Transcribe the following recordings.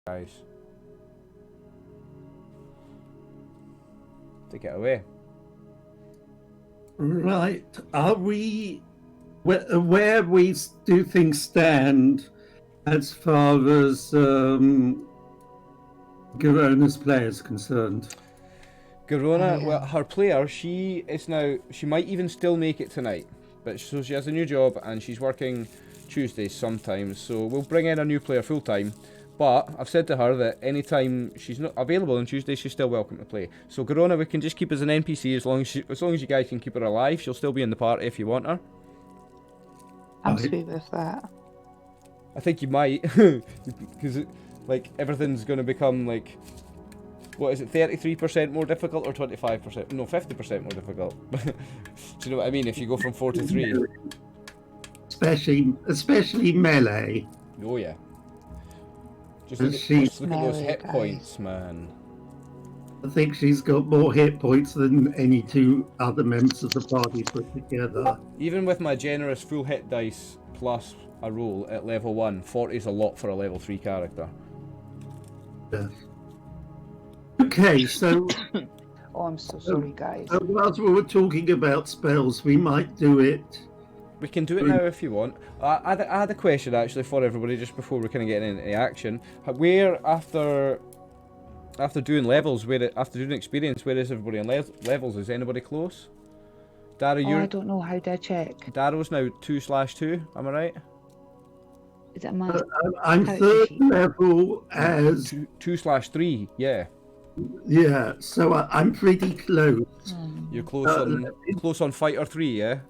Guys, take it away. Right. Are we where we do things stand as far as Garona's play is concerned? Garona, well, her player, she might even still make it tonight, but so she has a new job and she's working Tuesdays sometimes. So we'll bring in a new player full time. But I've said to her that anytime she's not available on Tuesday, she's still welcome to play. So Garona, we can just keep as an NPC as long as you guys can keep her alive. She'll still be in the party if you want her. I'm sweet with that. I think you might, because like everything's going to become like, what is it, 33% more difficult or 25%? No, 50% more difficult. Do you know what I mean? If you go from 4 to 3. Especially melee. Oh yeah. Just look at those hit points, man. I think she's got more hit points than any two other members of the party put together. Even with my generous full hit dice plus a roll at level 1, 40 is a lot for a level 3 character. Yes. Okay, so... Oh, I'm so sorry, guys. Whilst we were talking about spells, we might do it... We can do it now if you want. I had a question actually for everybody just before we're kind of getting into action. Where after doing levels, after doing experience, where is everybody on levels? Is anybody close? Dara, I don't know. How do I check? Darrow's now 2/2. Am I right? Is it my? I'm third level as 2/3. Yeah. Yeah, so I'm pretty close. You're close on fighter 3, yeah.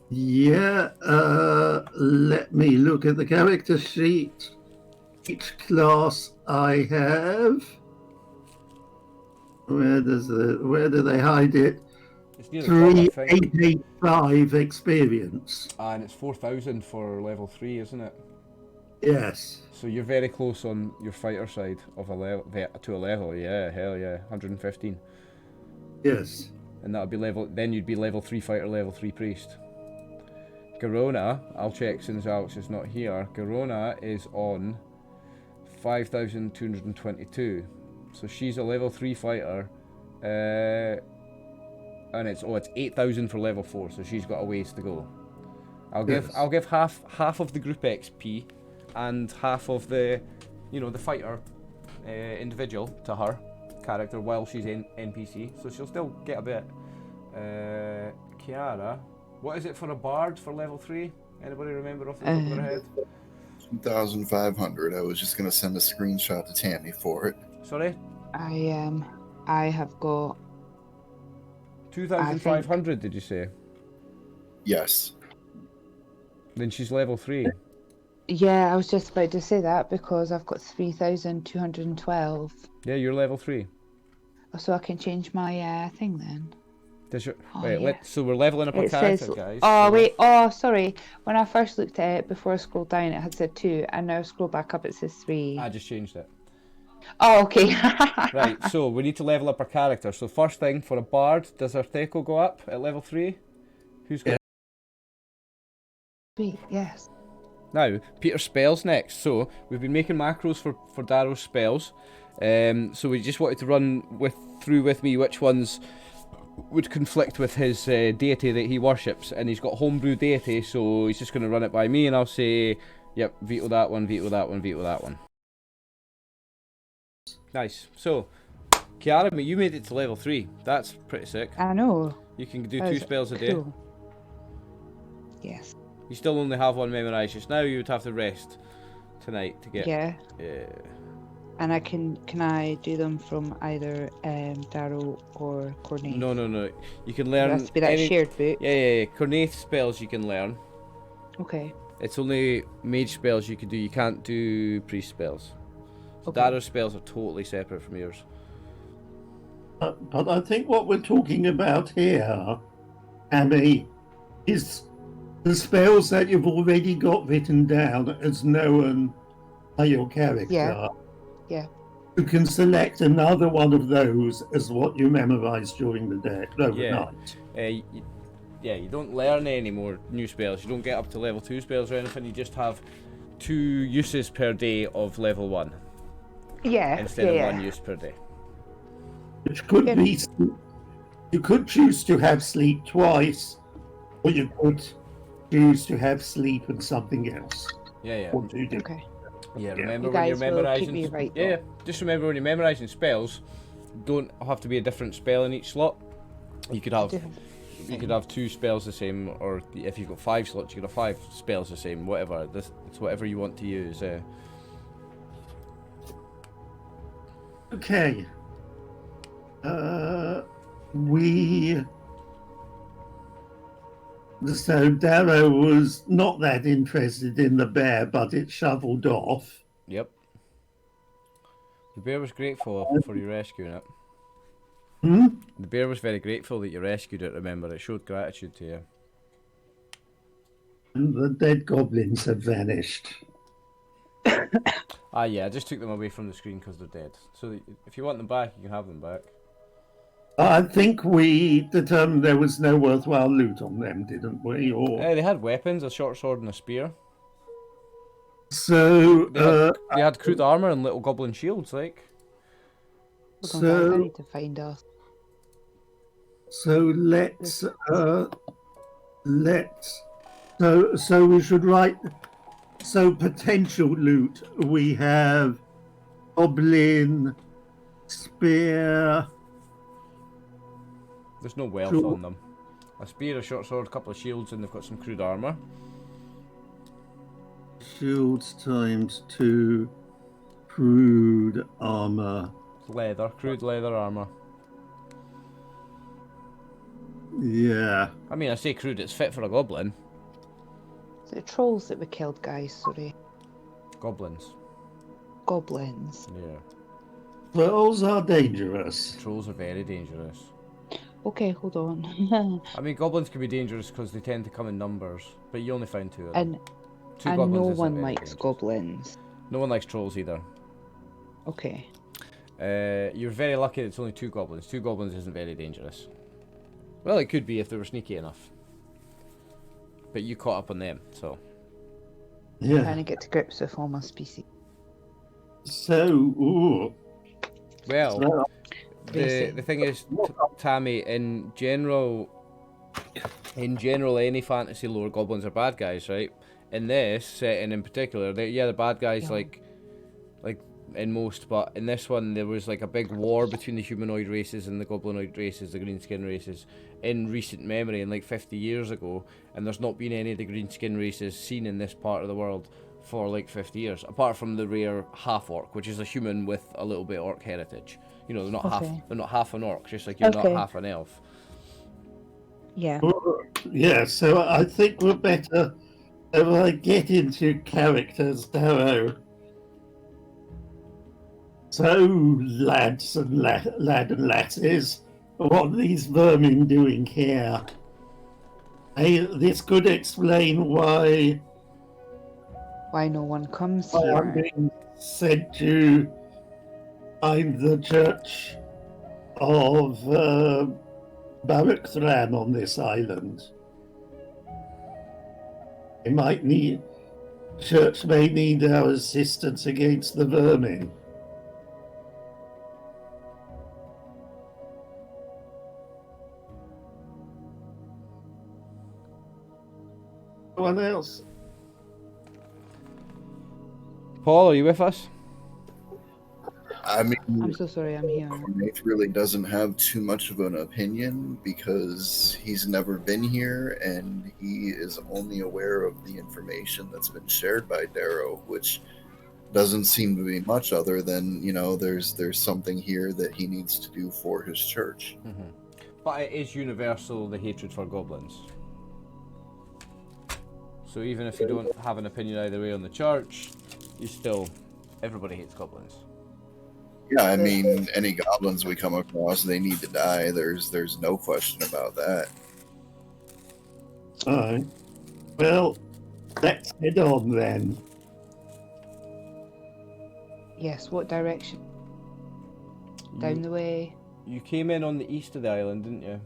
Yeah, let me look at the character sheet. Each class I have. Where do they hide it? It's near the top, I think. 3,885 experience. And it's 4,000 for level 3, isn't it? Yes. So you're very close on your fighter side of a level, yeah, hell yeah, 115. Yes. And that would be then you'd be level 3 fighter, level 3 priest. Garona, I'll check since Alex is not here. Garona is on 5,222. So she's a level 3 fighter. And it's 8,000 for level 4, so she's got a ways to go. I'll give half of the group XP and half of the the fighter individual to her character while she's in NPC, so she'll still get a bit. Kiara, what is it for a bard for level 3? Anybody remember off the top of their head? 2,500. I was just gonna send a screenshot to Tammy for it. Sorry? I have got 2,500, did you say? Yes. Then she's level 3. Yeah, I was just about to say that because I've got 3,212. Yeah, you're level 3. So I can change my thing then. So we're leveling up our character, guys. Oh, wait. Oh, sorry. When I first looked at it, before I scrolled down, it had said 2, and now I scroll back up, it says 3. I just changed it. Oh, okay. Right, so we need to level up our character. So first thing, for a bard, does our Theco go up at level 3? Who's got... Wait, yes. Now, Peter's spells next. So we've been making macros for Darrow's spells. So we just wanted to run through with me which ones would conflict with his deity that he worships, and he's got Homebrew deity, so he's just going to run it by me, and I'll say, yep, veto that one, veto that one, veto that one. Nice. So, Kiara, you made it to level 3. That's pretty sick. I know. You can do 2 spells a day. Cool. Yes. You still only have 1 memorized just now. You would have to rest tonight to get. Yeah. Yeah. And can I do them from either Darrow or Cornate? No. You can learn. It has to be that shared book. Yeah. Cornate spells you can learn. Okay. It's only mage spells you can do. You can't do priest spells. So Okay. Darrow's spells are totally separate from yours. But I think what we're talking about here, Abby, is the spells that you've already got written down as known by your character. Yeah. You can select another one of those as what you memorize during the day, overnight. You don't learn any more new spells. You don't get up to level 2 spells or anything. You just have 2 uses per day of level 1 Yeah. instead yeah, of 1 yeah. use per day. Which could be. You could choose to have sleep twice, or you could choose to have sleep and something else. Yeah. Or do different. Okay. Yeah, Yeah. remember You when you're guys will memorizing. keep me right, yeah, just remember when you're memorizing spells, don't have to be a different spell in each slot. You could have 2 spells the same, or if you've got 5 slots, you could have 5 spells the same. Whatever. It's whatever you want to use. Okay. So Darrow was not that interested in the bear, but it shoveled off. Yep. The bear was grateful for you rescuing it. The bear was very grateful that you rescued it. Remember, it showed gratitude to you. And the dead goblins have vanished. Yeah, I just took them away from the screen because they're dead. So if you want them back, you can have them back. I think we determined there was no worthwhile loot on them, didn't we? Or They had weapons, a short sword and a spear. so They had crude armor and little goblin shields, like. Hold on, guys, I need to find us. So so we should write. So potential loot, we have goblin, spear. There's no wealth on them. A spear, a short sword, a couple of shields, and they've got some crude armor. Shields times 2, crude armor. Crude leather armor. Yeah. I mean, I say crude, it's fit for a goblin. The trolls that we killed, guys, sorry. Goblins. Goblins. Yeah. Trolls are dangerous. Trolls are very dangerous. Okay, hold on. I mean, goblins can be dangerous because they tend to come in numbers, but you only find 2 of them. and 2 and goblins no isn't one very likes dangerous. goblins. No one likes trolls either. Okay. You're very lucky that it's only 2 goblins. 2 goblins isn't very dangerous. Well, it could be if they were sneaky enough. But you caught up on them, so. Yeah. Trying to get to grips with all my species. So, Well, the thing is, Tammy, in general, any fantasy lore, goblins are bad guys, right? In this setting in particular, they're bad guys, like in most, but in this one there was like a big war between the humanoid races and the goblinoid races, the green skin races, in recent memory, in like 50 years ago, and there's not been any of the green skin races seen in this part of the world for like 50 years, apart from the rare half orc, which is a human with a little bit of orc heritage. You know, they're not half an orc, just like you're not half an elf. Yeah. yeah, so I think we're better if I get into characters, Darrow. So, lads and lasses, what are these vermin doing here? This could explain why no one comes I'm here. being sent to find the church of Baruchthram on this island. Church may need our assistance against the vermin. Anyone else? Paul, are you with us? I mean, I'm so sorry, I'm here. Nate really doesn't have too much of an opinion because he's never been here and he is only aware of the information that's been shared by Darrow, which doesn't seem to be much other than, there's something here that he needs to do for his church. Mm-hmm. But it is universal, the hatred for goblins. So even if you don't have an opinion either way on the church, everybody hates goblins. Yeah, I mean, any goblins we come across, they need to die. There's no question about that. Alright. Well, let's head on then. Yes, what direction? Down the way? You came in on the east of the island, didn't you?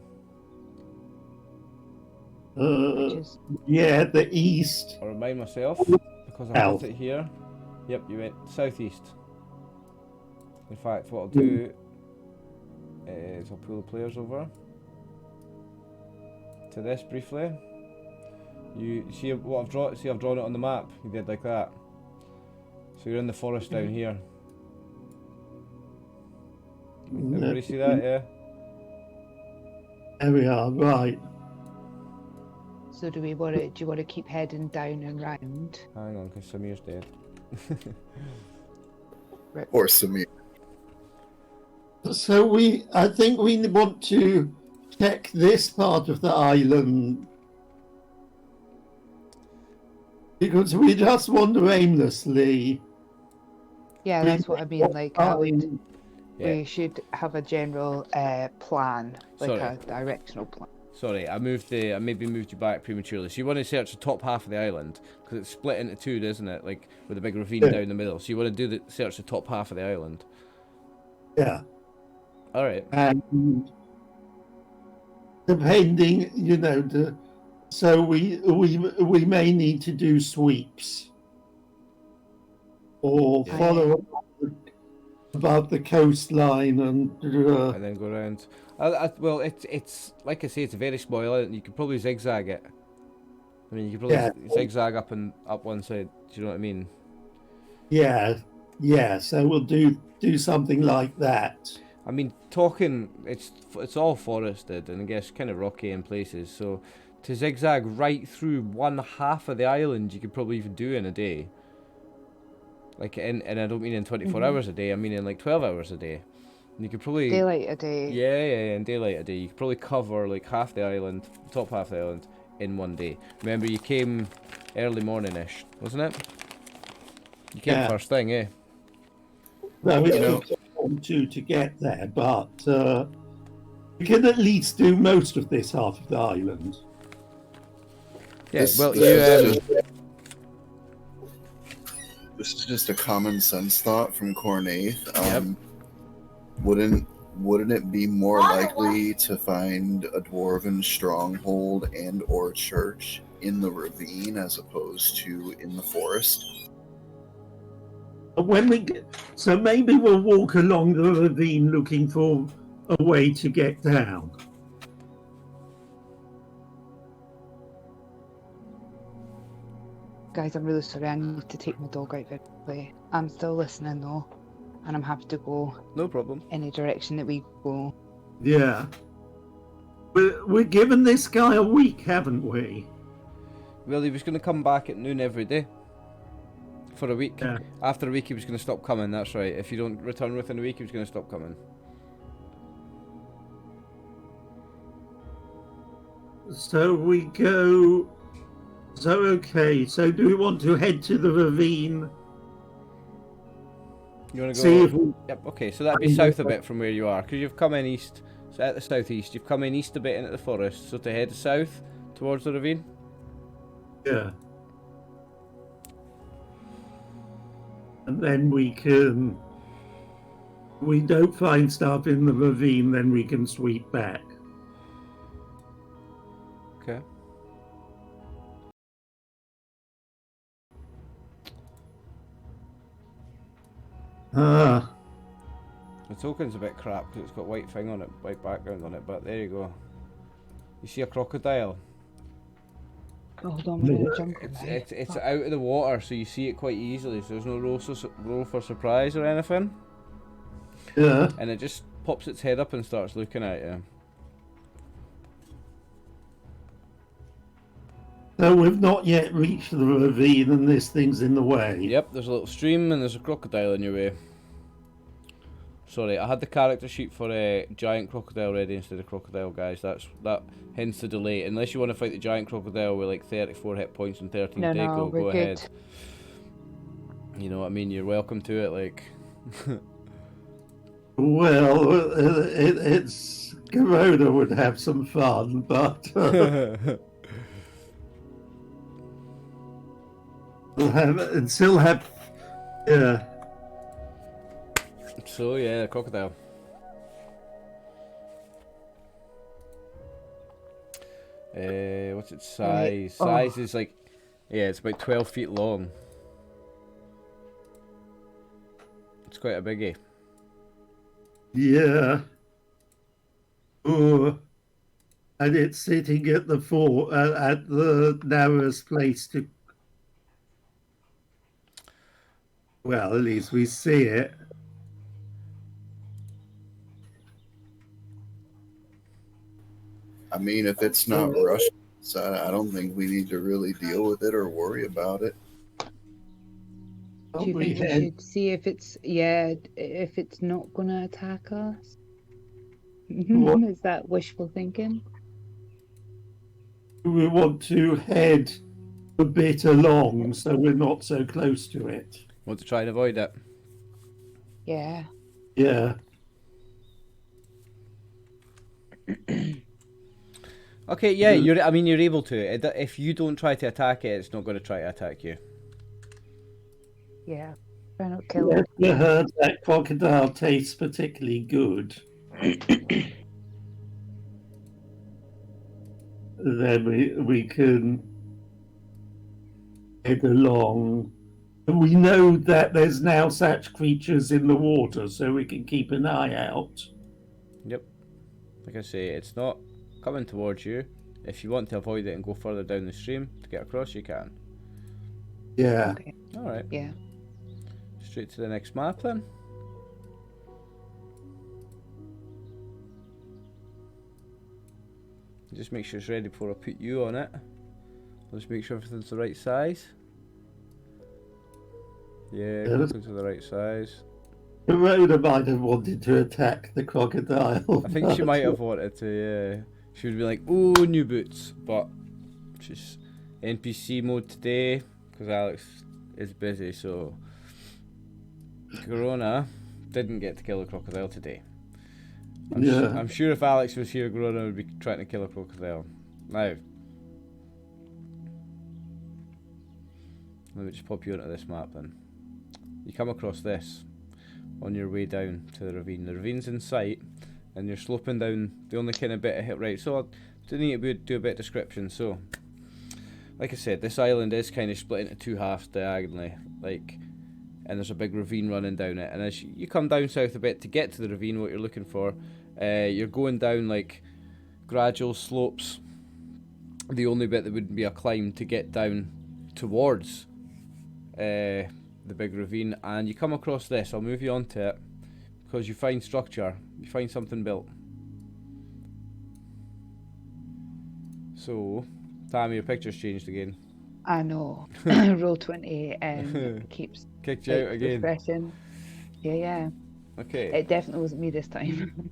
Which is... Yeah, the east. I'll remind myself, because I put it here. Yep, you went southeast. In fact, what I'll do is I'll pull the players over to this briefly. You see what I've drawn? See, I've drawn it on the map. You did like that. So you're in the forest down here. Everybody see that? Yeah. There we are. Right. So do you want to keep heading down and round? Hang on, because Samir's dead. Or Samir. So I think we want to check this part of the island because we just wander aimlessly. Yeah, that's what I mean. Like, we should have a general plan, like a directional plan. Sorry, I maybe moved you back prematurely. So you want to search the top half of the island because it's split into two, isn't it? Like with a big ravine down the middle. So you want to search the top half of the island. Yeah. All right. And depending, so we may need to do sweeps or follow above the coastline and then go around. Well, it's like I say, it's a very small island. You could probably zigzag it. I mean, you could probably zigzag up one side. Do you know what I mean? Yeah. So we'll do something like that. I mean, it's all forested and I guess kind of rocky in places. So to zigzag right through one half of the island, you could probably even do in a day. Like and I don't mean in 24 hours a day. I mean in like 12 hours a day. And you could probably daylight a day. Yeah, in daylight a day. You could probably cover like half the island, top half of the island, in one day. Remember, you came early morning-ish, wasn't it? You came first thing, eh? Well, we want to get there, but we can at least do most of this half of the island. Yeah. Well, This is just a common sense thought from Cornaith. Wouldn't it be more likely to find a dwarven stronghold and or church in the ravine as opposed to in the forest? So maybe we'll walk along the ravine looking for a way to get down. Guys, I'm really sorry. I need to take my dog out very quickly. I'm still listening though, and I'm happy to go. No problem. Any direction that we go. Yeah. We're giving this guy a week, haven't we? Well, he was going to come back at noon every day. For a week. Yeah. After a week, he was going to stop coming. That's right. If you don't return within a week, he was going to stop coming. So we go. So okay. So do we want to head to the ravine? You want to go? See if we... Yep. Okay. So that'd be south a bit from where you are, because you've come in east. So at the southeast, you've come in east a bit into the forest. So to head south towards the ravine. Yeah. And then we don't find stuff in the ravine, then we can sweep back. Okay. The token's a bit crap because it's got white thing on it, white background on it, but there you go. You see a crocodile? Hold on, we're in the jungle. It's out of the water, so you see it quite easily. So there's no roll for surprise or anything. Yeah. And it just pops its head up and starts looking at you. So we've not yet reached the ravine, and this thing's in the way. Yep, there's a little stream and there's a crocodile in your way. Sorry, I had the character sheet for a giant crocodile ready instead of crocodile, guys. That hence the delay. Unless you want to fight the giant crocodile with like 34 hit points and 13 deco, go ahead. You know what I mean? You're welcome to it, like. Well, it's Corona would have some fun, but still have, yeah. So yeah, crocodile. What's its size? Size is like, yeah, it's about 12 feet long. quite a biggie. Yeah. Oh, and it's sitting at the at the narrowest place to. Well, at least we see it. I mean, if it's not Russian, so I don't think we need to really deal with it or worry about it. Do you think we should see if it's if it's not gonna attack us? Is that wishful thinking? We want to head a bit along so we're not so close to it. Want to try and avoid it? Yeah. Yeah. Okay, yeah, you're able to. If you don't try to attack it, it's not going to try to attack you. Yeah. Try not kill it. I heard that crocodile tastes particularly good. Then we can head along. And we know that there's now such creatures in the water, so we can keep an eye out. Yep. Like I say, it's not coming towards you. If you want to avoid it and go further down the stream to get across, you can. Yeah. Okay. Alright. Yeah. Straight to the next map then. Just make sure it's ready before I put you on it. I'll just make sure everything's the right size. Yeah, everything's the right size. Rhoda might have wanted to attack the crocodile. I think she might have wanted to, yeah. She would be like, ooh, new boots. But she's NPC mode today because Alex is busy, so Corona didn't get to kill a crocodile today. I'm sure if Alex was here, Corona would be trying to kill a crocodile. Now, let me just pop you onto this map then. You come across this on your way down to the ravine. The ravine's in sight, and you're sloping down the only kind of bit of hit right. So I do need to do a bit of description. So, like I said, this island is kind of split into two halves diagonally, and there's a big ravine running down it. And as you come down south a bit to get to the ravine, what you're looking for, you're going down like gradual slopes. The only bit that wouldn't be a climb to get down towards the big ravine, and you come across this. I'll move you onto it because you find structure, you find something built. So, Tammy, your picture's changed again. I know. Roll 20 keeps kicked you out again. Refreshing. Yeah. Okay. It definitely wasn't me this time.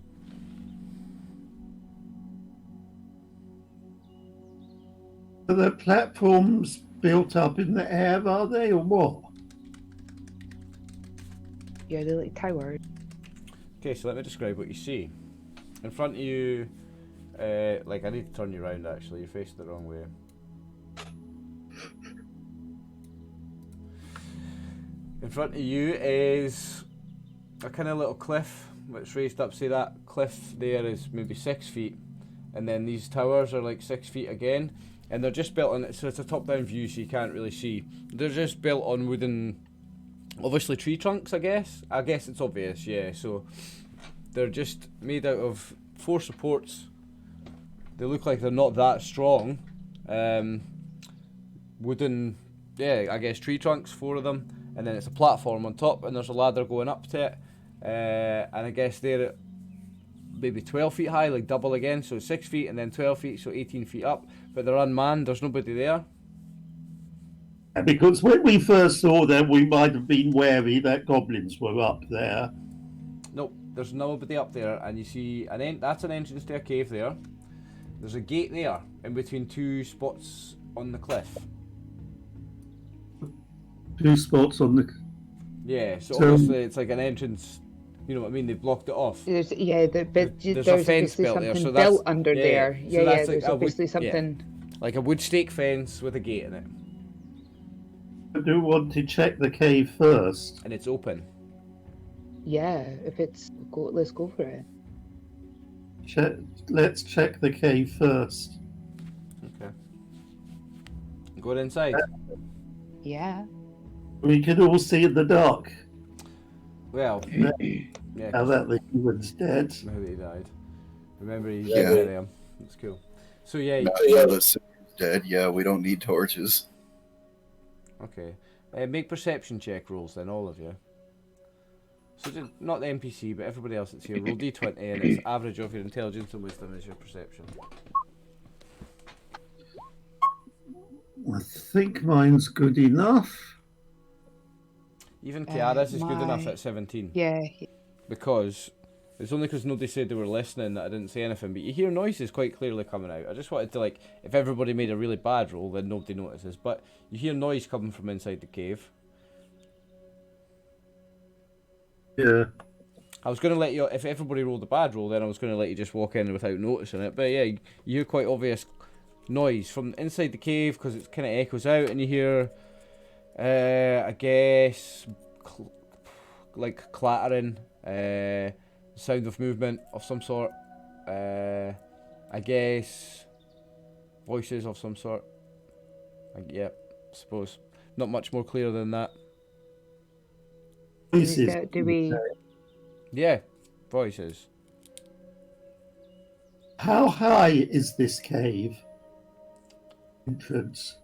Are the platforms built up in the air, are they, or what? Yeah, they're like towers. Okay, so let me describe what you see. In front of you, I need to turn you around actually, you're facing the wrong way. In front of you is a kind of little cliff that's raised up. Say that cliff there is maybe 6 feet, and then these towers are like 6 feet again, and they're just built on, so it's a top-down view so you can't really see. They're just built on wooden, obviously tree trunks, I guess it's obvious, yeah. So they're just made out of 4 supports. They look like they're not that strong. Wooden, yeah, I guess tree trunks, 4 of them, and then it's a platform on top, and there's a ladder going up to it, and I guess they're maybe 12 feet high, like double again, so 6 feet, and then 12 feet, so 18 feet up, but they're unmanned, there's nobody there. Because when we first saw them, we might have been wary that goblins were up there. Nope, there's nobody up there, and you see that's an entrance to a cave there. There's a gate there, in between 2 spots on the cliff. 2 spots on the... Yeah, so obviously it's like an entrance, you know what I mean, they've blocked it off. There's a fence built there, so built that's under there. So that's there's like obviously something... Yeah, like a wood stake fence with a gate in it. I do want to check the cave first. And it's open. Yeah, if it's... let's go for it. Let's check the cave first. Okay. Go inside. Yeah. We can all see in the dark. Well, Now yeah, that the human's dead. maybe he died. Remember, he's Yeah. dead. Him. That's cool. So yeah, Yeah, the singer's dead. Yeah, we don't need torches. okay. Make perception check rolls then, all of you. So just, not the NPC, but everybody else that's here. Roll d20, and it's average of your intelligence and wisdom is your perception. I think mine's good enough. Even Kiara's is good enough my- at 17. Yeah. Because it's only because nobody said they were listening that I didn't say anything. But you hear noises quite clearly coming out. I just wanted to, like, if everybody made a really bad roll, then nobody notices. But you hear noise coming from inside the cave. Yeah. I was going to let you, if everybody rolled a bad roll, then I was going to let you just walk in without noticing it. But yeah, you hear quite obvious noise from inside the cave because it kind of echoes out, and you hear, I guess, like clattering, sound of movement of some sort. I guess voices of some sort. Yeah, I suppose not much more clear than that. Do we? Yeah, voices. How high is this cave entrance?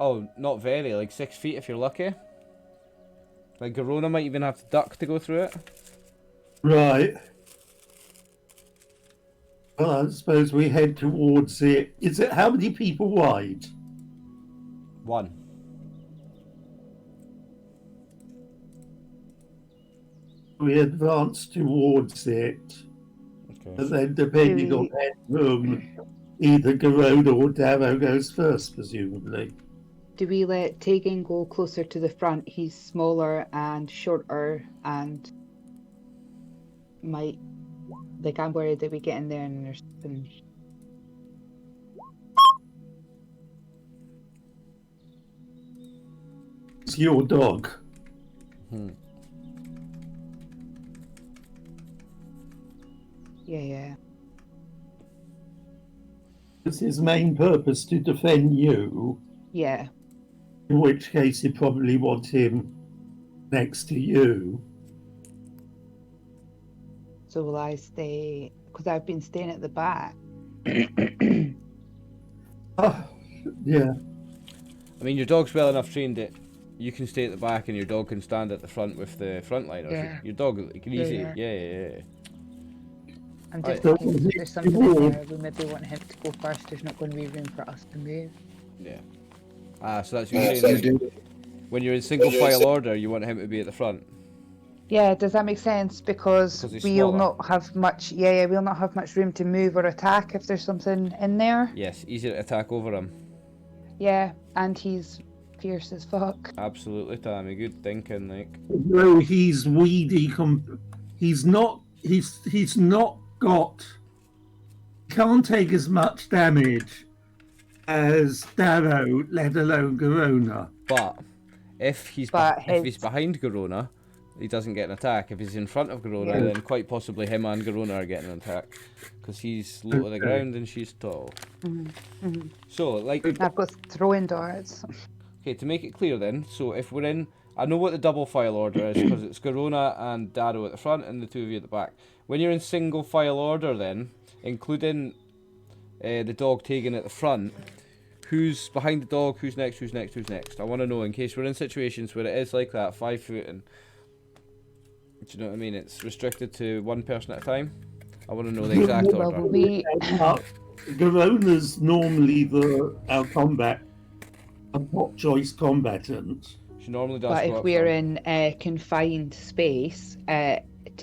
Oh, not very, like 6 feet if you're lucky. Like Garona might even have to duck to go through it. Right. Well, I suppose we head towards it. Is it how many people wide? 1. We advance towards it, Okay. and then depending on headroom, either Garona or Darrow goes first, presumably. Do we let Tegan go closer to the front? He's smaller and shorter and might... Like, I'm worried that we get in there and there's something... It's your dog. Yeah. It's his main purpose to defend you, Yeah. in which case you probably want him next to you. So will I stay... Because I've been staying at the back. Yeah. I mean, your dog's well enough trained that you can stay at the back and your dog can stand at the front with the frontliners. Yeah. Your dog can easily... Yeah. Yeah. I'm just Right. thinking if there's something in there, we maybe want him to go first. There's not going to be room for us to move. Yeah. Ah, so that's what you're saying. When you're in single file order, you want him to be at the front. Yeah, does that make sense? Because Because he's we'll smaller. not have much. Yeah, we'll not have much room to move or attack if there's something in there. Yes, easier to attack over him. Yeah, and he's fierce as fuck. Absolutely, Tammy. Good thinking, like. Though he's weedy, he's not got. Can't take as much damage as Darrow, let alone Garona. But if he's But if he's his- behind Garona, he doesn't get an attack. If he's in front of Garona, Yeah. then quite possibly him and Garona are getting an attack. Because he's low to the ground and she's tall. So, like, I've got throwing darts. okay, to make it clear then, so if we're in, I know what the double file order is, because it's Garona and Darrow at the front and the two of you at the back. When you're in single file order then, including the dog Tegan at the front, who's behind the dog, who's next? I want to know, in case we're in situations where it is like that, 5 foot, and do you know what I mean? It's restricted to one person at a time. I want to know the exact Well, order. we... Garona's normally our top choice combatant. She normally does But go if up we're front. in a confined space,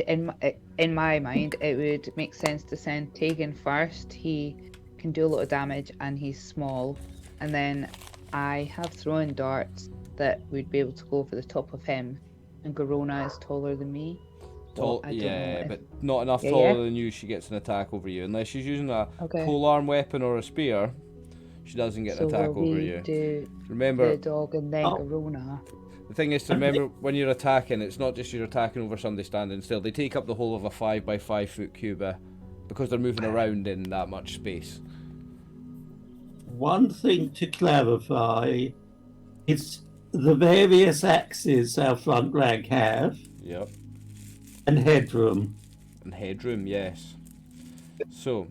in my mind, it would make sense to send Tegan first. He can do a lot of damage and he's small. And then I have throwing darts that would be able to go over the top of him. And Garona is taller than me. Tall, I don't know yeah, if- but not enough Yeah, taller yeah. than you, she gets an attack over you. Unless she's using a Okay. polearm weapon or a spear, she doesn't get an So attack will over we you. do Remember, the dog and then Oh. Garona? the thing is to remember when you're attacking, it's not just you're attacking over somebody standing still. They take up the whole of a 5 by 5 foot cube because they're moving around in that much space. One thing to clarify is the various axes our front rank have, Yep. and headroom. And headroom, yes. So,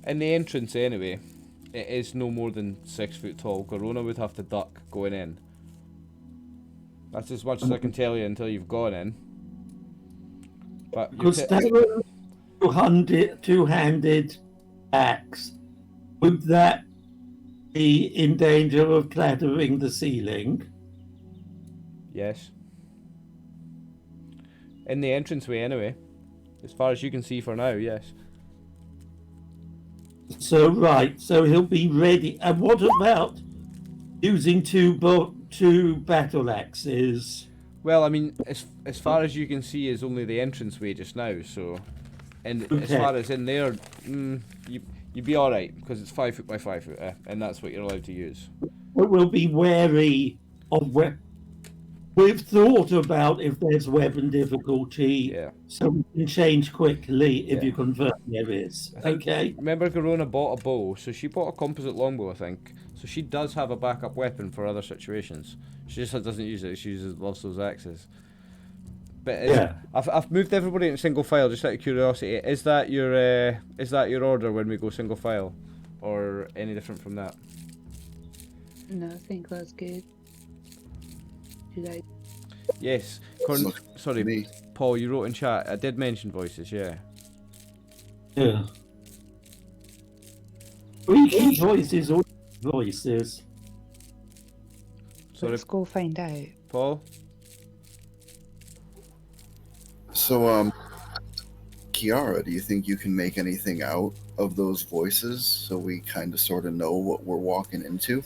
in the entrance anyway, it is no more than 6 foot tall. Corona would have to duck going in. That's as much as I can tell you until you've gone in. But Because Darren's two-handed axe, would that be in danger of clattering the ceiling? yes. In the entranceway anyway. As far as you can see for now, yes. So he'll be ready. And what about using two battle axes? Well, I mean, as far as you can see is only the entranceway just now, so... And as Okay. far as in there, you'd be alright, because it's 5 foot by 5 foot, and that's what you're allowed to use. But we'll be wary of we've thought about if there's weapon difficulty, Yeah. so we can change quickly if Yeah. you confirm there is. I think- Okay. Remember Garona bought a bow, so she bought a composite longbow, I think. So she does have a backup weapon for other situations. She just doesn't use it, she loves those axes. But Yeah. I've moved everybody into single file, just out of curiosity. Is that your order when we go single file? Or any different from that? No, I think that's good. Should I? Yes. Looks Sorry, Me. Paul, you wrote in chat. I did mention voices, yeah. Yeah. Three voices or voices. Sorry, Let's go find out. Paul? So, Kiara, do you think you can make anything out of those voices so we kind of sort of know what we're walking into?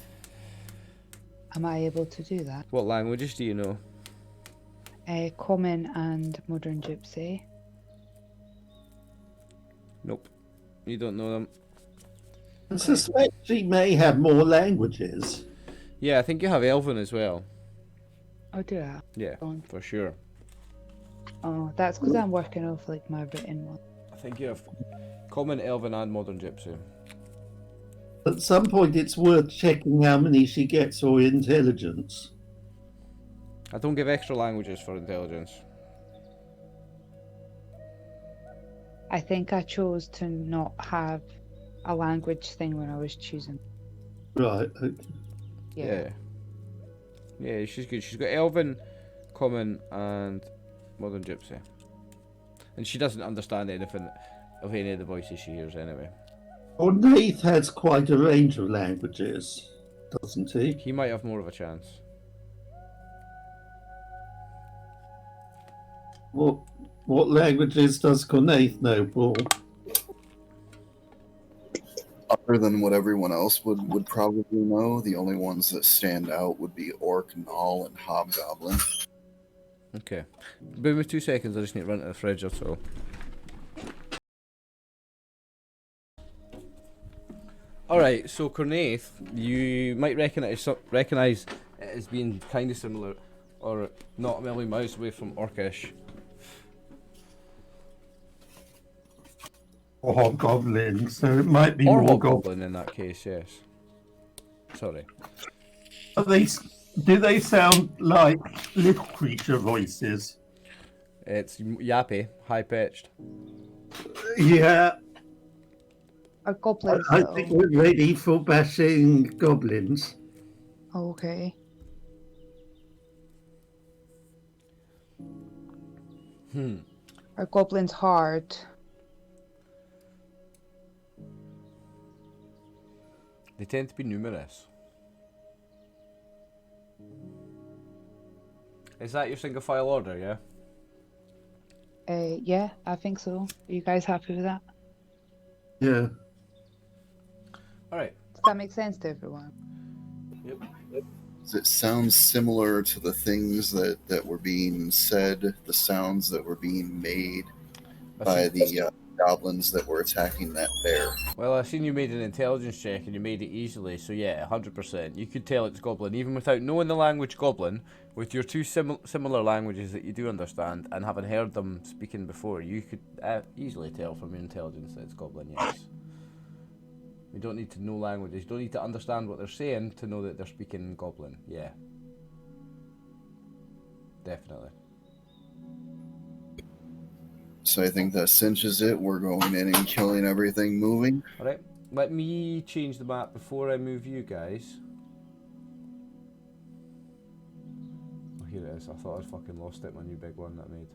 Am I able to do that? What languages do you know? Common and Modern Gypsy. Nope. You don't know them. I suspect she may have more languages. Yeah, I think you have Elven as well. Oh, do I? Yeah, Go on. for sure. Oh, that's because I'm working off like my written one. I think you have Common, Elven, and Modern Gypsy. At some point, it's worth checking how many she gets for intelligence. I don't give extra languages for intelligence. I think I chose to not have a language thing when I was choosing. Right. Okay. Yeah. Yeah, she's good. She's got Elven, Common, and Modern Gypsy. And she doesn't understand anything of any of the voices she hears anyway. Nath has quite a range of languages, doesn't he? He might have more of a chance. What languages does Cornaith know, Paul? Other than what everyone else would probably know, the only ones that stand out would be Orc, Gnoll, and Hobgoblin. Okay. Give me 2 seconds, I just need to run to the fridge, that's all. Alright, so Cornaith, you might recognise it as being kind of similar, or not a million miles away from Orcish. Or hobgoblins, so it might be Or more goblins. Hobgoblin in that case, yes. Sorry. Do they sound like little creature voices? It's yappy, high-pitched. Yeah, Are goblins I little? think we're ready for bashing goblins. Oh, okay. Are goblins hard? They tend to be numerous. Is that your single file order, yeah? Yeah, I think so. Are you guys happy with that? Yeah. Alright. Does that make sense to everyone? It sounds similar to the things that were being said, the sounds that were being made by the goblins that were attacking that bear. Well, I've seen you made an intelligence check and you made it easily, so yeah, 100%. You could tell it's Goblin, even without knowing the language Goblin, with your two similar languages that you do understand, and having heard them speaking before, you could easily tell from your intelligence that it's Goblin, yes. You don't need to know languages, you don't need to understand what they're saying to know that they're speaking Goblin, yeah. Definitely. So I think that cinches it. We're going in and killing everything moving. Alright, let me change the map before I move you guys. Oh, here it is. I thought I'd fucking lost it, my new big one that I made.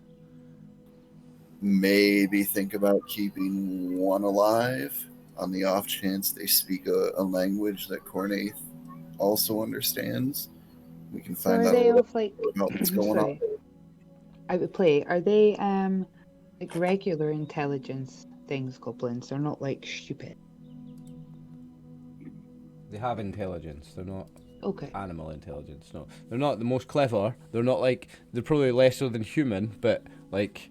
Maybe think about keeping one alive on the off chance they speak a language that Cornaith also understands. We can So find are out they a little of like bit about what's going on. sorry, out of play? Are they like regular intelligence things, goblins? They're not like stupid. They have intelligence, they're not Okay. animal intelligence, no. They're not the most clever, they're not like, they're probably lesser than human, but like,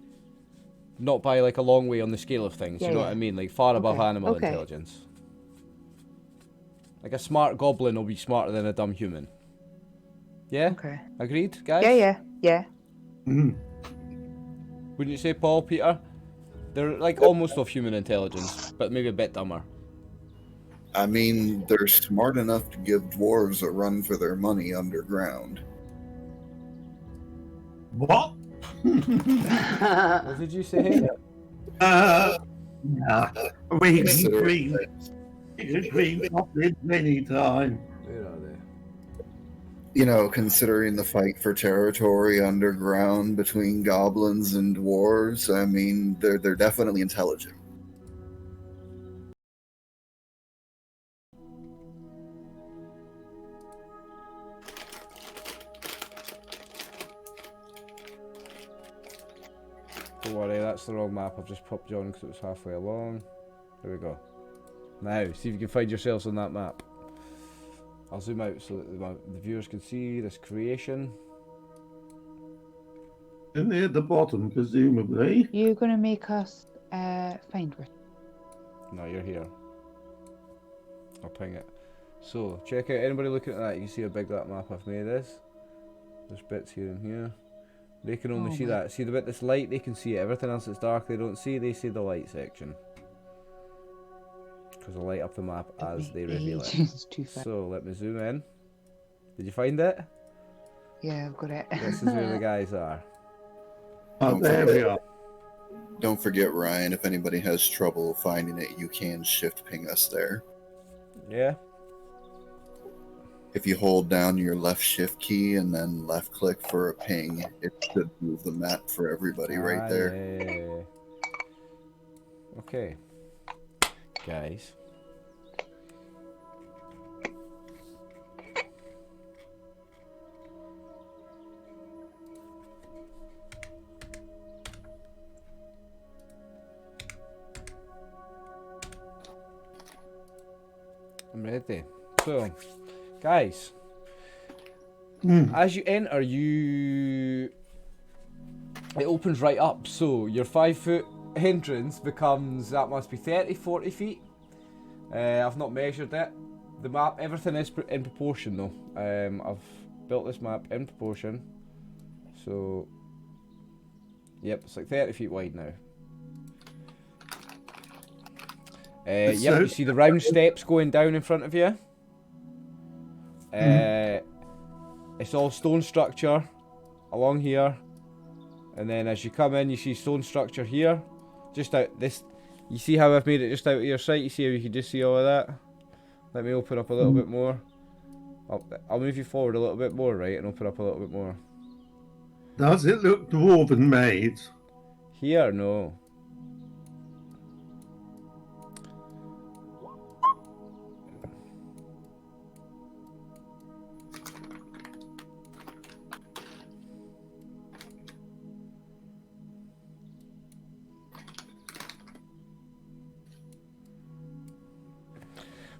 not by like a long way on the scale of things, Yeah, you know yeah. what I mean? Like far above Okay, animal okay. intelligence. Like a smart goblin will be smarter than a dumb human. Yeah? Okay. Agreed, guys? Yeah. Mm. Wouldn't you say, Paul, Peter? They're like almost of human intelligence, but maybe a bit dumber. I mean, they're smart enough to give dwarves a run for their money underground. What? What did you say? Yeah. We Considering can dream goblins anytime. Where are they? You know, considering the fight for territory underground between goblins and dwarves, I mean, they're definitely intelligent. Don't worry, that's the wrong map. I've just popped you on because it was halfway along. There we go. Now, see if you can find yourselves on that map. I'll zoom out so that the viewers can see this creation. And they're at the bottom, presumably. You gonna make us find where? No, you're here. I'll ping it. So, check out, anybody looking at that, you can see how big that map I've made is. There's bits here and here. They can only see that. See the bit that's light, they can see it. Everything else that's dark, they don't see. They see the light section. Because I'll light up the map as they reveal it. Too fast. So, let me zoom in. Did you find it? Yeah, I've got it. This is where the guys are. Oh, there we are. Don't forget, Ryan, if anybody has trouble finding it, you can shift ping us there. Yeah? If you hold down your left shift key and then left click for a ping, it should move the map for everybody right there. Yeah. Okay. Guys. I'm ready. So, guys, as you enter, it opens right up. So your 5-foot entrance becomes, that must be 30, 40 feet. I've not measured it. The map, everything is in proportion though. I've built this map in proportion. So, yep, it's like 30 feet wide now. Yep, you see the round steps going down in front of you. It's all stone structure along here, and then as you come in, you see stone structure here. Just out this, you see how I've made it just out of your sight. You see how you can just see all of that. Let me open up a little bit more. I'll move you forward a little bit more, right, and open up a little bit more. Does it look dwarven made? Here, no.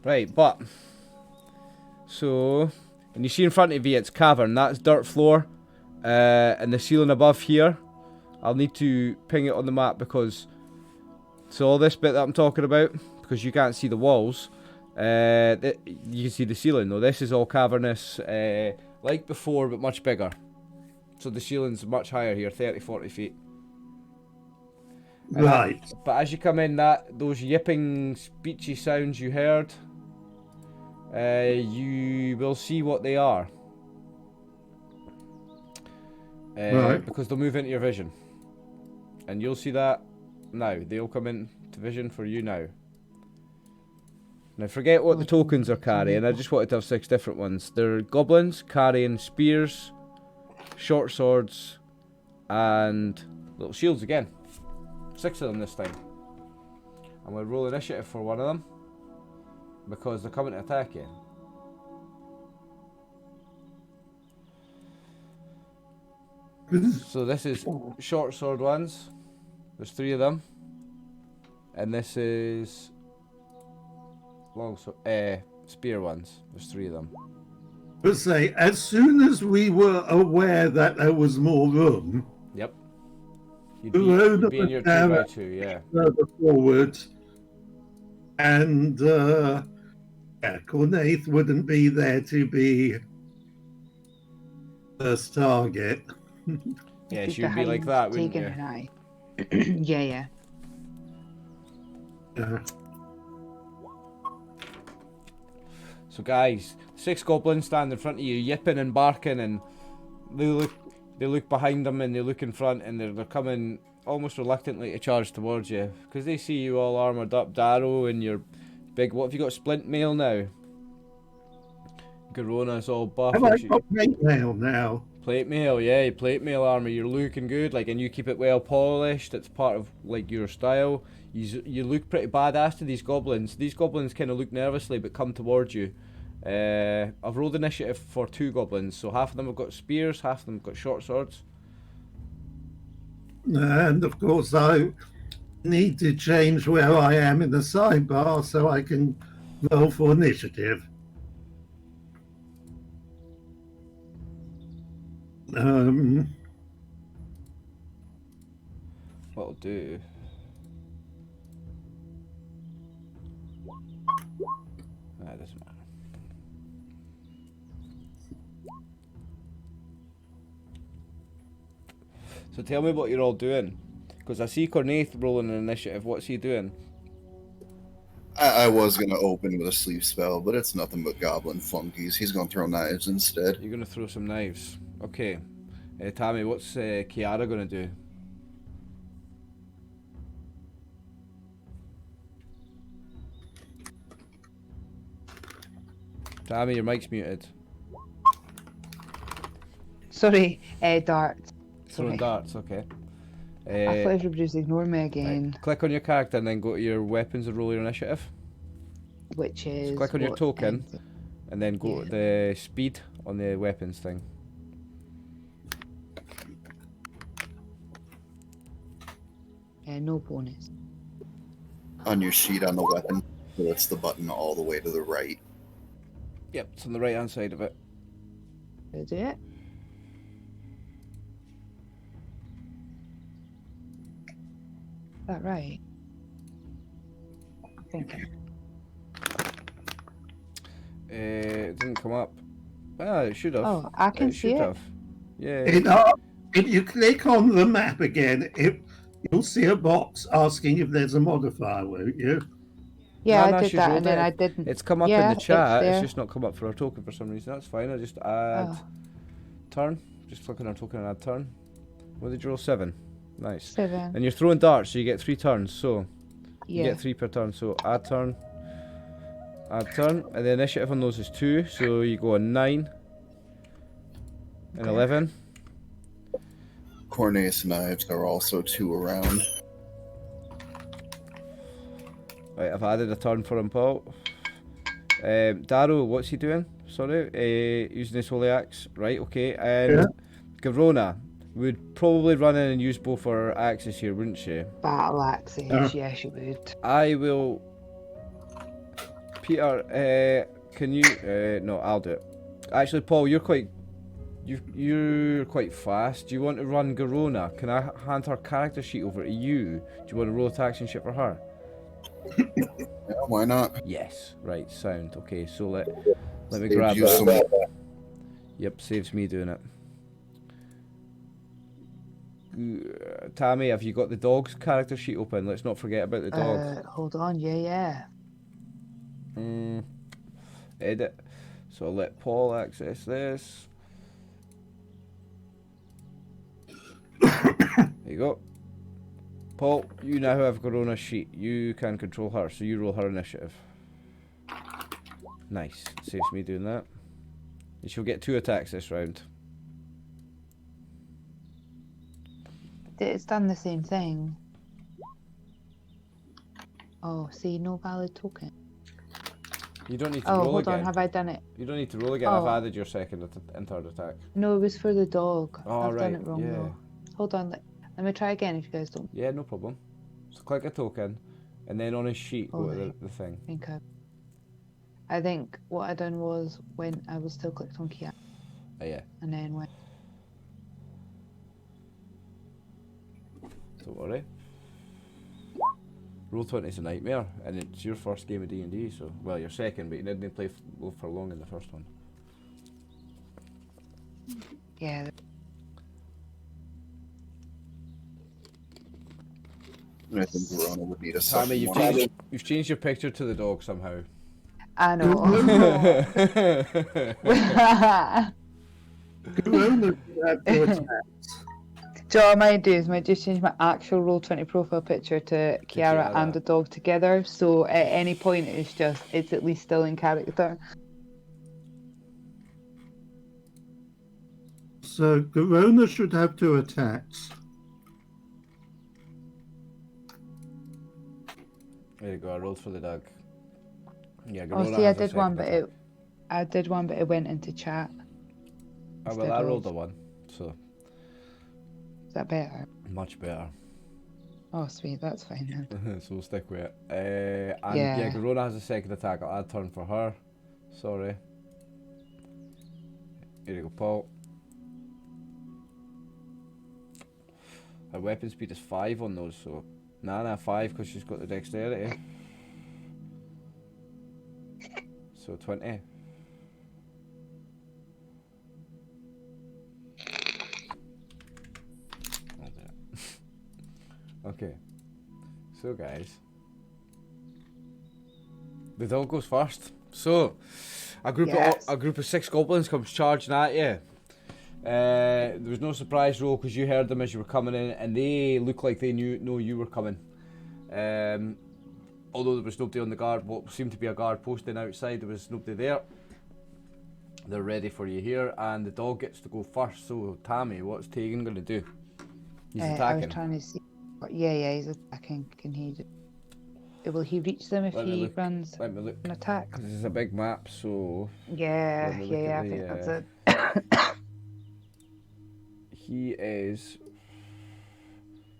Right, but so, and you see in front of you it's cavern, that's dirt floor, and the ceiling above here, I'll need to ping it on the map because, so all this bit that I'm talking about, because you can't see the walls, you can see the ceiling though, this is all cavernous, like before but much bigger, so the ceiling's much higher here, 30-40 feet. Right. But as you come in, those yipping, speechy sounds you heard, you will see what they are. Right. because they'll move into your vision. And you'll see that now. They'll come into vision for you now. Now forget what the tokens are carrying, I just wanted to have 6 different ones. They're goblins carrying spears, short swords, and little shields again. 6 of them this time. I'm going to roll initiative for one of them, because they're coming to attack you. So this is short sword ones. There's 3 of them. And this is spear ones. There's 3 of them. But say, as soon as we were aware that there was more room, Yep. You'd be in your 2x2, yeah. further forward, and Cornaith wouldn't be there to be first target. Yeah, she'd be like that, wouldn't Tegan you? and I. Yeah. So guys, 6 goblins stand in front of you, yipping and barking, and they look behind them and they look in front, and they're coming almost reluctantly to charge towards you because they see you all armored up, Darrow, and your big. What have you got? Splint mail now. Garona's all buff. Have I got plate mail now? Plate mail, yeah, plate mail armor. You're looking good, like, and you keep it well polished. It's part of like your style. You look pretty badass to these goblins. These goblins kind of look nervously but come towards you. I've rolled initiative for 2 goblins, so half of them have got spears, half of them have got short swords. And of course, I need to change where I am in the sidebar so I can roll for initiative. What'll do? That doesn't matter. So tell me what you're all doing, because I see Cornaith rolling an initiative. What's he doing? I was going to open with a sleep spell, but it's nothing but goblin flunkies. He's going to throw knives instead. You're going to throw some knives. Okay. Tammy, what's Kiara going to do? Tammy, your mic's muted. Sorry, darts. Throwing darts, okay. I thought everybody was ignoring me again. Right. Click on your character and then go to your weapons and roll your initiative. Which is. So click on your token and then go to the speed on the weapons thing. No bonus. On your sheet on the weapon, so it's the button all the way to the right. Yep, it's on the right hand side of it. Is it? Is that right? I think. It didn't come up. Ah, it should have. Oh, I can see it. Have. Yeah. If you click on the map again, you'll see a box asking if there's a modifier, won't you? Yeah, No, I did she's that, rolled and then it. I didn't. It's come up Yeah, in the chat. it's It's there. just not come up for our token for some reason. That's fine. I'll just add turn. Just click on our token and add turn. What did you roll? 7. Nice. 7. And you're throwing darts, so you get 3 turns. So you Yeah. get 3 per turn. So add turn. Add turn. And the initiative on those is 2. So you go on 9 and Okay. 11. Cornace knives are also 2 around. Right, I've added a turn for him, Paul. Darrow, what's he doing? Sorry, using his holy axe. Right, okay. And Garona would probably run in and use both our axes here, wouldn't she? Battle axes, yeah, she would. I will. Peter, can you? No, I'll do it. Actually, Paul, you're quite fast. Do you want to run Garona? Can I hand her character sheet over to you? Do you want to roll attacks and shit for her? Yeah, why not? Yes. Right. Sound. Okay. So let me Saves grab you that. some- Yep. Saves me doing it. Tammy, have you got the dog's character sheet open? Let's not forget about the dog. Hold on, yeah. Edit. So I'll let Paul access this. There you go. Paul, you now have Corona's sheet. You can control her, so you roll her initiative. Nice. Saves me doing that. And she'll get 2 attacks this round. It's done the same thing. Oh, see, no valid token. You don't need to Oh, roll hold again. on, have I done it? You don't need to roll again. Oh. I've added your second and third attack. No, it was for the dog. Oh, I've right. done it wrong Yeah. though. Hold on, let me try again if you guys don't Yeah, no problem. So click a token, and then on his sheet, go to Alright. the thing. think I think what I done was when I was still clicked on Kia Oh, yeah. and then went. Don't worry. Roll20's a nightmare, and it's your first game of D&D, so... Well, your second, but you didn't play for long in the first one. Yeah. I think Verona would need a Tammy, second you've changed your picture to the dog somehow. I know. Corona should have 2 attacks. So what I might do is I might just change my actual Roll20 profile picture to Kiara Kiara. and the dog together, so at any point it's at least still in character. So Corona should have 2 attacks. There you go, I rolled for the dog. Yeah, Oh, Garona see, I has a did one, second but attack. I did one, but it went into chat. Oh, instead well, I of- rolled a 1, so Is that better? much better. Oh, sweet, that's fine then. So we'll stick with it. And yeah, Garona has a second attack. I'll add turn for her. Sorry. Here you go, Paul. Her weapon speed is 5 on those, so... Nah, 5 because she's got the dexterity. So 20. I'll do it. Okay. So guys, the dog goes first. So a group of 6 goblins comes charging at you. There was no surprise roll because you heard them as you were coming in, and they look like they know you were coming. Although there was nobody on the guard, what seemed to be a guard posting outside, there was nobody there. They're ready for you here, and the dog gets to go first. So Tammy, what's Tegan going to do? He's I attacking. was trying to see. Yeah, he's attacking. Can he? Will he reach them if he runs Let me look. an attack? This is a big map, so Yeah, Let me look at I think the, that's it. he is.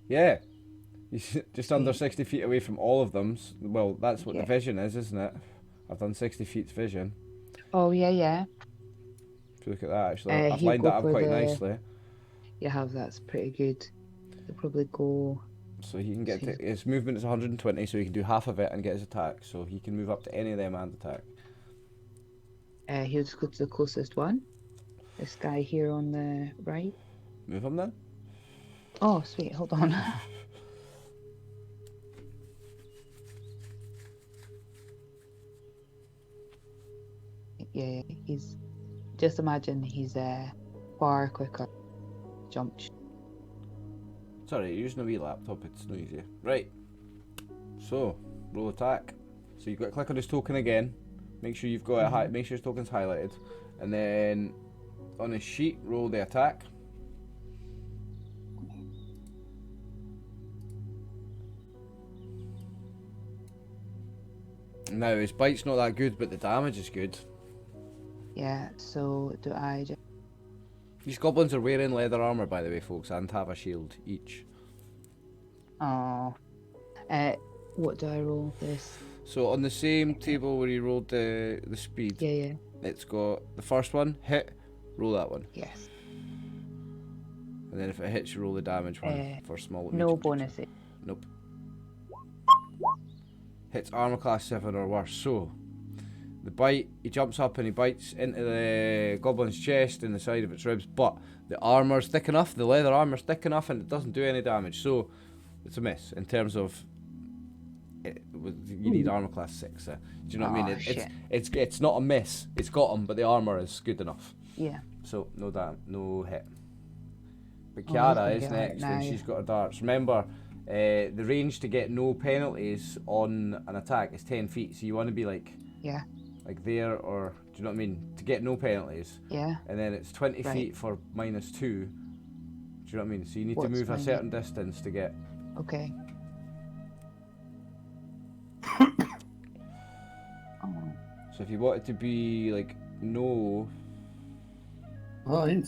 Yeah, he's just under 60 feet away from all of them. Well, that's what the vision is, isn't it? I've done 60 feet vision. Oh yeah. If you look at that, actually, I've he'll lined go that up for quite the- nicely. You have, that's pretty good. He'll probably go. So he can get to, his movement is 120, so he can do half of it and get his attack. So he can move up to any of them and attack. He'll just go to the closest one. This guy here on the right. Move him then. Oh, sweet. Hold on. Yeah, he's. Just imagine he's far quicker. Jump. Sorry, you're using a wee laptop, it's no easy. Right. So, roll attack. So you've got to click on his token again. Make sure you've got it make sure his token's highlighted. And then on his sheet, roll the attack. Now his bite's not that good, but the damage is good. Yeah. So do I just? These goblins are wearing leather armor, by the way, folks, and have a shield each. Oh. What do I roll this? So on the same table where you rolled the speed, Yeah. it's got the first one, hit, roll that one. Yes. And then if it hits, you roll the damage one for small. No medium. bonuses. Nope. Hits armor class 7 or worse. So the bite, he jumps up and he bites into the goblin's chest and the side of its ribs, but the armor's thick enough, the leather armor's thick enough, and it doesn't do any damage. So it's a miss in terms of you need armor class 6. Do you know what I mean? It's not a miss. It's got him, but the armor is good enough. Yeah. So no hit. But Oh, he's Kiara gonna is get hurt next, and now. she's got her darts. Remember, the range to get no penalties on an attack is 10 feet, so you want to be like Yeah. like there, or do you know what I mean? To get no penalties. Yeah. And then it's 20 Right. feet for -2. Do you know what I mean? So you need to What's move a minus- certain distance to get. Okay. Oh. So if you want it to be like no, I'm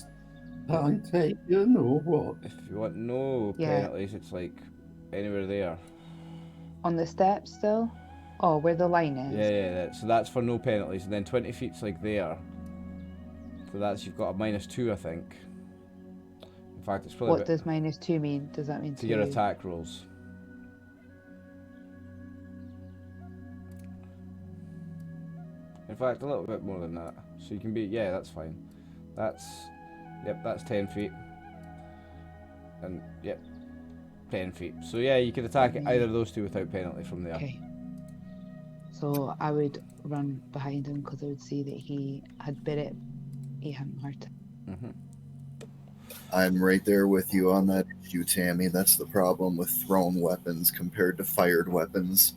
taken or what? if you want no Yeah. penalties, it's like anywhere there. On the steps still? Oh, where the line is? Yeah. So that's for no penalties, and then 20 feet's like there. So that's, you've got a -2, I think. In fact, it's probably What does -2 mean? Does that mean to your attack rolls. In fact, a little bit more than that. So you can be, yeah, that's fine. That's 10 feet. And, yep, 10 feet. So yeah, you can attack either of those two without penalty from there. Okay. So I would run behind him because I would see that he had bit it. He hadn't hurt it. Mm-hmm. I'm right there with you on that issue, Tammy. That's the problem with thrown weapons compared to fired weapons.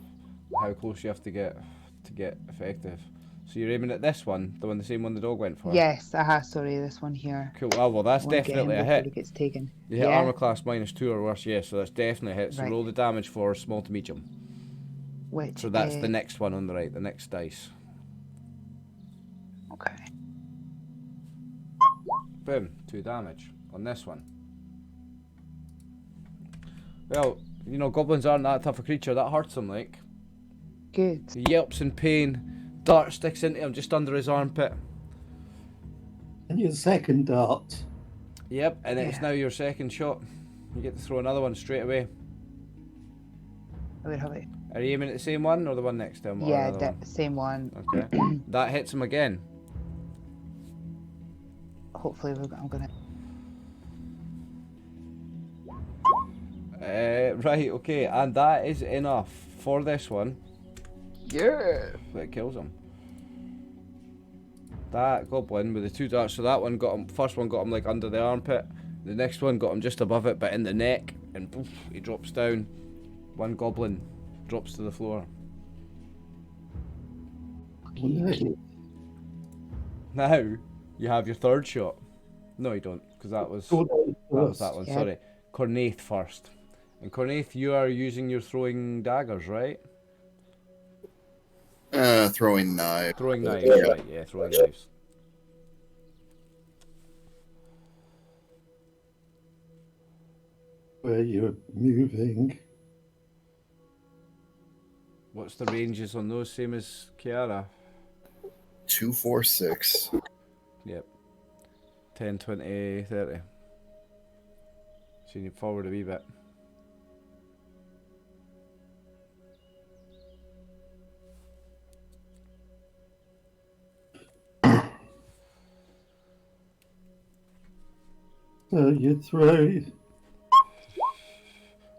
How close you have to get effective. So you're aiming at this one, the same one the dog went for? Yes, sorry, this one here. Cool. Oh, well, that's I wanna get him definitely a before hit. He gets taken. You hit Yeah? armor class -2 or worse, yeah, so that's definitely a hit. So Right. roll the damage for small to medium. Which So that's the is- next one on the right, the next dice. Okay. Boom, 2 damage on this one. Well, you know, goblins aren't that tough a creature, that hurts him, like. Good. He yelps in pain, dart sticks into him just under his armpit. And your second dart. Yep, and it's Yeah. now your second shot. You get to throw another one straight away. I would have it. Are you aiming at the same one or the one next to him? Or Yeah, another one? same one. Okay. That hits him again. Hopefully, I'm gonna. Right, okay, and that is enough for this one. Yeah. That kills him. That goblin with the 2 darts, so that one got him, first one got him like under the armpit, the next one got him just above it but in the neck, and poof, he drops down. One goblin drops to the floor. Now, you have your third shot. No, you don't, because that was that one, Yeah. sorry. Cornaith first. And Cornaith, you are using your throwing daggers, right? Throwing knife. Throwing knives, Yeah. right, yeah, throwing knives. Where you're moving. What's the ranges on those? Same as Kiara? 2, 4, 6. Yep. 10, 20, 30. So you need forward a wee bit. So you throw.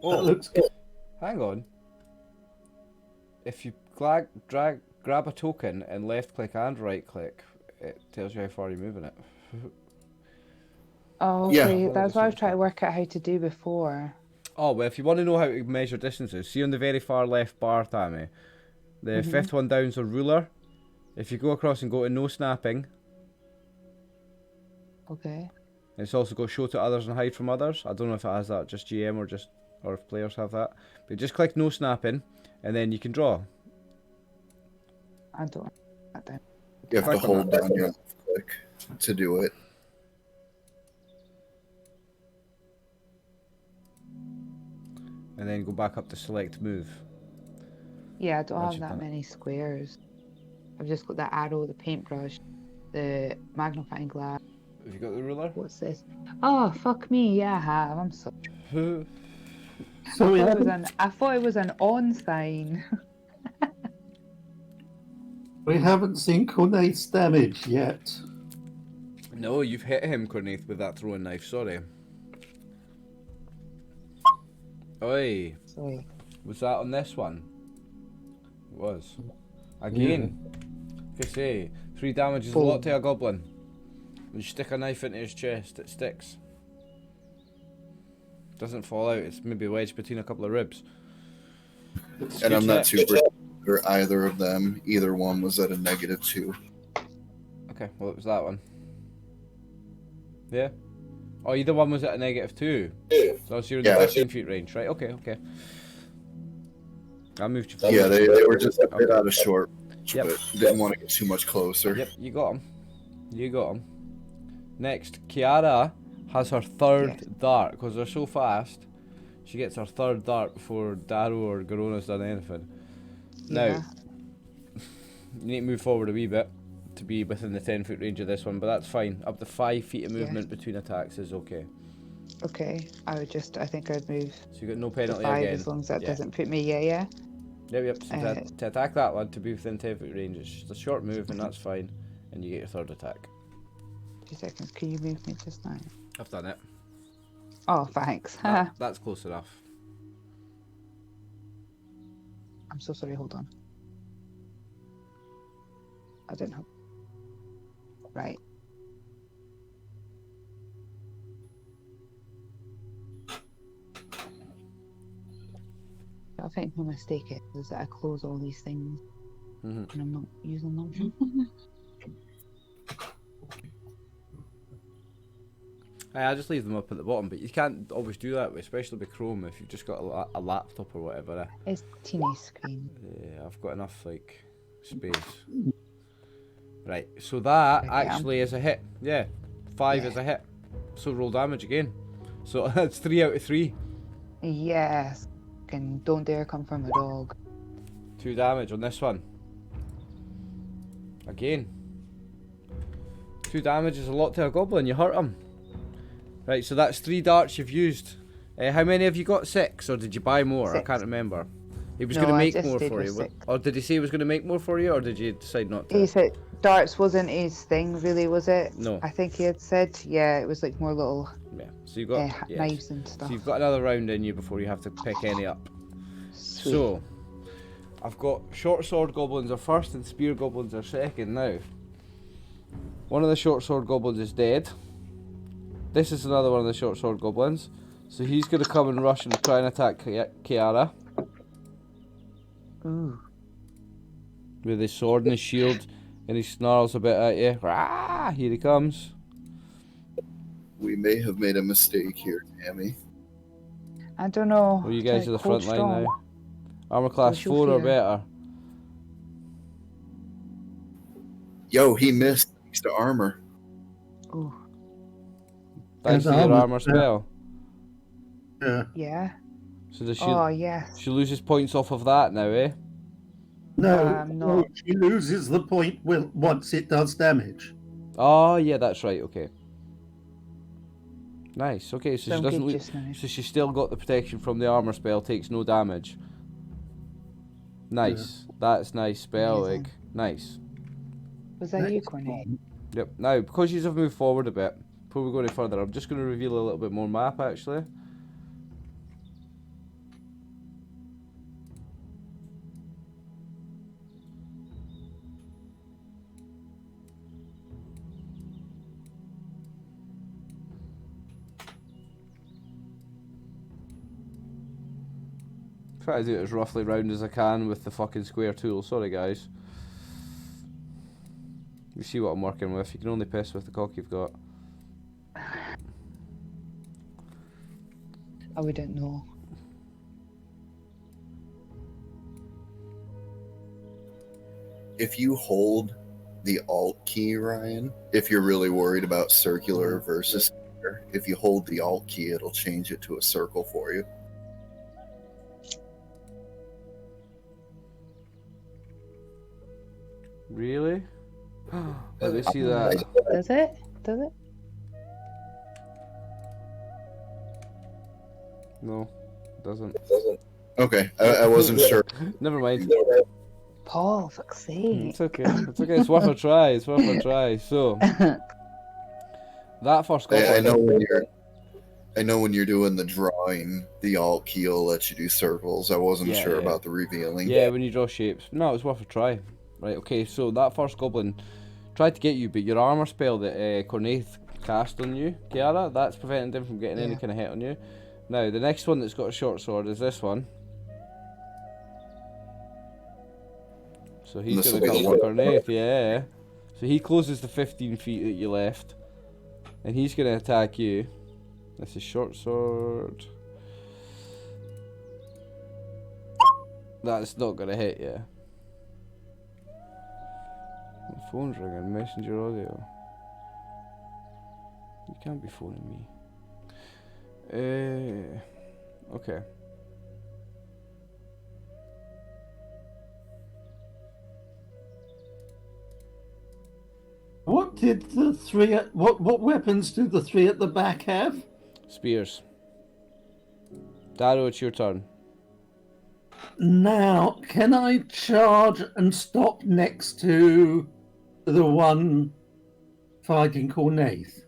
Oh, That looks good. hang on. If you grab a token and left click and right click, it tells you how far you're moving it. Oh, Yeah. okay. That's what I was trying to work out how to do before. Oh, well, if you want to know how to measure distances, see on the very far left bar, Tammy, the fifth one down's a ruler. If you go across and go to no snapping, Okay. it's also got show to others and hide from others. I don't know if it has that, just GM or if players have that. But just click no snapping, and then you can draw. I don't. I don't. You have to Click on hold that. down your left click to do it. And then go back up to select move. Yeah, I don't Once have you've that done it. many squares. I've just got the arrow, the paintbrush, the magnifying glass. Have you got the ruler? What's this? Oh, fuck me. Yeah, I have. I'm sorry. So we I thought it was an on sign. haven't seen Cornaith's damage yet. No, you've hit him, Cornaith, with that throwing knife. Sorry. Oi, Sorry. was that on this one? It was. Again. Like I say, 3 damage is a lot to a goblin. When you stick a knife into his chest, it sticks. Doesn't fall out. It's maybe wedged between a couple of ribs. And I'm not too for either of them. Either one was at a -2. Okay, well it was that one. Yeah. Oh, either one was at a -2. So you're in the 15 feet range, right? Okay, okay. I moved you forward. Yeah, they were just a bit out of short. Yep. But didn't want to get too much closer. Yep, you got him. You got him. Next, Kiara has her third dart, because they're so fast. She gets her third dart before Darrow or Garona's done anything. Yeah. Now, you need to move forward a wee bit to be within the 10-foot range of this one, but that's fine. Up to 5 feet of movement between attacks is okay. Okay, I think I'd move So you got no to penalty 5 again. as long as that doesn't put me, yeah. Yep. So to attack that one, to be within 10-foot range, it's just a short move and that's fine. And you get your third attack. 2 seconds, can you move me just now? I've done it. Oh, thanks. That's close enough. I'm so sorry, hold on. I didn't have... Right. I think my mistake is that I close all these things and I'm not using them. I just leave them up at the bottom, but you can't always do that, especially with Chrome if you've just got a laptop or whatever. It's teeny screen. Yeah, I've got enough like space. Right, so that actually is a hit. Yeah, 5 is a hit. So roll damage again. So that's 3 out of 3. Yes. And don't dare come from a dog. 2 damage on this one. Again. 2 damage is a lot to a goblin. You hurt him. Right, so that's 3 darts you've used. How many have you got? 6, or did you buy more? 6. I can't remember. He was No, going to I make just more stayed for with you. 6. Or did he say he was going to make more for you, or did you decide not to? He said darts wasn't his thing, really, was it? No. I think he had said, yeah, it was like more little Yeah. So you've got knives and stuff. So you've got another round in you before you have to pick any up. Sweet. So I've got short sword goblins are first and spear goblins are second now. One of the short sword goblins is dead. This is another one of the short sword goblins. So he's going to come and rush and try and attack Kiara. Ooh. With his sword and his shield, and he snarls a bit at you. Rah! Here he comes. We may have made a mistake here, Tammy. I don't know. Well, you guys are the front line strong. now. Armor class What's your 4 or fear? better. Yo, he missed thanks to armor. Ooh. Thanks to There's your armor armor spell. Yeah. Yeah. So does she? Oh, yes. She loses points off of that now, eh? No, No. she loses the point once it does damage. Oh yeah, that's right. Okay. Nice. Okay, so she Sound doesn't good lose. just now. So she's still got the protection from the armor spell. Takes no damage. Nice. That's nice spell, Amazing. like nice. Was that you, Corny? Yep. Now, because you have moved forward a bit, before we go any further, I'm just going to reveal a little bit more map actually. Try to do it as roughly round as I can with the fucking square tool. Sorry, guys. You see what I'm working with. You can only piss with the cock you've got. I wouldn't know. If you hold the Alt key, Ryan, if you're really worried about circular versus square, if you hold the Alt key, it'll change it to a circle for you. Really? Let me see that. Does it? Does it? No, it doesn't. Okay, I wasn't sure. Never mind. Paul, fuck's sake. It's okay. It's okay. It's worth a try. It's worth a try. So that first goblin. I know when you're doing the drawing, the Alt key will let you do circles. I wasn't sure about the revealing. Yeah, when you draw shapes. No, it's worth a try. Right, okay, so that first goblin tried to get you, but your armor spell that Cornaith cast on you, Kiara, that's preventing them from getting any kind of hit on you. Now, the next one that's got a short sword is this one. So he's This going will to be come the with one. Cornaith, yeah. So he closes the 15 feet that you left. And he's going to attack you. This is short sword. That's not going to hit you. My phone's ringing, messenger audio. You can't be phoning me. Okay. What did the three? What weapons did the three at the back have? Spears. Darrow, it's your turn. Now, can I charge and stop next to the one fighting Cornaith?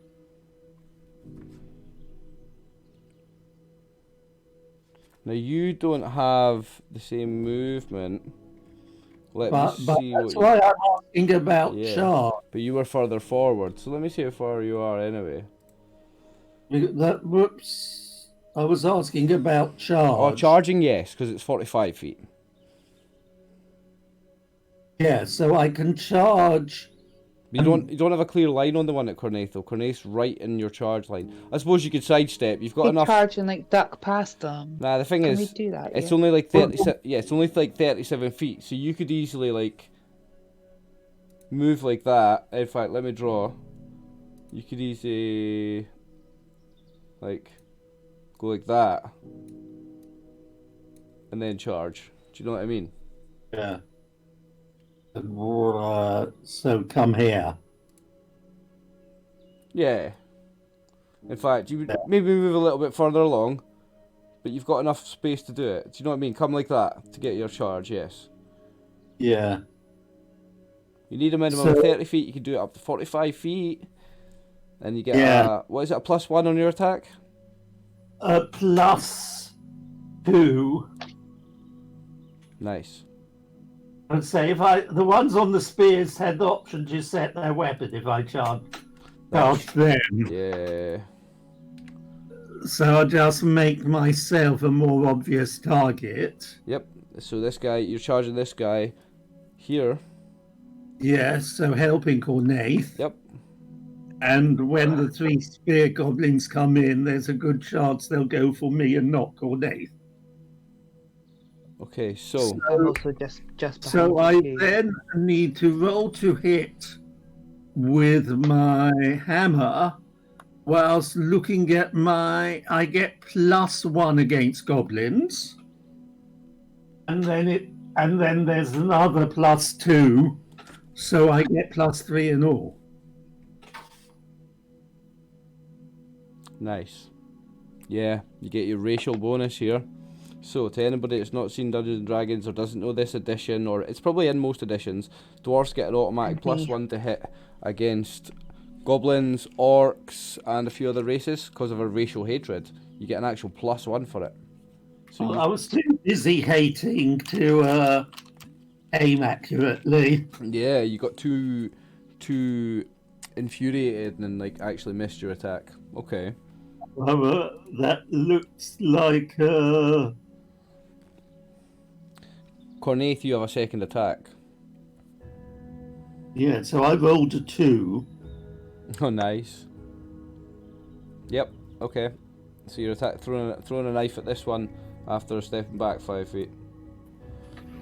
Now you don't have the same movement. Let But me see that's what why I'm asking about Yeah. charge. But you were further forward, so let me see how far you are anyway. Whoops. I was asking about charge. Oh, charging, yes, because it's 45 feet. Yeah, so I can charge. But you don't have a clear line on the one at Cornaith though. Cornaith's right in your charge line. I suppose you could sidestep. You've got They enough. charge and like duck past them. Nah, the thing Can is, we do that? it's Yeah. only like 37. Yeah, it's only like 37 feet, so you could easily like move like that. In fact, let me draw. You could easily like go like that and then charge. Do you know what I mean? Yeah. So come here. Yeah. In fact, you would maybe move a little bit further along, but you've got enough space to do it. Do you know what I mean? Come like that to get your charge, yes. Yeah. You need a minimum of 30 feet, you can do it up to 45 feet. And you get what is it, a +1 on your attack? +2. Nice. And say the ones on the spears had the option to set their weapon if I charge them. Yeah. So I'll just make myself a more obvious target. Yep. So this guy, you're charging this guy here. Yes, so helping Cornaith. Yep. And when the 3 spear goblins come in, there's a good chance they'll go for me and not Cornaith. Okay, so I'm also just behind So I you. then need to roll to hit with my hammer, whilst looking at I get +1 against goblins, and then there's another +2, so I get +3 in all. nice. Yeah, you get your racial bonus here. So, to anybody that's not seen Dungeons and Dragons or doesn't know this edition, or it's probably in most editions, dwarves get an automatic +1 to hit against goblins, orcs, and a few other races because of a racial hatred. You get an actual +1 for it. So I was too busy hating to aim accurately. yeah, you got too infuriated and like actually missed your attack. Okay. That looks like Cornaith, you have a second attack. yeah. So I rolled a 2. Oh, nice. Yep. Okay. So you're throwing a knife at this one after stepping back 5 feet.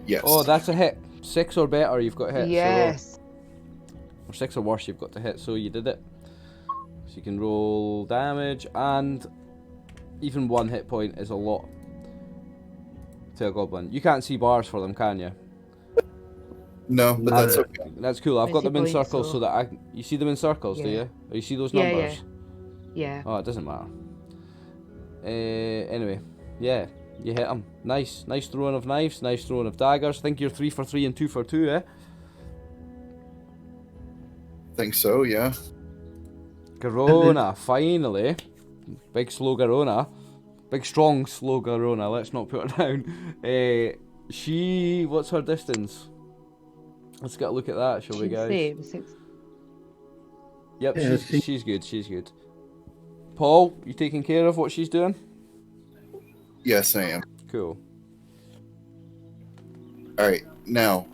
Yes. Oh, that's a hit. 6 or better, you've got to hit. Yes. Or 6 or worse, you've got to hit. So you did it. So you can roll damage, and even 1 hit point is a lot to a goblin. You can't see bars for them, can you? No, but that's okay. That's cool. I've got them in Basically, circles so that you see them in circles, do Yeah. you? Or you see those Yeah, numbers? Yeah. Oh, it doesn't matter. Anyway, yeah, you hit him. Nice throwing of knives, nice throwing of daggers. I think you're 3 for 3 and 2 for 2, eh? Think so, yeah. Garona, finally. Big slow Garona. Big strong slow Garona, let's not put her down. What's her distance? Let's get a look at that, shall we, guys? Yeah, Yep, she's good, she's good. Paul, you taking care of what she's doing? Yes, I am. Cool. All right, now,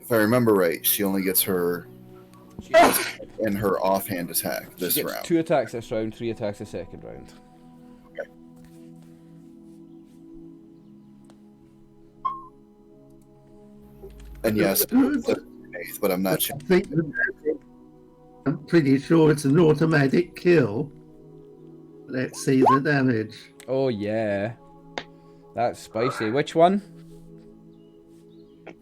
if I remember right, she only gets her She gets, and her offhand attack she this gets round. 2 attacks this round, 3 attacks the second round. And yes, but I'm not I think I'm pretty sure it's an automatic kill. Let's see the damage. Oh yeah, that's spicy. Which one?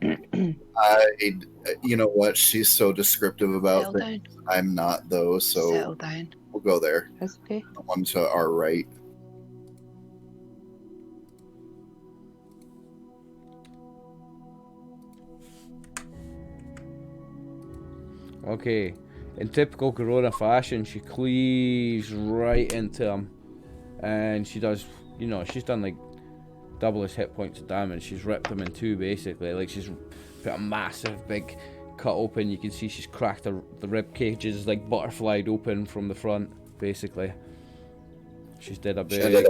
You know what? She's so descriptive about Settle things. I'm not, though, so Settle down. we'll go there. That's okay. The one to our right. Okay, in typical Corona fashion, she cleaves right into him, and she does, you know, she's done like double his hit points of damage. She's ripped him in 2 basically, like she's put a massive big cut open. You can see she's cracked the rib cages, like butterflied open from the front, basically. She's did a big.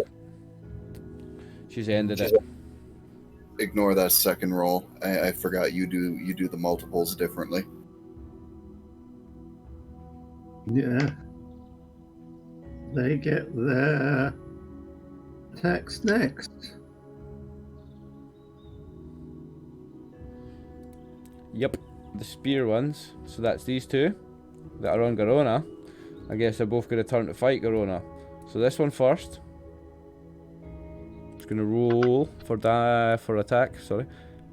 She's ended it. Ignore that second roll. I forgot you do the multiples differently. Yeah. They get their attacks next. Yep, the spear ones. So that's these 2 that are on Garona. I guess they're both going to turn to fight Garona. So this one first. It's going to roll for attack. Sorry,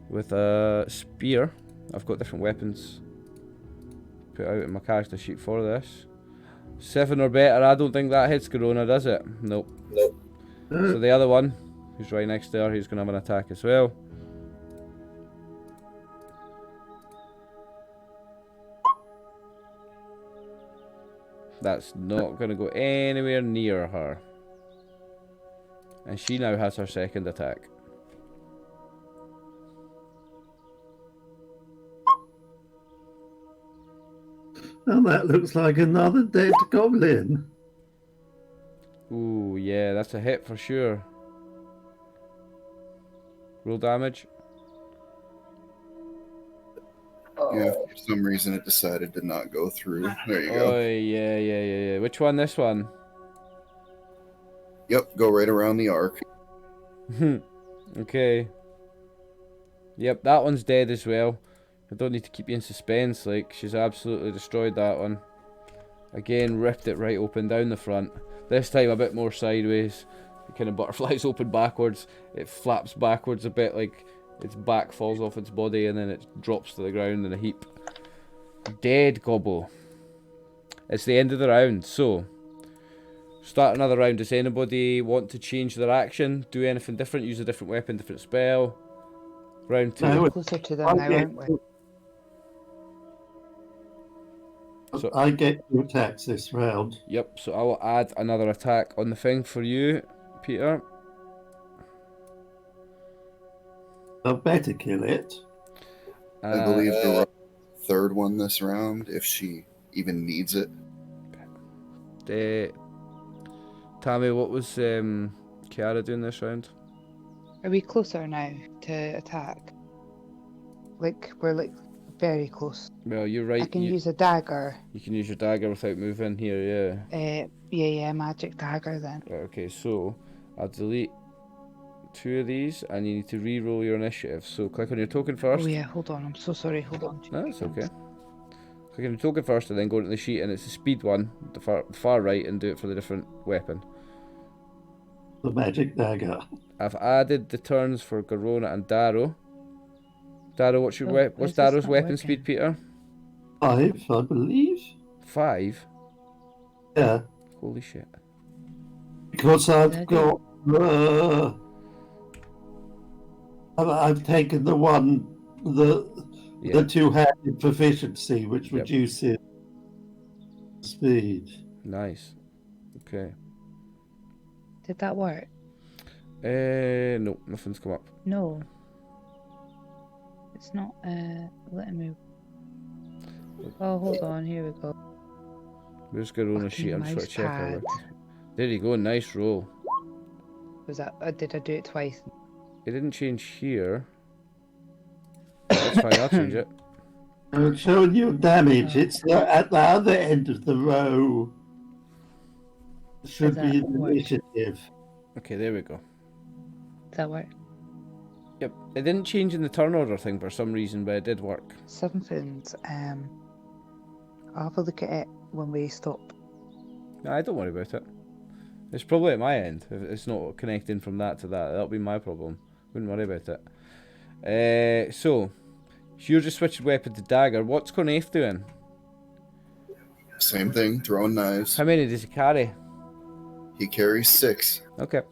with a spear. I've got different weapons put out in my character sheet for this. 7 or better. I don't think that hits Garona, does it? Nope. So the other one, who's right next to her, he's going to have an attack as well. That's not going to go anywhere near her. And she now has her second attack. Oh, that looks like another dead goblin. Ooh, yeah, that's a hit for sure. Roll damage. Yeah, for some reason it decided to not go through. There you Oh, go. yeah. Which one? This one? Yep, go right around the arc. Okay. Yep, that one's dead as well. I don't need to keep you in suspense, like, she's absolutely destroyed that one. Again, ripped it right open down the front. This time a bit more sideways. It kind of butterflies open backwards. It flaps backwards a bit, like its back falls off its body and then it drops to the ground in a heap. Dead Gobbo. It's the end of the round, so start another round. Does anybody want to change their action? Do anything different? Use a different weapon, different spell? Round 2. No, Closer to them now, aren't we? So, I get 2 attacks this round. yep, so I will add another attack on the thing for you, Peter. I better kill it. I believe the third one this round, if she even needs it. Tammy, what was Kiara doing this round? Are we closer now to attack? Like, we're like very close. Well, you're right. I can use a dagger. You can use your dagger without moving here, yeah. Yeah, magic dagger then. Right, okay, so I'll delete 2 of these and you need to re-roll your initiative. So click on your token first. Oh yeah, hold on, I'm so sorry, hold on. No, it's okay. Click on your token first and then go into the sheet and it's the speed one, the far right, and do it for the different weapon. The magic dagger. I've added the turns for Garona and Darrow. Darrow, what's your Oh, what's is this Darrow's not weapon working? speed, Peter? 5, I believe. 5? Yeah, Holy shit. because I've Okay. got. I've taken the one, the Yeah. two-handed proficiency, which Yep. reduces speed. Nice. Okay. Did that work? No, nothing's come up. No. It's not, letting me... Oh, hold on, here we go. Where's Garona's sheet? I'm just trying to Fucking check her mouse weapons. There you go, nice roll. Was that? Did I do it twice? It didn't change here. That's fine, I'll change it. It's showing you damage. It's at the other end of the row. Should Does be that the work? initiative. Okay, there we go. Does that work? Yep, it didn't change in the turn order thing for some reason, but it did work. 7 pounds. I'll have a look at it when we stop. Nah, don't worry about it. It's probably at my end. If it's not connecting from that to that, that'll be my problem. Wouldn't worry about it. So you're just switching weapon to dagger. What's Cornaith doing? Same thing, throwing knives. How many does he carry? He carries 6. Okay.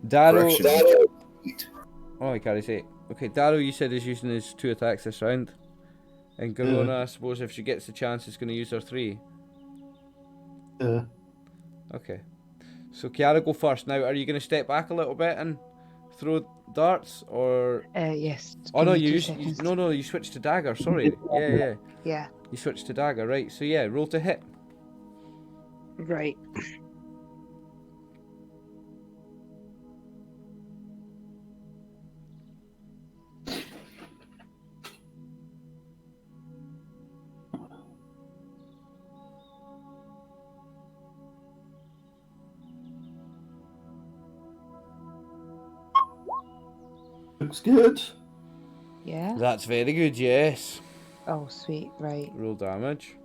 Darrow. Correction, he carries 8. Oh, he carries 8. Okay, Darrow, you said is using his 2 attacks this round. And Garona, I suppose if she gets the chance, is going to use her 3. Yeah. Okay. So Kiara, go first. Now, are you going to step back a little bit and throw darts, or? Yes. Oh give no, me you 2 used, seconds. no, you switched to dagger. Sorry. Yeah. Yeah. You switched to dagger, right? So yeah, roll to hit. Right. Looks good. Yeah. That's very good. Yes. Oh, sweet. Right. Roll damage.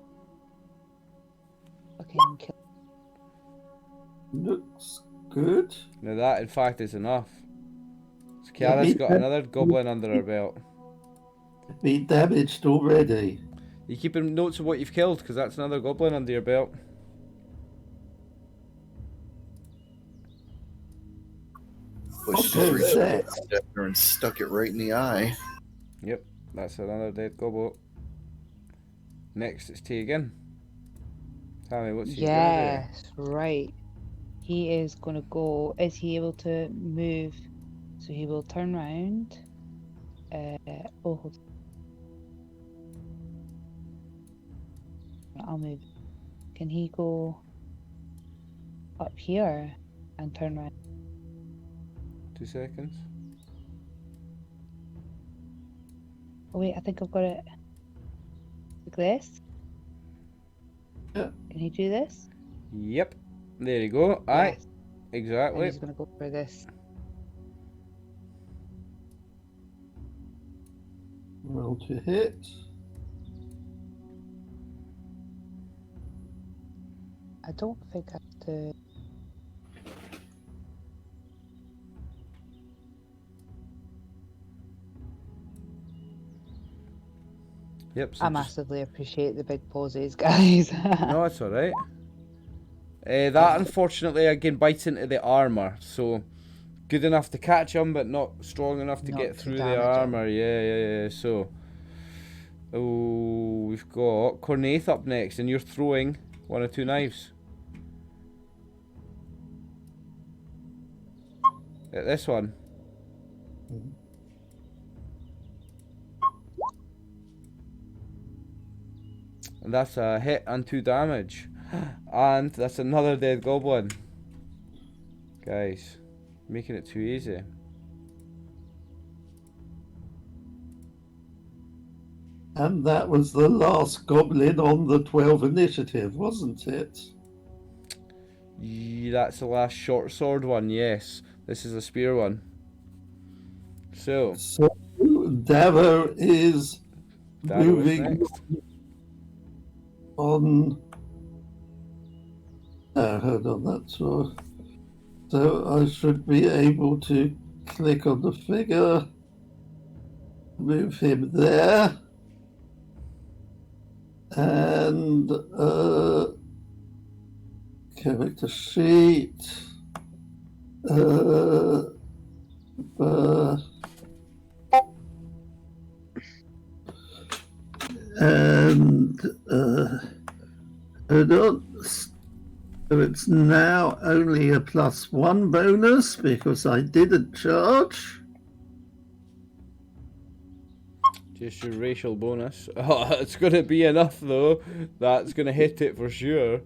Okay. Kill. Looks good. Now that, in fact, is enough. So Kiara's got another goblin under her belt. Be damaged already. You keeping notes of what you've killed, because that's another goblin under your belt. Pushed Okay, his reach set. there and stuck it right in the eye. Yep, that's another dead goblin. Next, it's Tegan. Tell me what's he gonna Yes. Right. He is gonna go. Is he able to move? So he will turn round. Oh, hold on. I'll move. Can he go up here and turn around? 2 seconds. Oh wait, I think I've got it like this. Yeah. Can he do this? Yep. There you go. Aye. Yes. And Exactly. he's gonna go for this. Roll to hit. I don't think I have to. Yep. So I just- massively appreciate the big pauses, guys. No, it's alright. That unfortunately again bites into the armor, so good enough to catch him, but not strong enough to Not get to through the damage him. armor. Yeah. So, oh, we've got Cornaith up next, and you're throwing 1 or 2 knives at this one. And that's a hit and 2 damage. And that's another dead goblin. Guys, making it too easy. And that was the last goblin on the 12 initiative, wasn't it? Yeah, that's the last short sword one, yes. This is a spear one. So, So Davo is Darrow is moving next. on. Hold on, that's all. So I should be able to click on the figure, move him there, and character sheet. And hold on. So it's now only a +1 bonus because I didn't charge. Just your racial bonus. Oh, it's going to be enough though. That's going to hit it for sure.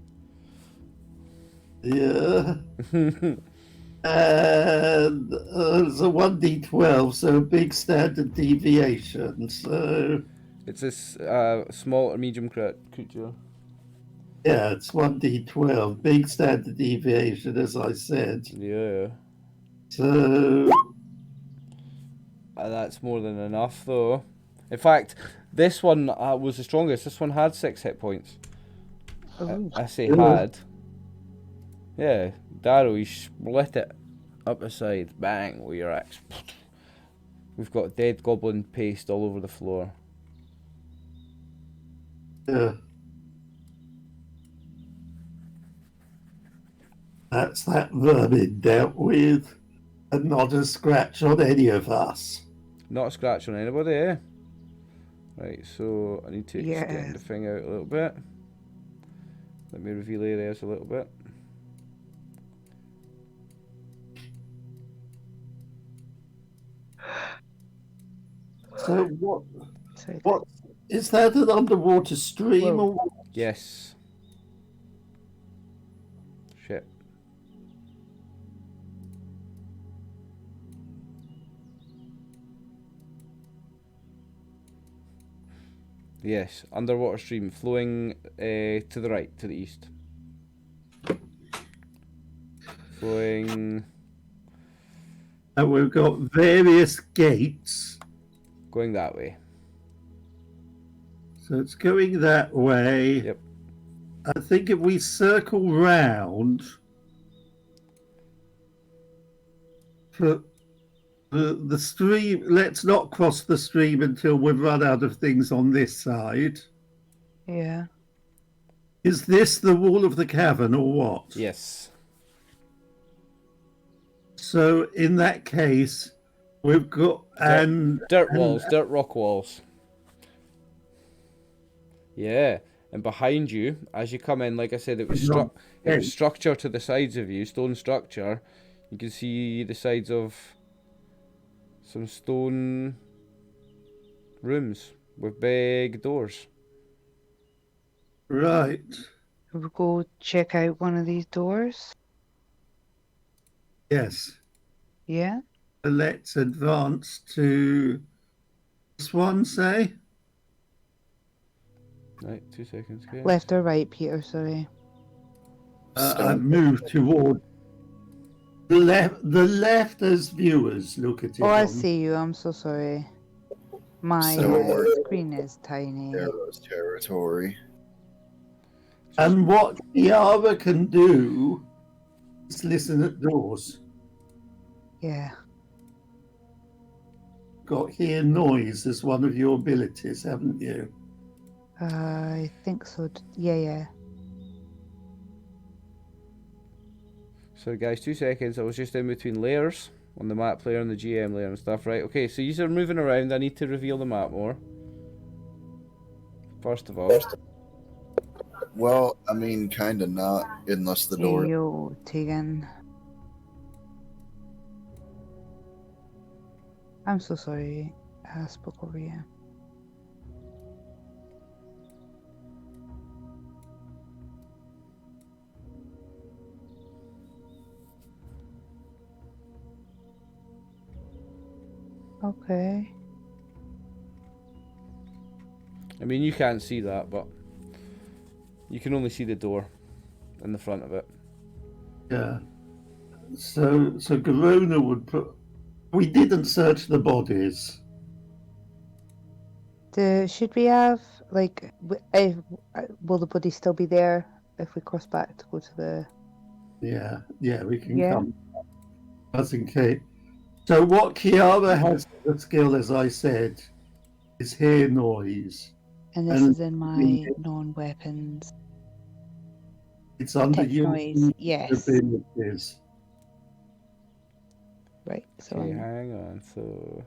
Yeah. It's a 1d12, so a big standard deviation. So It's this small or medium creature. yeah, it's 1d12, big standard deviation, as I said. Yeah. So That's more than enough, though. In fact, this one was the strongest. This one had 6 hit points. Ooh. I say had. Yeah, Darrow, he split it up the side. Bang, with your axe. We've got dead goblin paste all over the floor. yeah, that's that vermin dealt with, and not a scratch on any of us. Not a scratch on anybody, eh? Right, so I need to Yeah. extend the thing out a little bit. Let me reveal areas a little bit. So what Sorry. is that, an underwater stream Whoa. or what? Yes. Shit. Yes, underwater stream flowing to the right, to the east. Flowing, And we've got various gates. going that way. So it's going that way. Yep. I think if we circle round for the stream, let's not cross the stream until we've run out of things on this side. Yeah. Is this the wall of the cavern or what? Yes. So in that case, we've got Dirt walls, dirt rock walls. Yeah, and behind you, as you come in, like I said, it was structure to the sides of you, stone structure. You can see the sides of some stone rooms with big doors. Right. We'll go check out one of these doors. Yes. Yeah. Let's advance to this one, say. Right, 2 seconds. Okay. Left or right, Peter? Sorry. I've moved toward the left as viewers look at it. Oh, I on. see you. I'm so sorry. My So- screen is tiny. Arrow's territory. And what Yara can do is listen at doors. Yeah. Got hear noise as one of your abilities, haven't you? I think so. Yeah, yeah. So guys, 2 seconds. I was just in between layers on the map layer and the GM layer and stuff. Right, okay, so you are moving around. I need to reveal the map more. First of all. Well, I mean, kind of not, unless the door. Hey, yo, Tegan. I'm so sorry. I spoke over you. Okay. I mean, you can't see that, but you can only see the door in the front of it. Yeah. So Garona would put. We didn't search the bodies. Should we have like? Will the body still be there if we cross back to go to the? Yeah, we can Yeah. come. Just in case. So what Kiara has the skill, as I said, is hear noise. And this And is in my non-weapons. It's under Detect your noise. Yes. abilities. Right. So Okay, hang on. So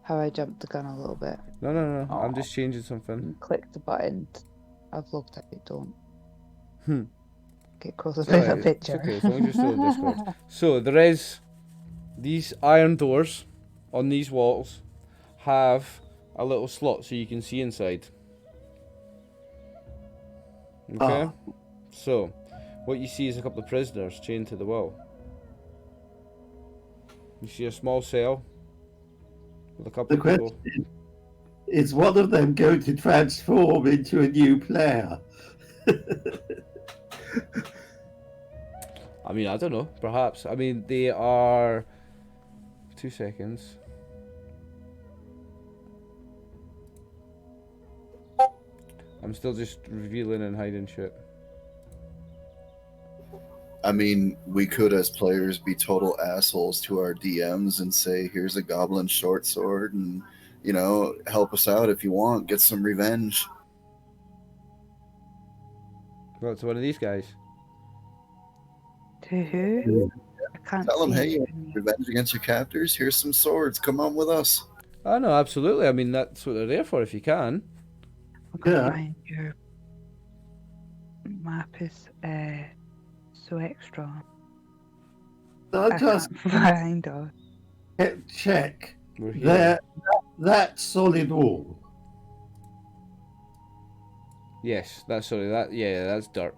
how I jumped the gun a little bit. no. Aw. I'm just changing something. And click the button. I've looked at it. Don't Hmm. get closer It's to alright, that it's picture. okay, as long as you're still in Discord. So there is these iron doors on these walls have a little slot so you can see inside. Okay? So what you see is a couple of prisoners chained to the wall. You see a small cell with a couple The of people. question is one of them going to transform into a new player? I mean, I don't know. Perhaps. I mean, they are. 2 seconds. I'm still just revealing and hiding shit. I mean, we could as players be total assholes to our DMs and say, here's a goblin short sword and, you know, help us out if you want, get some revenge. Well, it's one of these guys. To who? I can't Tell them, see hey, it you from want here. revenge against your captors? Here's some swords. Come on with us. Oh, no, absolutely. I mean, that's what they're there for if you can. I'm gonna Yeah. find your map is so extra. I I just can't find her. check We're here. that solid wall. Yes, that's sorry. That's dirt.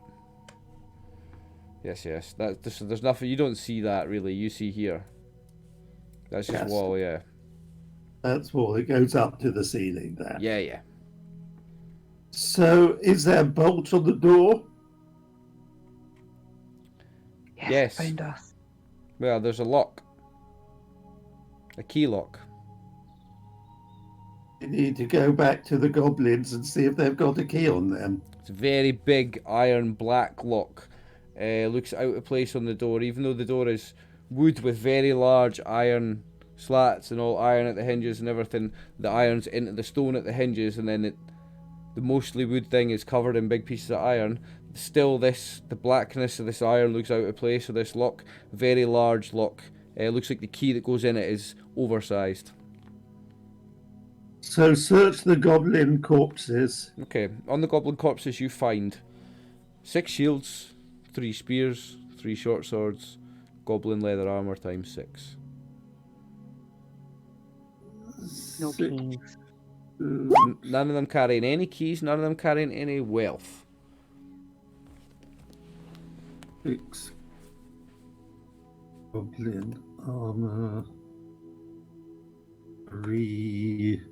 Yes. There's nothing. You don't see that really. You see here. That's just Yes. wall. Yeah. That's wall. It goes up to the ceiling there. Yeah. So, is there a bolt on the door? Yes. I found us. Well, there's a lock. A key lock. You need to go back to the goblins and see if they've got a key on them. It's a very big iron black lock. Looks out of place on the door, even though the door is wood with very large iron slats and all iron at the hinges and everything. The iron's into the stone at the hinges, and then the mostly wood thing is covered in big pieces of iron. Still, the blackness of this iron looks out of place. So this lock, very large lock. Looks like the key that goes in it is oversized. So, search the goblin corpses. Okay, on the goblin corpses you find 6 shields, 3 spears, 3 short swords, goblin leather armor times 6. No keys. None of them carrying any keys, none of them carrying any wealth. 6 goblin armor, 3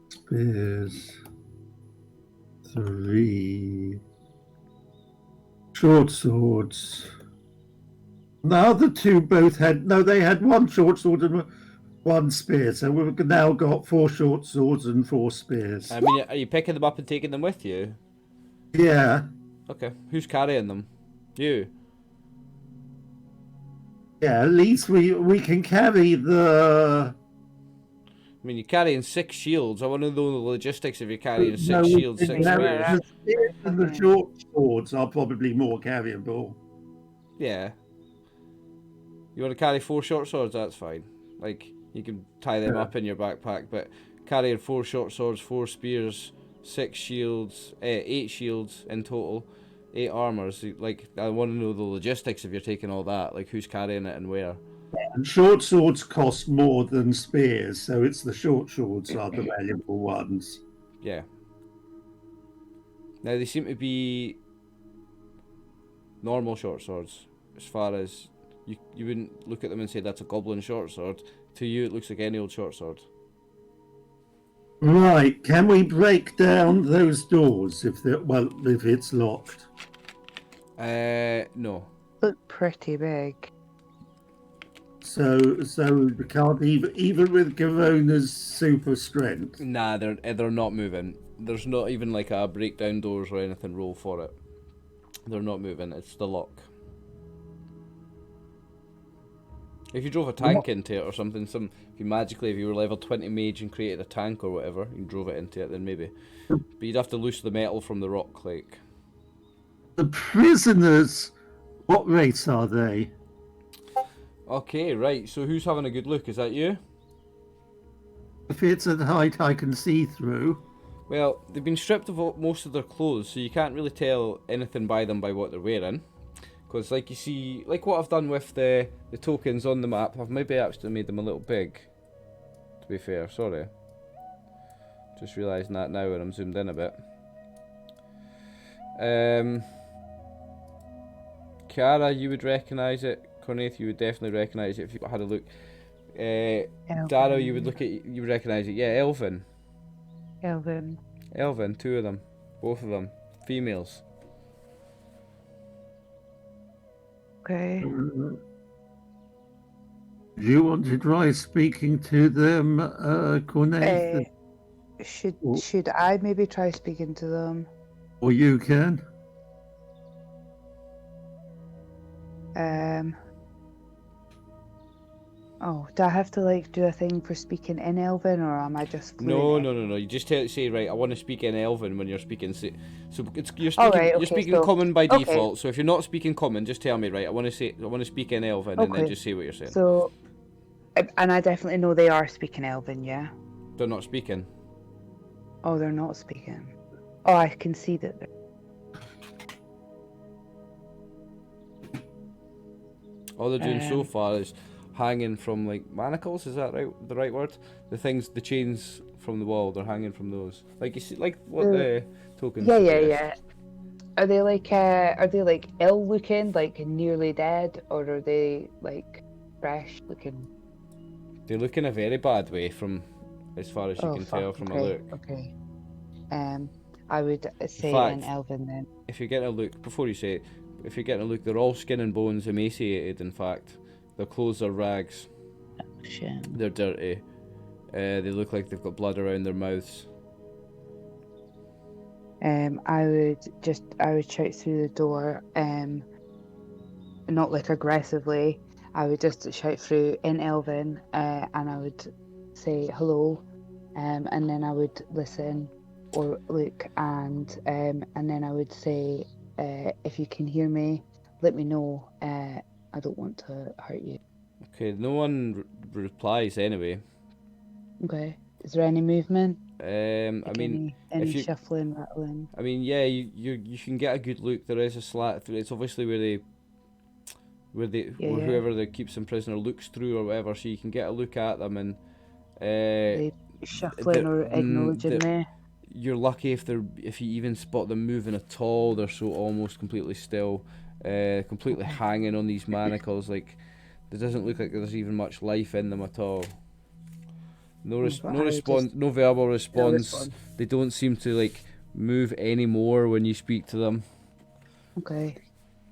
spears, 3 short swords. Now the two both had they had 1 short sword and 1 spear, so we've now got 4 short swords and 4 spears. I mean, are you picking them up and taking them with you? Yeah, Okay, who's carrying them? You. at least we can carry the. I mean, you're carrying 6 shields. I want to know the logistics if you're carrying 6 No, shields, 6 no, spears. The spears and the short swords are probably more carryable. Yeah. You want to carry 4 short swords? That's fine. Like, you can tie them up in your backpack, but carrying 4 short swords, 4 spears, 6 shields, 8 shields in total, 8 armors. Like, I want to know the logistics if you're taking all that. Like, who's carrying it and where. And short swords cost more than spears, so it's the short swords are the valuable ones. Yeah. Now, they seem to be normal short swords, as far as you wouldn't look at them and say that's a goblin short sword. To you, it looks like any old short sword. Right, can we break down those doors if it's locked? No. Look pretty big. So we can't even with Garona's super strength. Nah, they're not moving. There's not even like a breakdown doors or anything roll for it. They're not moving. It's the lock. If you drove a tank into it or something, if you were level 20 mage and created a tank or whatever, and drove it into it, then maybe. But you'd have to loose the metal from the rock, like. The prisoners, what race are they? Okay, right. So who's having a good look? Is that you? If it's at height I can see through. Well, they've been stripped of most of their clothes, so you can't really tell anything by them by what they're wearing. Because, like you see, like what I've done with the tokens on the map, I've maybe actually made them a little big. To be fair, sorry. Just realising that now when I'm zoomed in a bit. Kiara, you would recognise it. Cornaith, you would definitely recognise it if you had a look. Elven. Darrow, you would recognise it. Yeah, Elven. Elven. 2 of them. Both of them. Females. Okay. Do you want to try speaking to them, Cornaith? Should I maybe try speaking to them? Or you can? Oh, do I have to like do a thing for speaking in Elven, or am I just No. fluent in- You just say right. I want to speak in Elven when you're speaking. So you're speaking. Alright, You're okay, speaking so- common by okay. default. So if you're not speaking common, just tell me right. I want to speak in Elven, and then Okay. just say what you're saying. So, and I definitely know they are speaking Elven, yeah. They're not speaking. Oh, they're not speaking. Oh, I can see that. All they're doing so Um, far is hanging from like manacles. Is that right? The right word? The chains from the wall. They're hanging from those. Like you see, like what the tokens. Yeah. suggest. Are they like ill looking, like nearly dead, or are they like fresh looking? They look in a very bad way from as far as you can tell from a look. Okay. I would say fact- in Elven then. If you're getting a look, before you say it, if you're getting a look, they're all skin and bones, emaciated. In fact, their clothes are rags. Shit. They're dirty. They look like they've got blood around their mouths. I would shout through the door, not like aggressively. I would just shout through in Elven, and I would say hello, and then I would listen or look, and then I would say, if you can hear me, let me know. I don't want to hurt you. Okay, no one replies anyway. Okay. Is there any movement? I Like mean, any if you- shuffling, rattling? I mean, yeah, you can get a good look. There is a slat. It's obviously where Yeah. whoever that keeps them prisoner looks through or whatever, so you can get a look at them and. They shuffling or acknowledging me? You're lucky if you even spot them moving at all. They're so almost completely still, completely hanging on these manacles. Like there doesn't look like there's even much life in them at all. No response, no verbal response. They don't seem to like move anymore when you speak to them. Okay.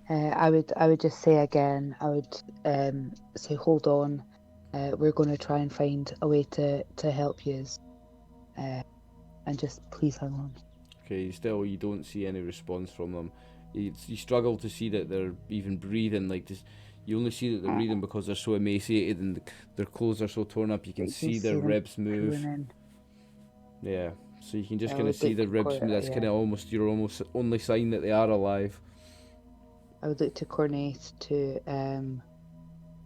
I would just say again. I would say hold on. We're going to try and find a way to help you. And just please hang on. Okay, still you don't see any response from them. You struggle to see that they're even breathing. Like this, you only see that they're breathing because they're so emaciated and their clothes are so torn up. You can see their them ribs move. pulling in. Yeah, so you can just I kind of would see look the ribs. for it, That's kind yeah. of almost your only sign that they are alive. I would look to Cornaith to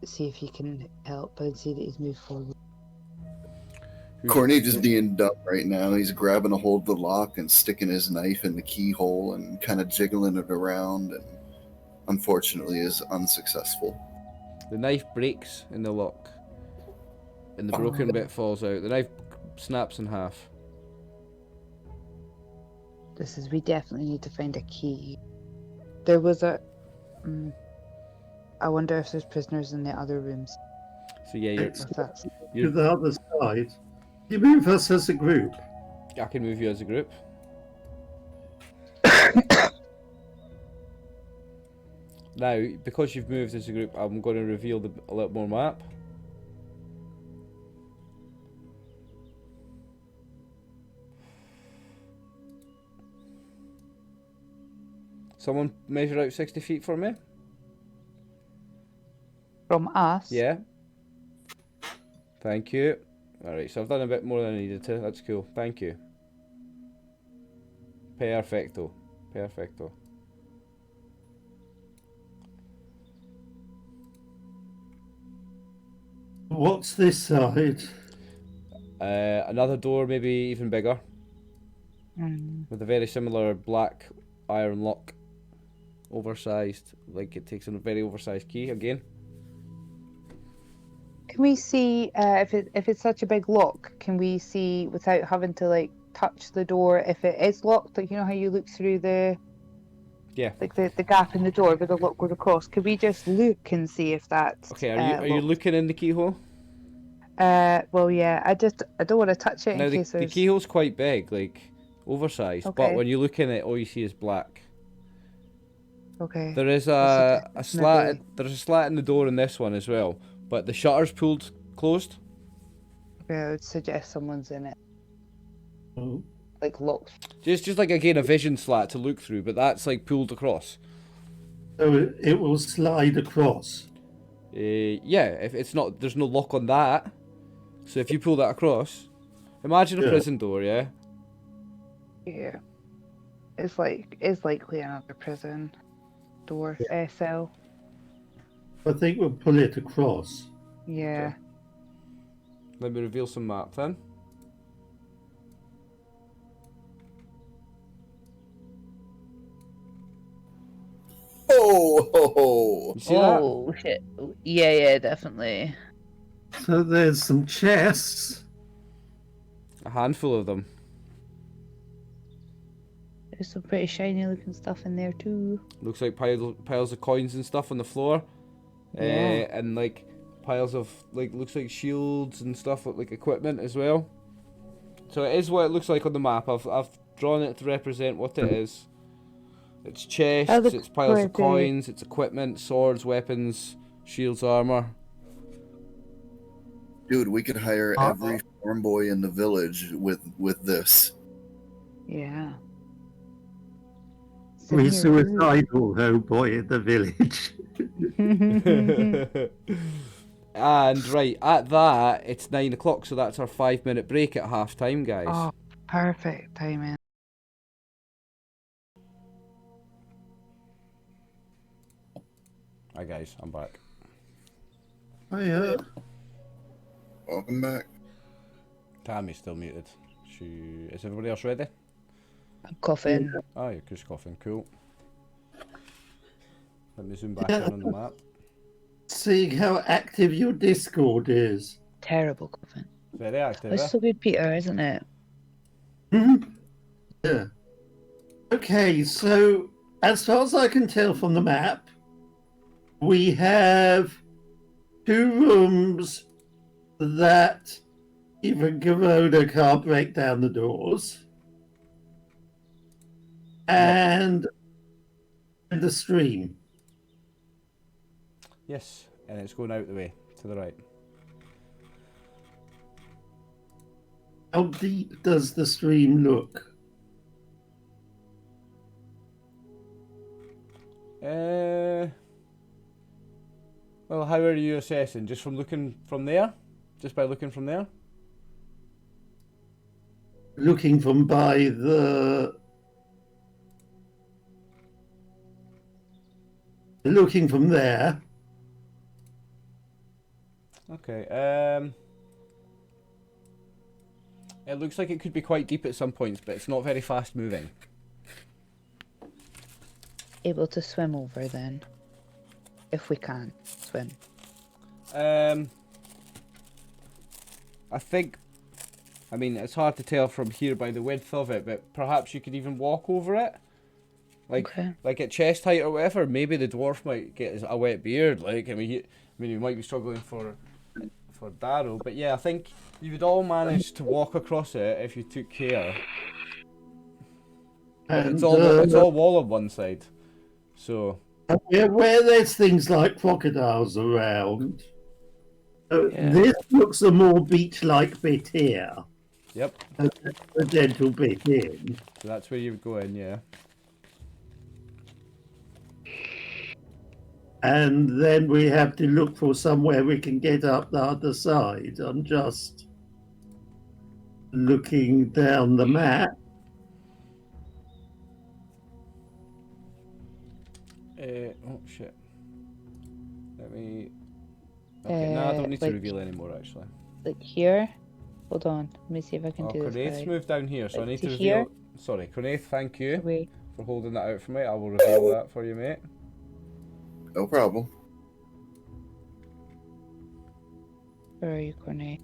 see if he can help and see that he's moved forward. Corney just being dumb right now. He's grabbing a hold of the lock and sticking his knife in the keyhole and kind of jiggling it around, and unfortunately is unsuccessful. The knife breaks in the lock, and the broken bit falls out. The knife snaps in half. We definitely need to find a key. There was a. I wonder if there's prisoners in the other rooms. So yeah, If that's To the other side. You move us as a group. I can move you as a group. Now, because you've moved as a group, I'm going to reveal a little more map. Someone measure out 60 feet for me? from us. Yeah. Thank you. Alright, so I've done a bit more than I needed to. That's cool. Thank you. Perfecto. Perfecto. What's this side? Another door, maybe even bigger, with a very similar black iron lock. Oversized, like it takes a very oversized key again. Can we see if it's such a big lock? Can we see without having to like touch the door if it is locked? Like you know how you look through the Yeah. Like the gap in the door where the lock goes across. Could we just look and see if that's Okay, are you locked? looking in the keyhole? Well, yeah. I don't want to touch it Now in the case there's. keyhole's quite big, like oversized, but Okay. when you look in it, all you see is black. Okay. There is I'll a suggest slat. maybe- There's a slat in the door in this one as well, but the shutter's pulled closed. Okay, I would suggest someone's in it, Oh. like locked. Just like again a vision slat to look through, but that's like pulled across. So it will slide across. Yeah, if it's not, there's no lock on that. So if you pull that across, imagine a Yeah. prison door, yeah. Yeah. It's likely another prison door cell. I think we'll pull it across. Yeah. Let me reveal some map then. Oh, ho, ho. You see that? Oh shit. Yeah, definitely. So there's some chests. A handful of them. There's some pretty shiny looking stuff in there too. Looks like piles of coins and stuff on the floor. Yeah. And like piles of like looks like shields and stuff like equipment as well. So it is what it looks like on the map. I've drawn it to represent what it is. It's chests, That looks it's piles of pretty. coins, it's equipment, swords, weapons, shields, armor. Dude, we could hire every farm boy in the village with this. Yeah. We suicidal though boy in the village. And right at that, it's 9 o'clock, so that's our 5-minute break at half time, guys. Oh, perfect timing. Hi guys, I'm back. Hiya. Welcome back. Tammy's still muted. Is everybody else ready? I'm coughing. Oh, you're just coughing. Cool. Let me zoom back in on the map. Seeing how active your Discord is. Terrible coughing. Very active, It's so good, Peter, isn't it? Yeah. Okay, so as far as I can tell from the map, we have 2 rooms that even Corona can't break down the doors. And the stream. Yes, and it's going out the way, to the right. How deep does the stream look? Well, how are you assessing? Just from looking from there? Just by looking from there? Looking from by the... Looking from there. Okay, it looks like it could be quite deep at some points, but it's not very fast moving. Able to swim over then. If we can swim. I mean, it's hard to tell from here by the width of it, but perhaps you could even walk over it. Okay. Like at chest height or whatever, maybe the dwarf might get a wet beard. Like, I mean, you might be struggling for Darrow, but yeah, I think you would all manage to walk across it if you took care. And, it's all wall on one side, so. Yeah, where there's things like crocodiles around. Yeah. This looks a more beach-like bit here. Yep. A gentle bit in. So that's where you would go in, yeah. And then we have to look for somewhere we can get up the other side. I'm just looking down the map. Oh shit. Let me. Okay, no, I don't need to like- reveal anymore actually. Like here. Hold on. Let me see if I can Oh, do this. Cornaith's right. moved down here, so I Like need to to here? reveal. Sorry, Cornaith, thank you Wait. for holding that out for me. I will reveal that for you, mate. No problem. Where are you, Cornet?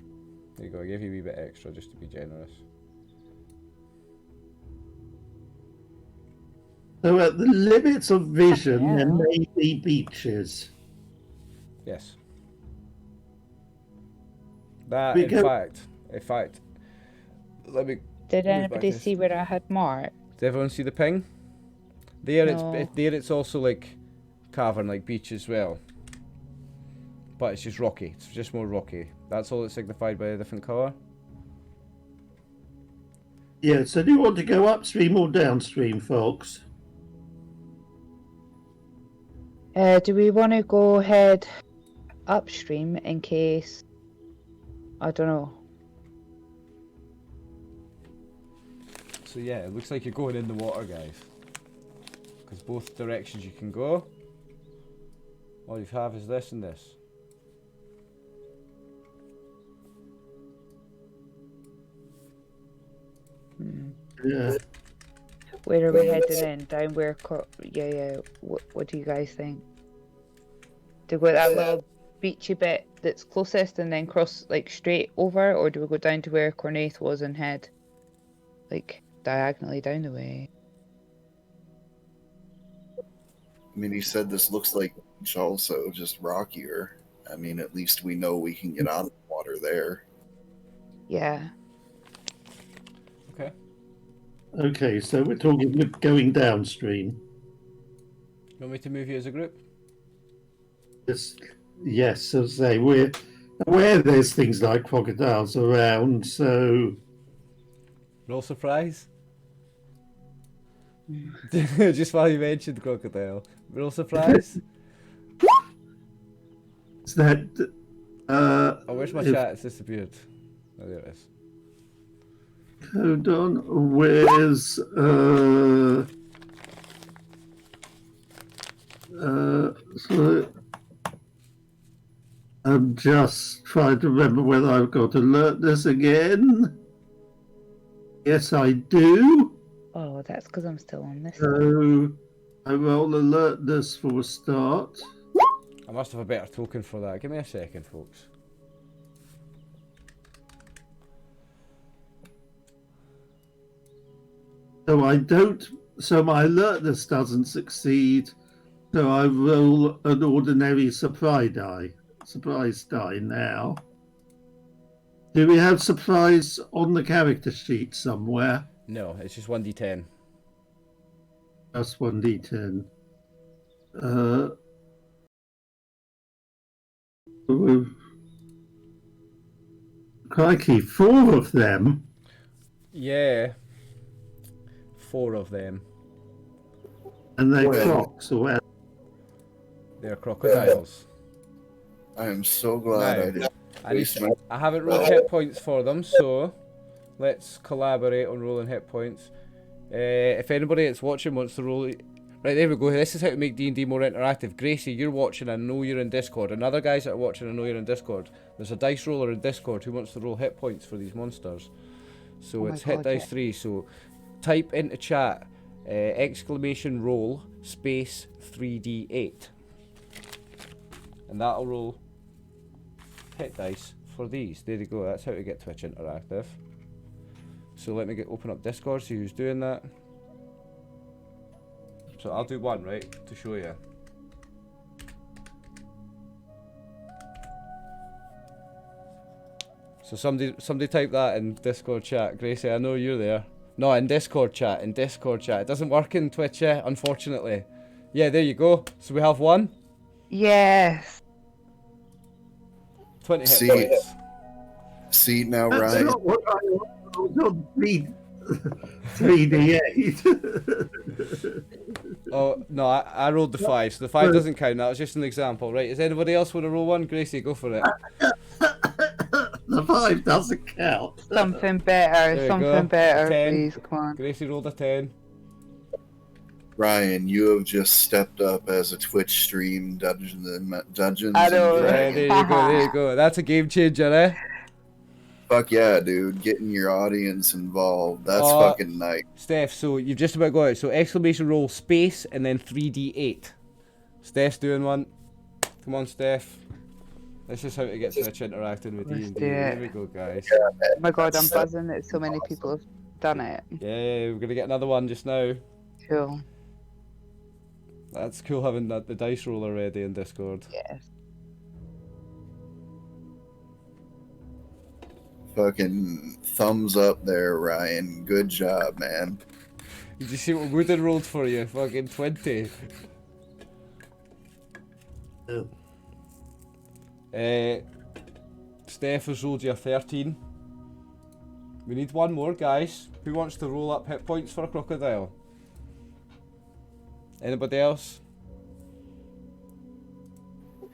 There you go, I gave you a wee bit extra just to be generous. So at the limits of vision, there Yeah. may be beaches. Yes. That, We in go- fact, let me. Did move back anybody this. see where I had marked? Did everyone see the ping? There, No. it's also like cavern, like beach as well. But it's just rocky. It's just more rocky. That's all it's signified by a different colour. Yeah, so do you want to go upstream or downstream, folks? Do we want to go head upstream in case? I don't know. So yeah, it looks like you're going in the water, guys. Because both directions you can go. All you have is this and this. Yeah. Where are we heading in? Down where? Yeah. What do you guys think? Do we go that little beachy bit that's closest and then cross like straight over, or do we go down to where Cornaith was and head like diagonally down the way? I mean, he said this looks like beach also, just rockier. I mean, at least we know we can get out of the water there. Yeah. Okay. Okay, so we're talking going downstream. You want me to move you as a group? Yes, as I say, we're aware there's things like crocodiles around, so Roll surprise. Just while you mentioned crocodile. Roll surprise. is that Oh, where's my if- chat? It's disappeared. Oh, there it is. hold on, where's so I'm just trying to remember whether I've got alertness again. Yes, I do. Oh, that's because I'm still on this. So I roll alertness for a start. I must have a better token for that. Give me a second, folks. So I don't. So my alertness doesn't succeed. So I roll an ordinary surprise die. Surprise die now. Do we have surprise on the character sheet somewhere? No, it's just 1d10. Just 1d10. Crikey, 4 of them. Yeah. 4 of them. And they're Well- crocs or whatever. They're crocodiles. I am so glad Now, I did. I haven't rolled hit points for them, so let's collaborate on rolling hit points. If anybody that's watching wants to roll... Right, there we go. This is how to make D&D more interactive. Gracie, you're watching, I know you're in Discord. And other guys that are watching, I know you're in Discord. There's a dice roller in Discord who wants to roll hit points for these monsters. So Oh my it's hit God, dice yeah. 3. So type into chat, !roll space 3d8. And that'll roll hit dice for these. There you go. That's how to get Twitch interactive. So let me open up Discord, see who's doing that. So I'll do one, right, to show you. So somebody type that in Discord chat. Gracie, I know you're there. No, in Discord chat, It doesn't work in Twitch yet, unfortunately. Yeah, there you go. So we have one. Yes. 20 hit See. points. See now, That's Ryan. not what I rolled on 3d8. Oh, no, I rolled the 5, so the 5 doesn't count. That was just an example. Right, does anybody else want to roll one? Gracie, go for it. The 5 doesn't count. Something There better. you Something go. better, 10. please. Come on. Gracie rolled a 10. Ryan, you have just stepped up as a Twitch stream Dungeons and I know, Yeah, right? Dragons. there you go. That's a game changer, eh? Fuck yeah, dude. Getting your audience involved. That's Oh. fucking nice. Steph, so you've just about got it. So exclamation roll space and then 3d8. Steph's doing one. Come on, Steph. This is how to get Twitch interacting with Let's D&D. do it. There we go, guys. Oh my god, I'm buzzing that so many people have done it. Yeah, we're gonna get another one just now. Cool. That's cool having the dice roller ready in Discord. Yes. Fucking thumbs up there, Ryan. Good job, man. Did you see what Wooden rolled for you? Fucking 20. Oh. Steph has rolled you a 13. We need one more, guys. Who wants to roll up hit points for a crocodile? Anybody else?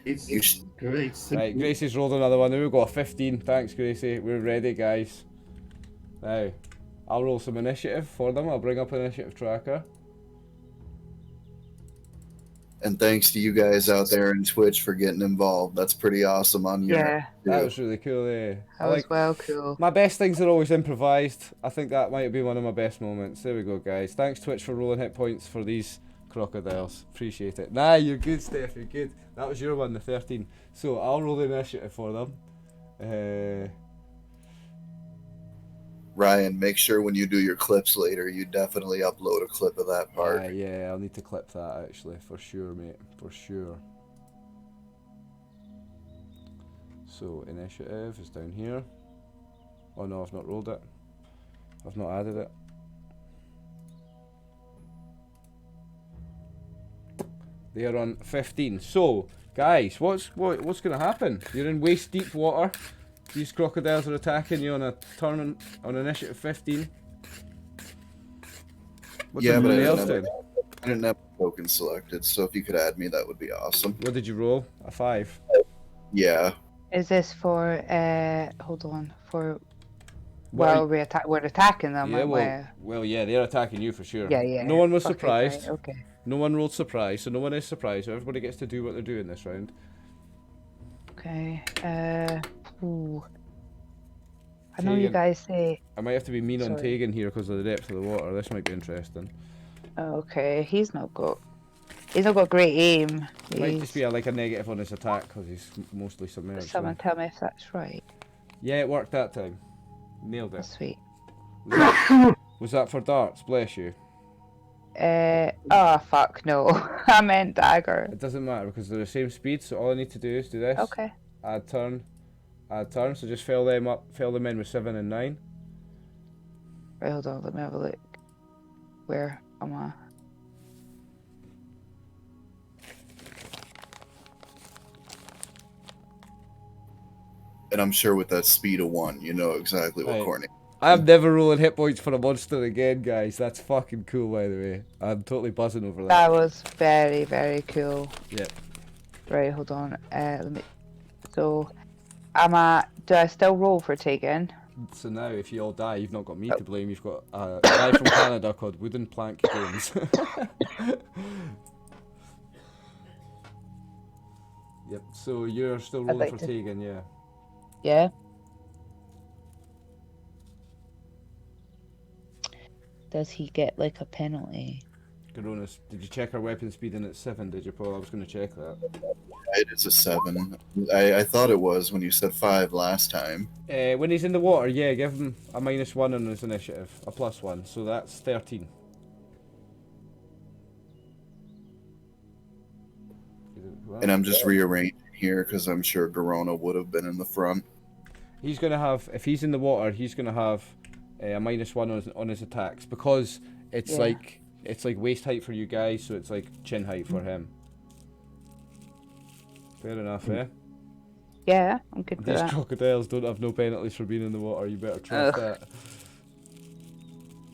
It's Grace. Right, Gracie's rolled another one. Now we've got a 15. Thanks, Gracie. We're ready, guys. Now, I'll roll some initiative for them. I'll bring up an initiative tracker. And thanks to you guys out there in Twitch for getting involved. That's pretty awesome on your Yeah. end, That too. was really cool, eh? That was well cool. My best things are always improvised. I think that might be one of my best moments. There we go, guys. Thanks, Twitch, for rolling hit points for these crocodiles. Appreciate it. Nah, you're good, Steph. You're good. That was your one, the 13. So I'll roll the initiative for them. Ryan, make sure when you do your clips later, you definitely upload a clip of that part. Yeah, I'll need to clip that actually, for sure, mate. For sure. So initiative is down here. Oh no, I've not rolled it. I've not added it. They are on 15. So, guys, what's going to happen? You're in waist deep water. These crocodiles are attacking you on a turn on initiative 15. What's Yeah, but everybody else doing? I didn't have a token selected, so if you could add me, that would be awesome. What did you roll? A 5. Yeah. Is this for hold on, for Well, we're attacking them, yeah, aren't well, yeah, they're attacking you for sure. we? Yeah. No one was Okay, surprised. right, okay. No one rolled surprise, so no one is surprised. So everybody gets to do what they're doing this round. Okay. Ooh. I know you Tegan. guys say. I might have to be mean on Sorry. Tegan here because of the depth of the water. This might be interesting. Okay, he's not got great aim. It might He's- just be like a negative on his attack because he's mostly submerged. Someone so- tell me if that's right. Yeah, it worked that time. Nailed That's it. sweet. Was that for darts? Bless you. Oh fuck no. I meant dagger. It doesn't matter because they're the same speed. So all I need to do is do this. Okay. Add turn. So just fill them in with 7 and 9. Right, hold on, let me have a look. Where am I? And I'm sure with that speed of 1, you know exactly what Right. Courtney. I'm never rolling hit points for a monster again, guys. That's fucking cool, by the way. I'm totally buzzing over that. That was very, very cool. Yep. Right, hold on. Let me. So, do I still roll for taking? So now, if you all die, you've not got me to blame. You've got a guy from Canada called Wooden Plank Games. Yep. So you're still rolling like for to- Tegan, yeah. Yeah. Does he get like a penalty? Coronas, did you check our weapon speed in at 7? Did you, Paul? I was going to check that. It's a 7. I thought it was when you said 5 last time. When he's in the water, yeah, give him a -1 on his initiative, a +1, so that's 13. And I'm just rearranging here because I'm sure Garona would have been in the front. He's going to have, if he's in the water, he's going to have a -1 on his attacks because it's Yeah. like waist height for you guys, so it's like chin height for him. Fair enough, eh? Yeah, I'm good with These that. crocodiles don't have no penalties for being in the water, you better trust Ugh. that.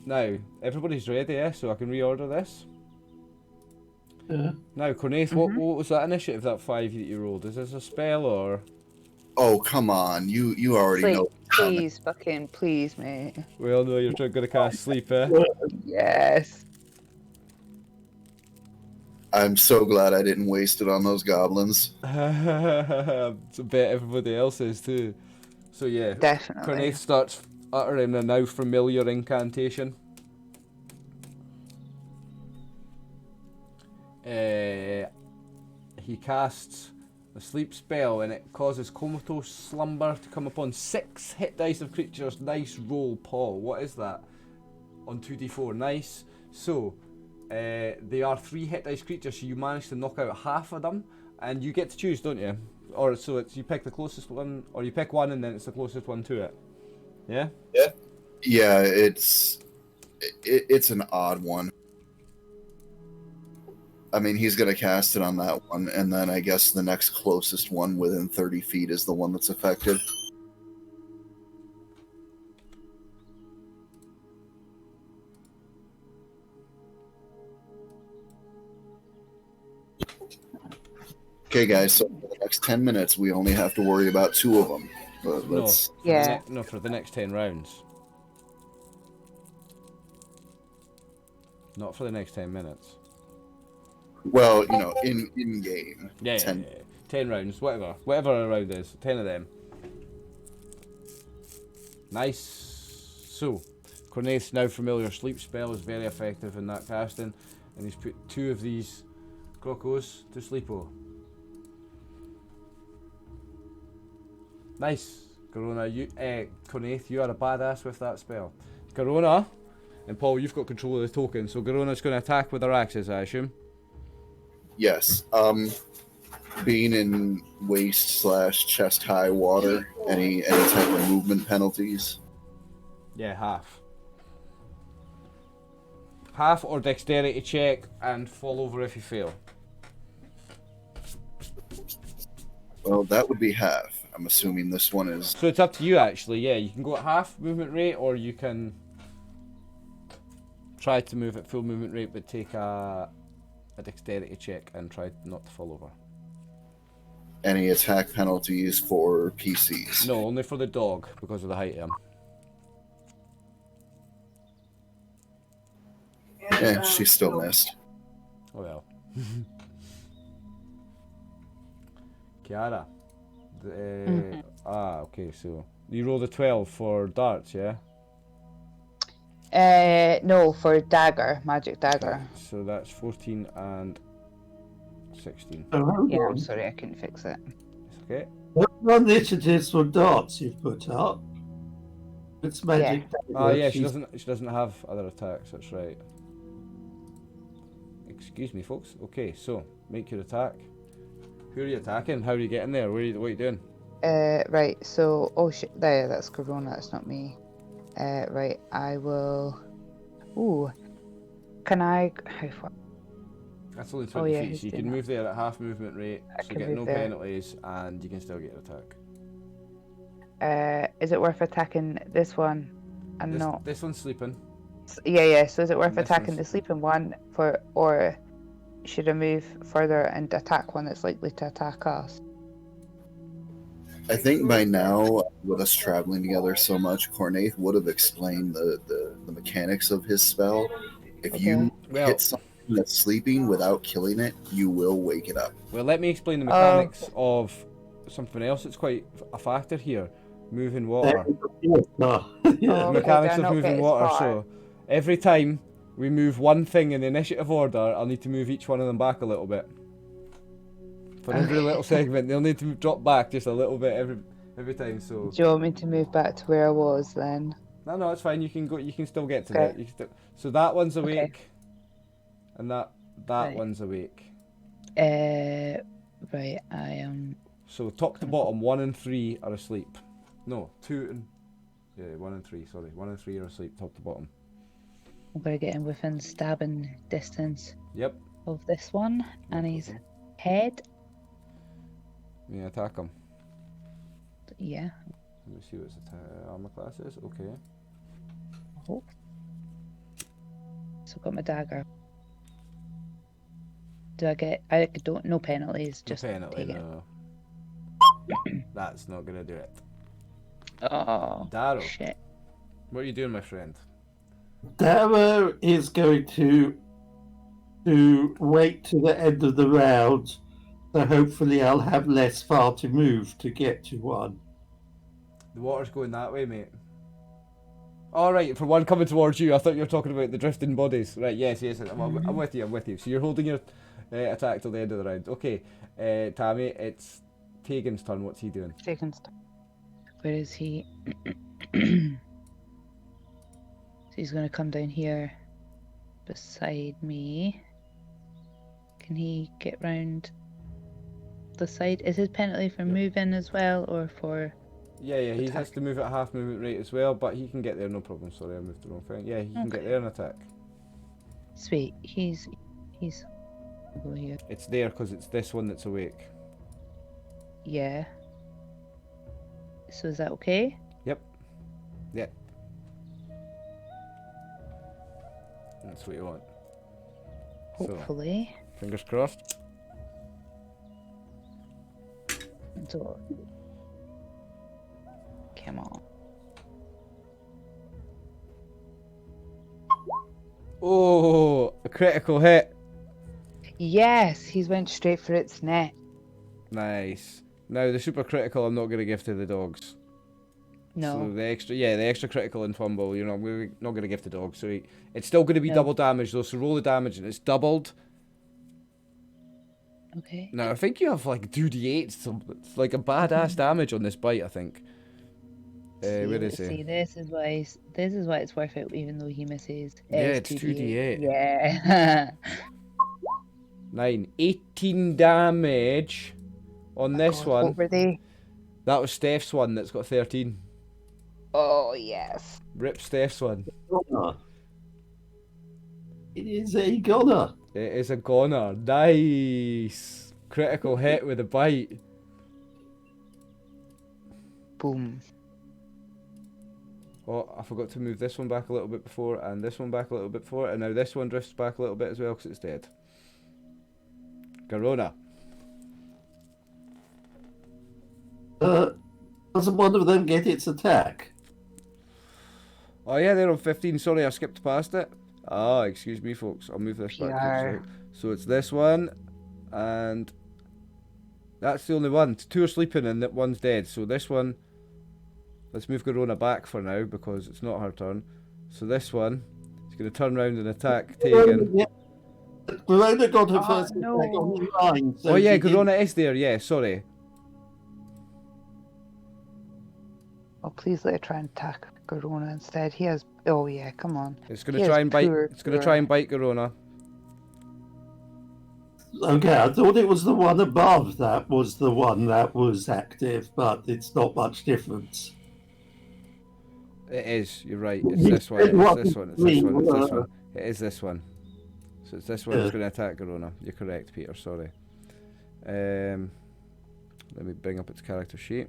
Now, everybody's ready, eh? So I can reorder this. Yeah. Now, Cornaith, what was that initiative, that 5 that you rolled? Is this a spell or...? Oh, come on. You already Please, know. please, fucking please, mate. We all know you're going to cast sleep, eh? Yes. I'm so glad I didn't waste it on those goblins. It's a bet everybody else is too. So yeah, Definitely. Cornaith starts uttering a now familiar incantation. He casts a sleep spell and it causes comatose slumber to come upon 6 hit dice of creatures. Nice roll, Paul. What is that? On 2d4. Nice. So, They are 3 hit dice creatures, so you manage to knock out half of them, and you get to choose, don't you? Or so it's you pick the closest one, or you pick one and then it's the closest one to it. Yeah. Yeah, it's an odd one. I mean, he's gonna cast it on that one, and then I guess the next closest one within 30 feet is the one that's effective. Okay, guys, so for the next 10 minutes, we only have to worry about 2 of them. But let's... No, for the next 10 rounds. Not for the next 10 minutes. Well, you know, in game. Yeah, 10 rounds, whatever a round is, 10 of them. Nice. So, Cornaith's now familiar sleep spell is very effective in that casting, and he's put 2 of these crocos to sleepo. Nice. Corona, Cornaith, you are a badass with that spell. Corona, and Paul, you've got control of the token, so Corona's going to attack with her axes, I assume? Yes. Being in waist/chest high water, any type of movement penalties? Yeah, half. Half or dexterity check and fall over if you fail. Well, that would be half. I'm assuming this one is... So it's up to you actually, yeah. You can go at half movement rate or you can try to move at full movement rate but take a dexterity check and try not to fall over. Any attack penalties for PCs? No, only for the dog because of the height of him. Yeah, she still missed. Oh well. Kiara. Okay, so you rolled a 12 for darts, yeah? No, for dagger, magic dagger. Right, so that's 14 and 16. Yeah, I'm sorry, I couldn't fix it. It's okay. What initiatives for darts you've put up? It's magic. Oh yeah, she doesn't have other attacks, that's right. Excuse me, folks. Okay, so make your attack. Who are you attacking? How are you getting there? What are you doing? Right, so oh shit, there, that's Corona, that's not me. Right, I will. Ooh, can I? How far? That's only 20 feet, so you can move there at half movement rate, so you get no penalties, and you can still get your attack. Is it worth attacking this one? And not. This one's sleeping. Yeah. So is it worth attacking the sleeping one or should I move further and attack one that's likely to attack us? I think by now, with us traveling together so much, Cornaith would have explained the mechanics of his spell. If you hit something that's sleeping without killing it, you will wake it up. Well, let me explain the mechanics of something else that's quite a factor here. Moving water. The mechanics of moving water. So every time we move one thing in the initiative order, I'll need to move each one of them back a little bit. For every little segment, they'll need to drop back just a little bit every time. So. Do you want me to move back to where I was then? No, it's fine. You can go. You can still get to it. So that one's awake, and that one's awake. Right, I am. So top to bottom, 1 and 3 are asleep. No, 2 and 1 and 3. Sorry, 1 and 3 are asleep, top to bottom. I'm gonna get him within stabbing distance. Yep. Of this one, and his head. Yeah, attack him. Yeah. Let me see what his armor class is. Okay. Oh. So I've got my dagger. Do I get? I don't. No penalties. Just no penalty. No. That's not gonna do it. Oh. Darrow. Shit. What are you doing, my friend? Darrow is going to wait to the end of the round, so hopefully I'll have less far to move to get to one. The water's going that way, mate. All right, for one coming towards you, I thought you were talking about the drifting bodies. Right, yes, I'm with you. So you're holding your attack till the end of the round. Okay, Tammy, it's Tegan's turn. What's he doing? Tegan's turn. Where is he? So he's going to come down here. beside me. Can he get round the side? Is his penalty for moving as well, or for... Yeah, he attack? has to move at half movement rate as well, but he can get there, no problem. Sorry, I moved the wrong thing. Yeah, he can get Okay. there and attack. Sweet. He's over here. It's there because it's this one that's awake. Yeah. So is that okay? Yep. Yeah. That's what you want. So, Hopefully. fingers crossed. So, come on. Oh, a critical hit. Yes, he's went straight for its neck. Nice. Now the super critical I'm not going to give to the dogs. No. So the extra critical and fumble, we're not going to give to dogs. So it's still going to be No. double damage though. So roll the damage and it's doubled. Okay. Now I think you have like 2d8, so it's like a badass damage on this bite. I think. Where is he? See, this is why it's worth it, even though he misses. Yeah, it's 2d8. Yeah. 9, 18 damage on this God, one. what were they? That was Steph's one that's got 13. Oh yes. Rip Steph's one. Goner. It is a goner. It is a goner. Nice. Critical hit with a bite. Boom. Oh, I forgot to move this one back a little bit before, and this one back a little bit before, and now this one drifts back a little bit as well because it's dead. Garona. Doesn't one of them get its attack? Oh yeah, they're on 15. Sorry, I skipped past it. Ah, excuse me, folks. I'll move this back. To the side. So it's this one, and that's the only one. Two are sleeping and that one's dead. So this one, let's move Garona back for now because it's not her turn. So this one is going to turn around and attack Tegan. Garona got her Oh, first no. attack on the line. So Oh yeah, she did- Garona is there. Yeah, sorry. Oh, please let her try and attack Garona instead. He has. Oh yeah, come on. It's going He to try has and bite. poor It's going to try and bite Garona. Okay, I thought it was the one above that was the one that was active, but it's not much difference. It is. You're right. It's You this one. said It's what this one. It's me, this one. It's this uh, one. It is this one. So it's this one that's Yeah. going to attack Garona. You're correct, Peter. Sorry. Let me bring up its character sheet.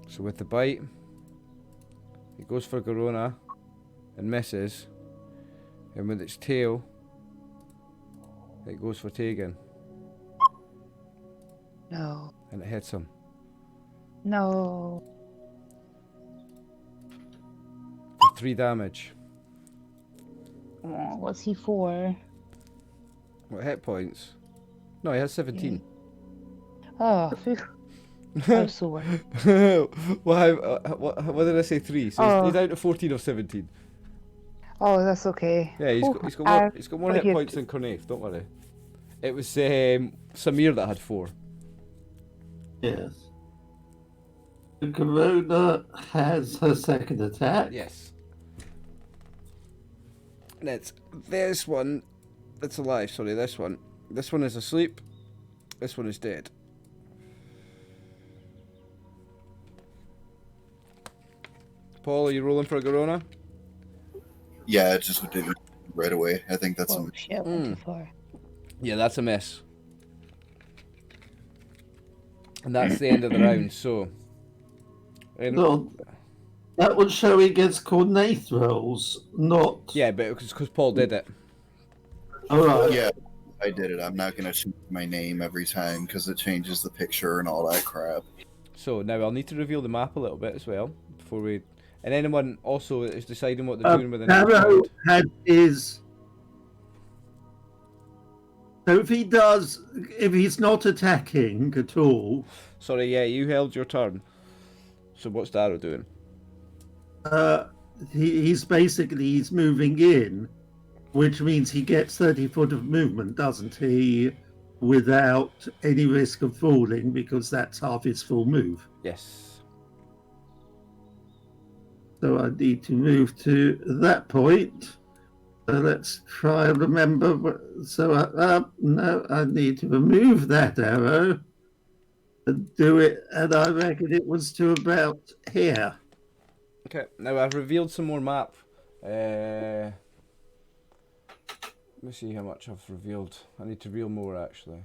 So with the bite, it goes for Garona and misses. And with its tail, it goes for Tegan No. and it hits him. No. For 3 damage. Oh, what's he for? What hit points? No, he has 17. Oh, phew. I'm so worried. what did I say? 3. So Oh. he's down to 14 of 17. Oh, that's okay. Yeah, he's Oh, got he's got more hit forgive- points than Cornave. Don't worry. It was Samir that had 4. Yes. Garona has her second attack. Yes. And it's this one that's alive. Sorry, this one. This one is asleep. This one is dead. Paul, are you rolling for a Garona? Yeah, it just did it right away. I think that's Oh shit, I went too Mm. far. Yeah, that's a miss. And that's the end of the round, so... No, that was showing against coordinate rolls, not. Yeah, but it's because Paul did it. Alright. yeah, I did it. I'm not gonna change my name every time because it changes the picture and all that crap. So now I'll need to reveal the map a little bit as well before we... And anyone also is deciding what they're doing with the next Arrow round. had his. So if he's not attacking at all, Sorry, yeah, you held your turn. So what's Darrow doing? he's moving in, which means he gets 30 foot of movement, doesn't he? Without any risk of falling, because that's half his full move. Yes. So I need to move to that point. So let's try and remember. No, I need to remove that arrow and do it. And I reckon it was to about here. Okay, now I've revealed some more map. Let me see how much I've revealed. I need to reveal more actually.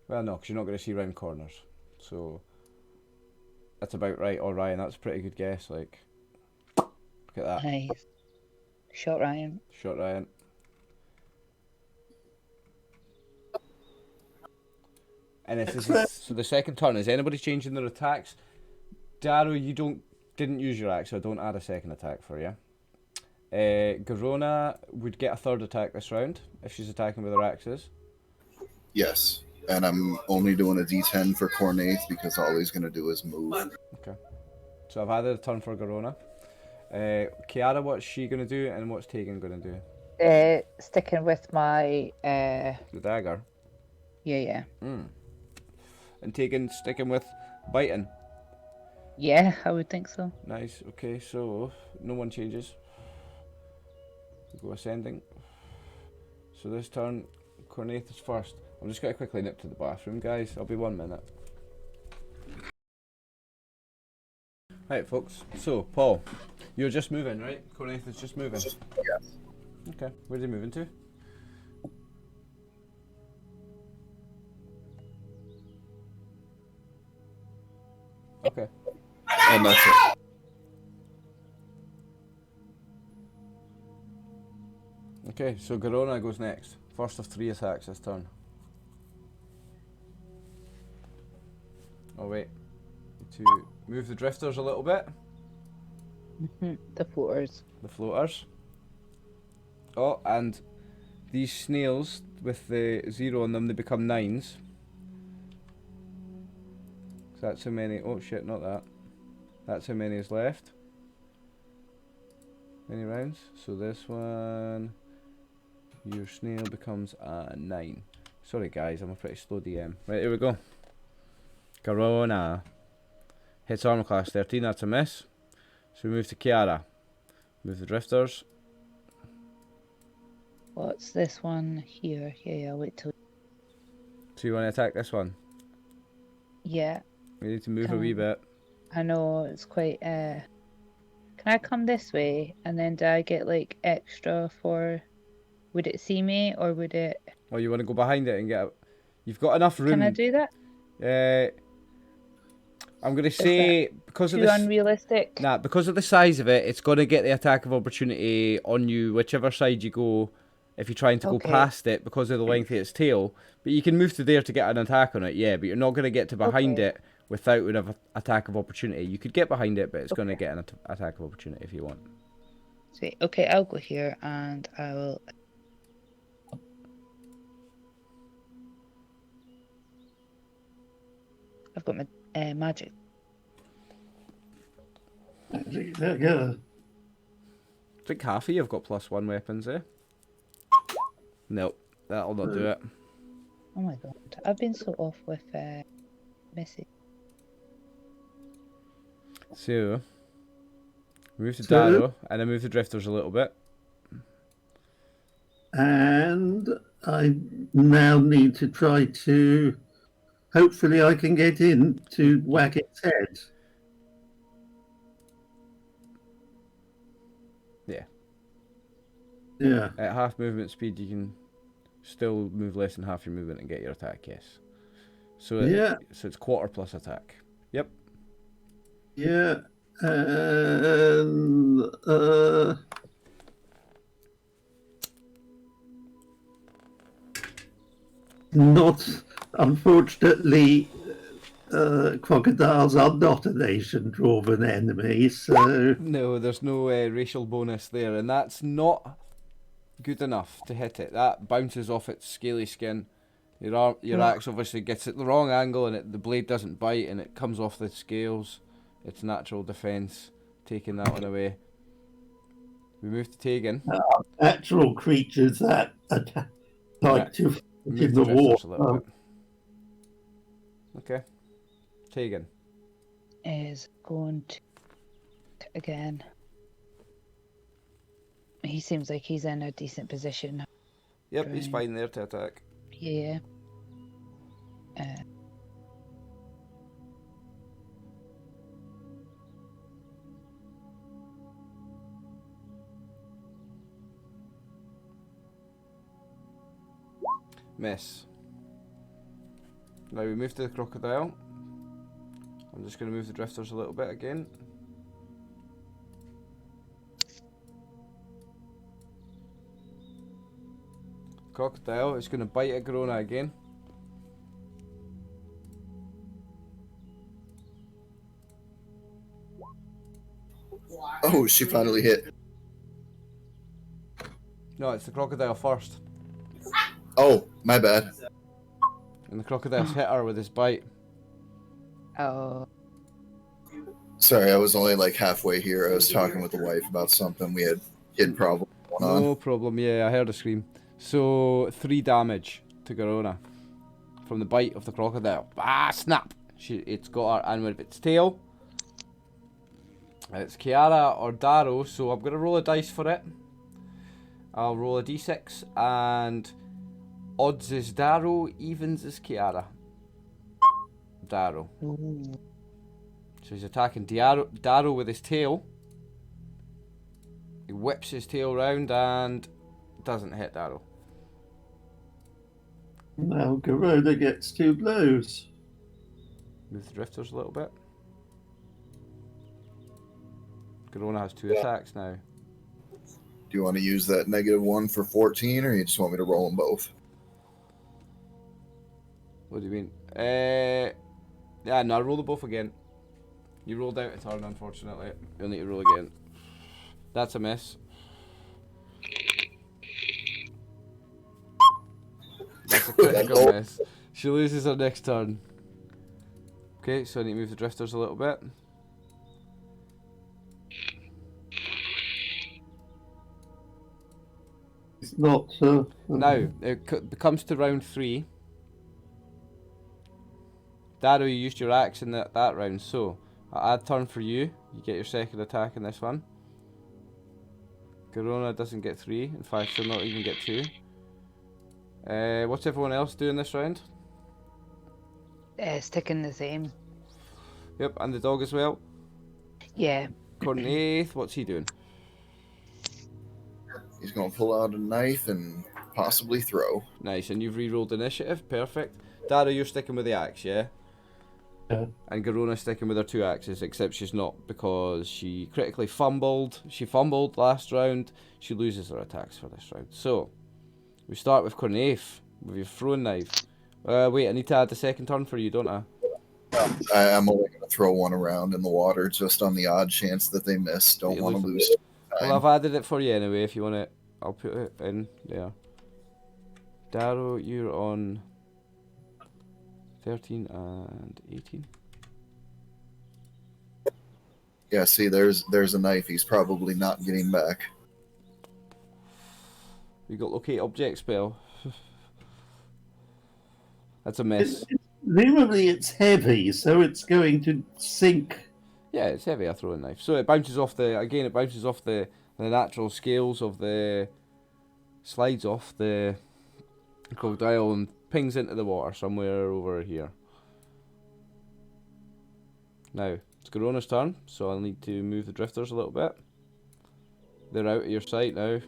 Well, no, because you're not going to see round corners. So that's about right. Or Ryan, that's a pretty good guess. Like, look at that. Nice. Shot Ryan. Shot Ryan. And this is so the second turn. Is anybody changing their attacks? Darrow, you didn't use your axe, so I don't add a second attack for you. Garona would get a third attack this round if she's attacking with her axes. Yes, and I'm only doing a D10 for Cornaith because all he's going to do is move. Okay. So I've added a turn for Garona. Kiara, what's she going to do, and what's Tegan going to do? Sticking with my The dagger. yeah. And Tegan sticking with biting. Yeah, I would think so. Nice. Okay, so no one changes. Go ascending. So this turn, Cornaith is first. I'm just going to quickly nip to the bathroom, guys. I'll be 1 minute. Right, folks. So, Paul, you're just moving, right? Cornaith is just moving. Yes. Okay. Where's he moving to? Okay. And that's it. Okay, so Garona goes next. First of 3 attacks this turn. Oh wait. To move the drifters a little bit. The floaters. The floaters. Oh, and these snails with the 0 on them, they become 9s. So that's how many. Oh shit, not that. That's how many is left. Many rounds. So this one, your snail becomes a 9. Sorry guys, I'm a pretty slow DM. Right, here we go. Garona hits armor class 13. That's a miss. So we move to Kiara. Move the drifters. What's this one here? Yeah, wait till. So you want to attack this one? Yeah, We need to move a wee bit. I know it's quite. Can I come this way and then do I get like extra for? Would it see me or would it? Or you want to go behind it and get out? You've got enough room. Can I do that? I'm going to say because of Too this. unrealistic. Nah, because of the size of it, it's going to get the attack of opportunity on you, whichever side you go. If you're trying to go past it because of the length of its tail, but you can move to there to get an attack on it, yeah. But you're not going to get to behind it without an attack of opportunity. You could get behind it, but it's going to get an attack of opportunity if you want. Sweet. Okay, I'll go here and I will. I've got my magic. Yeah. I think half of you have got +1 weapons, eh? Nope, that'll not do it. Oh my god, I've been so off with Missy. So, move to Darrow, and then move the drifters a little bit. And I now need to try to. Hopefully, I can get in to whack its head. Yeah. Yeah. At half movement speed, you can still move less than half your movement and get your attack, yes. So so it's quarter plus attack. Yep. Yeah. And not, unfortunately, crocodiles are not a nation-driven enemy, so... No, there's no racial bonus there, and that's not good enough to hit it. That bounces off its scaly skin. Your axe obviously gets it the wrong angle, and the blade doesn't bite, and it comes off the scales. It's natural defense, taking that one away. We move to Tegan. Natural creatures that like to Move in the drifters a water. little bit. Okay. Tegan. Is going to again. He seems like he's in a decent position. Yep, he's Right. fine there to attack. Yeah. Miss. Now we move to the crocodile. I'm just going to move the drifters a little bit again. Crocodile is going to bite at Garona again. Oh, she finally hit. No, it's the crocodile first. Oh, my bad. And the crocodile's hit her with his bite. Oh. Sorry, I was only like halfway here. I was talking with the wife about something. We had kid problem going on. No problem, yeah, I heard a scream. So, 3 damage to Garona from the bite of the crocodile. Ah, snap! It's got her, and with its tail, it's Kiara or Darrow, so I'm going to roll a dice for it. I'll roll a d6, and odds is Darrow, evens is Kiara. Darrow. Ooh. So he's attacking Darrow with his tail. He whips his tail round and doesn't hit Darrow. Now Garona gets 2 blows. Move the drifters a little bit. Garona has 2 attacks now. Do you want to use that -1 for 14, or you just want me to roll them both? What do you mean? Yeah, no, roll them both again. You rolled out a turn, unfortunately. You'll need to roll again. That's a miss. That's a critical miss. She loses her next turn. Okay, so I need to move the drifters a little bit. It's not. Now, it comes to round 3. Darrow, you used your axe in that round, so I add turn for you. You get your second attack in this one. Garona doesn't get 3. In fact, she'll not even get 2. What's everyone else doing this round? Sticking the same. Yep, and the dog as well. Yeah. Cornaith, what's he doing? He's going to pull out a knife and possibly throw. Nice, and you've re-rolled initiative. Perfect. Darrow, you're sticking with the axe, yeah? Yeah. And Garona's sticking with her 2 axes, except she's not because she critically fumbled. She fumbled last round. She loses her attacks for this round. So, we start with Cornaith with your throwing knife. Wait, I need to add the second turn for you, don't I? I'm only going to throw one around in the water just on the odd chance that they miss. Don't want to lose time. Well, I've added it for you anyway. If you want it, I'll put it in there. Darrow, you're on 13 and 18. Yeah, see, there's a knife he's probably not getting back. We got locate object spell. That's a miss. Presumably it's heavy, so it's going to sink. Yeah, it's heavy, a throwing knife. So it bounces off the natural scales of the, slides off the crocodile and pings into the water somewhere over here. Now, it's Garona's turn, so I'll need to move the drifters a little bit. They're out of your sight now.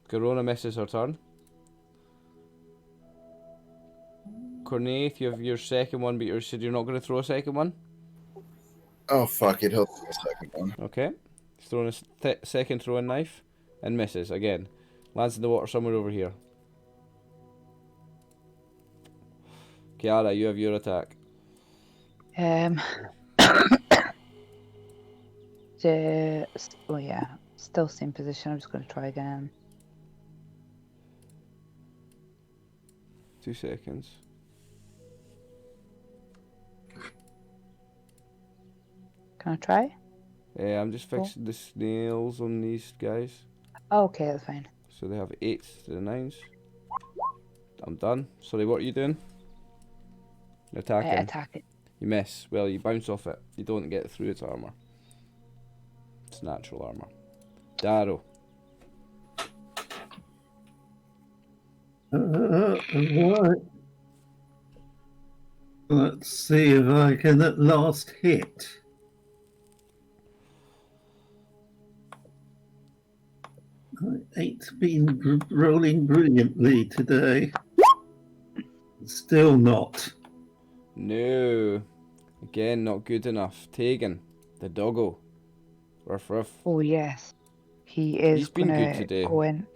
Garona misses her turn. Cornaith, you have your second one, but you said you're not going to throw a second one? Oh, fuck it. He'll throw a second one. Okay. He's throwing a second throwing knife and misses again. Lands in the water somewhere over here. Kiara, you have your attack. Oh yeah, still same position. I'm just going to try again. 2 seconds. Can I try? I'm just fixing the snails on these guys. Oh, okay, that's fine. So they have 8s to the 9s. I'm done. Sorry, what are you doing? Attacking. Attacking. You miss. Well, you bounce off it. You don't get through its armor. It's natural armor. Darrow. Right. Let's see if I can at last hit. I ain't been rolling brilliantly today. Still not. No. Again, not good enough. Tegan. The doggo. Ruff ruff. Oh yes, he is. He's been good gonna today. go in.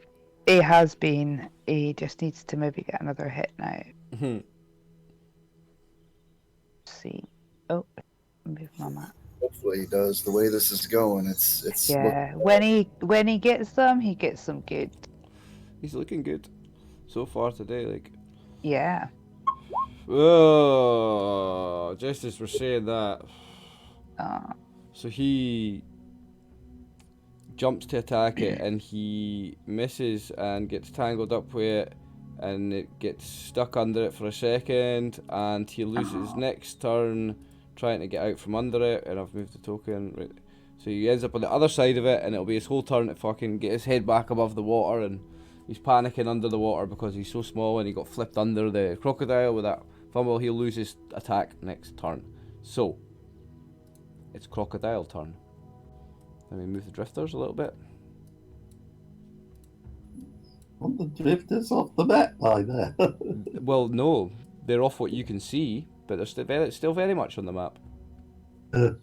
He has been. He just needs to maybe get another hit now. Mhm. See. Oh, move my map. Hopefully he does. The way this is going, it's Yeah, when he gets them good. He's looking good so far today. Like, Yeah. oh, just as we're saying that. So he jumps to attack it and he misses and gets tangled up with it and it gets stuck under it for a second and he loses next turn trying to get out from under it, and I've moved the token. Right. So he ends up on the other side of it and it'll be his whole turn to fucking get his head back above the water, and he's panicking under the water because he's so small and he got flipped under the crocodile with that fumble. He'll lose his attack next turn. So it's crocodile turn. Let me move the drifters a little bit. Want the drifters off the map by there? Well, no, they're off what you can see, but they're still very much on the map. So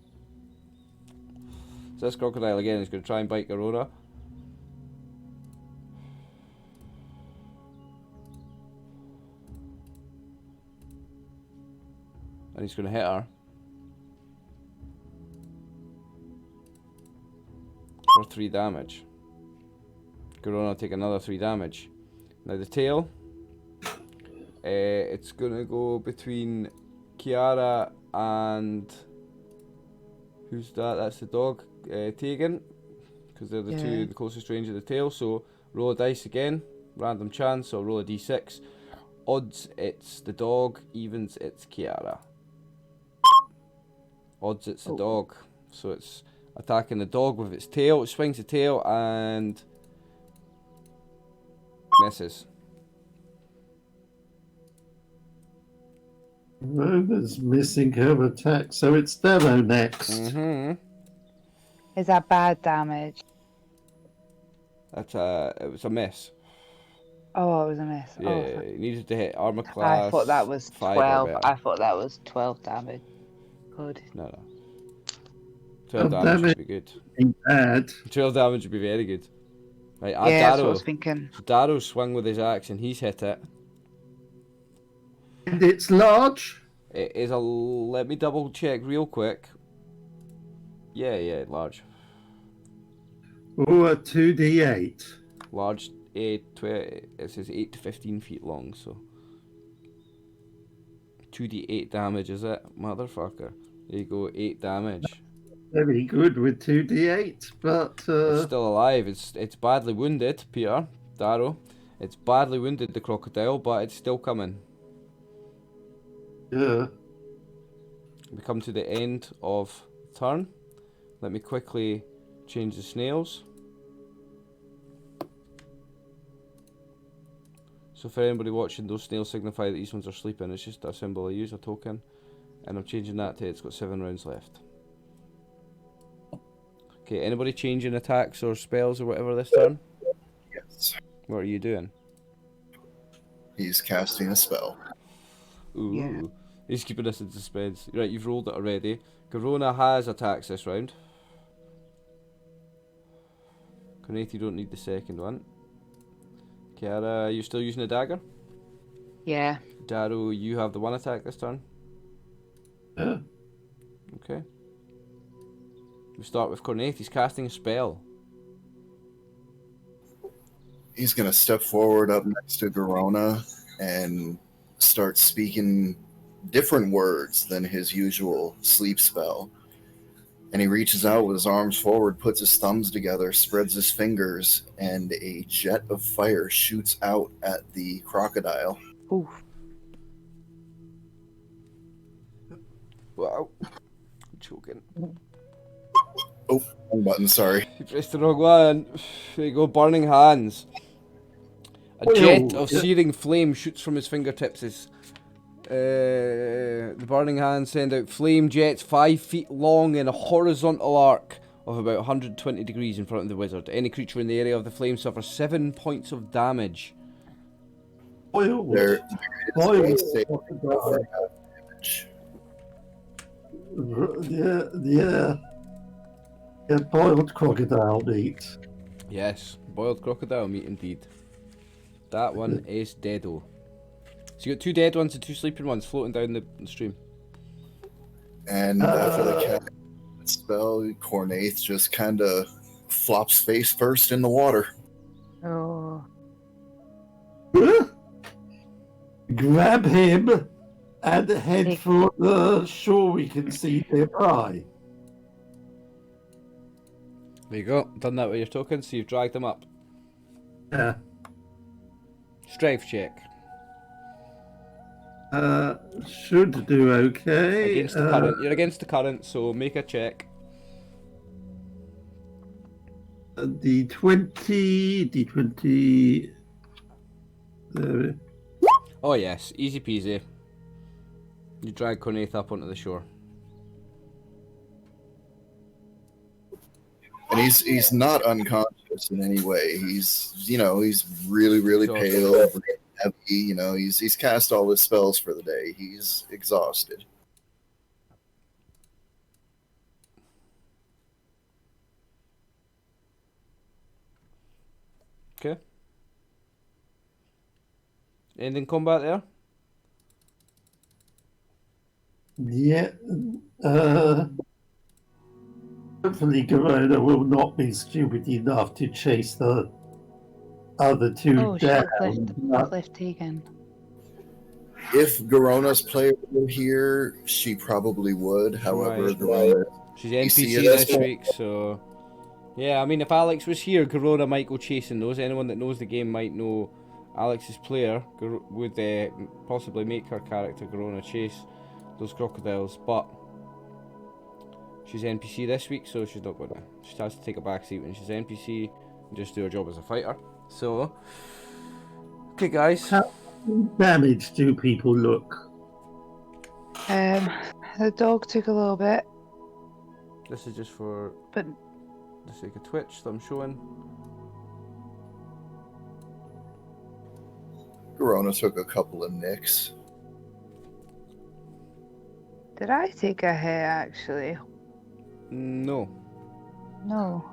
this crocodile again is going to try and bite Garona. And he's going to hit her. For 3 damage. Garona will take another 3 damage. Now the tail, it's gonna go between Kiara and who's that? That's the dog, Tegan, because they're the closest range of the tail. So roll a dice again, random chance. So roll a d6. Odds it's the dog, evens it's Kiara. Odds it's the dog, so it's attacking the dog with its tail. It swings the tail and misses. Rona's missing her attack, so it's Demo next. Is that bad damage? That's it was a miss. Oh, it was a miss. Yeah, you needed to hit armor class. I thought that was 5 or 12. better. I thought that was 12 damage. Good. No. 12 damage would be good. Bad. 12 damage would be very good. Right, Yeah, that's what I was thinking. So Darrow swung with his axe and he's hit it. And it's large? It is a... Let me double check real quick. Yeah, large. Oh, a 2d8. Large, it says 8 to 15 feet long, so... 2d8 damage, is it? Motherfucker. There you go, 8 damage. Very good with 2d8, but... It's still alive. It's badly wounded, Peter. Darrow. It's badly wounded, the crocodile, but it's still coming. Yeah. We come to the end of turn. Let me quickly change the snails. So for anybody watching, those snails signify that these ones are sleeping. It's just a symbol. I use a token. And I'm changing that to it's got 7 rounds left. Okay, anybody changing attacks or spells or whatever this turn? Yes. What are you doing? He's casting a spell. Ooh. Yeah. He's keeping us in suspense. Right, you've rolled it already. Garona has attacks this round. Cornette, you don't need the second one. Kiara, you still using a dagger? Yeah. Darrow, you have the 1 attack this turn. Yeah. Okay. We start with Cornette. He's casting a spell. He's going to step forward up next to Garona and start speaking different words than his usual sleep spell. And he reaches out with his arms forward, puts his thumbs together, spreads his fingers, and a jet of fire shoots out at the crocodile. Ooh. Wow. Choking. Oh, wrong button. Sorry. You pressed the wrong one. There you go, burning hands. A jet of searing flame shoots from his fingertips. The burning hands send out flame jets 5 feet long in a horizontal arc of about 120 degrees in front of the wizard. Any creature in the area of the flame suffers 7 points of damage. There is a save for damage. Yeah, boiled crocodile meat. Yes, boiled crocodile meat indeed. That one is deado. So you got 2 dead ones and 2 sleeping ones floating down the stream. And after the cat spell, Cornaith just kind of flops face first in the water. Oh. Grab him and head for the shore we can see nearby. There you go. Done that with your tokens, so you've dragged them up. Yeah. Strength check. Should do okay. Against the current. You're against the current, so make a check. D20. Oh yes, easy peasy. You drag Cornaith up onto the shore. And he's not unconscious in any way. He's really So- pale, really heavy. He's cast all his spells for the day. He's exhausted. Okay. Ending combat there? Yeah. Hopefully Corona will not be stupid enough to chase the other two Oh, down. cliff taken. If Garona's player were here, she probably would. However, Right. Garona, She's You see NPC it this as well. week, so... Yeah, I mean, if Alex was here, Garona might go chasing those. Anyone that knows the game might know Alex's player would possibly make her character Garona chase those crocodiles, but she's NPC this week, so she's not gonna. She has to take a backseat when she's NPC and just do her job as a fighter. So, okay, guys. How damaged do people look? The dog took a little bit, This is just for but the sake of Twitch that I'm showing. Garona took a couple of nicks. did I take a hit actually? No. No.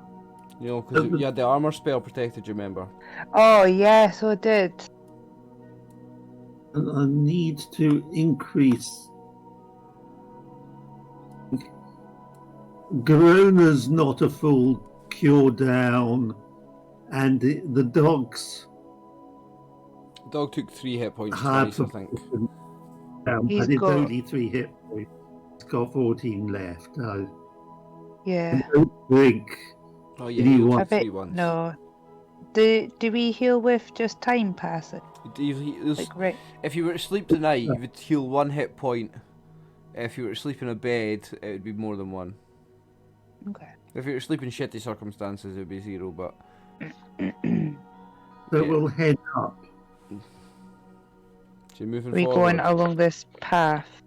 You know, because you had the armor spell protected, you remember? Oh yeah, so it did. I need to increase. Garona's not a full cure down, and the dog's The dog took 3 hit points hard twice, I think. down, He's but it's got- only 3 hit points. It's got 14 left. I Yeah. don't think. Oh yeah, Did he he want- I took 3 bet once. no. Do we heal with just time passing? Like, if you were to sleep tonight, you would heal 1 hit point. If you were to sleep in a bed, it would be more than 1. Okay. If you were to sleep in shitty circumstances, it would be 0, but... So Yeah. we'll head up. So you're moving We forward. going along this path?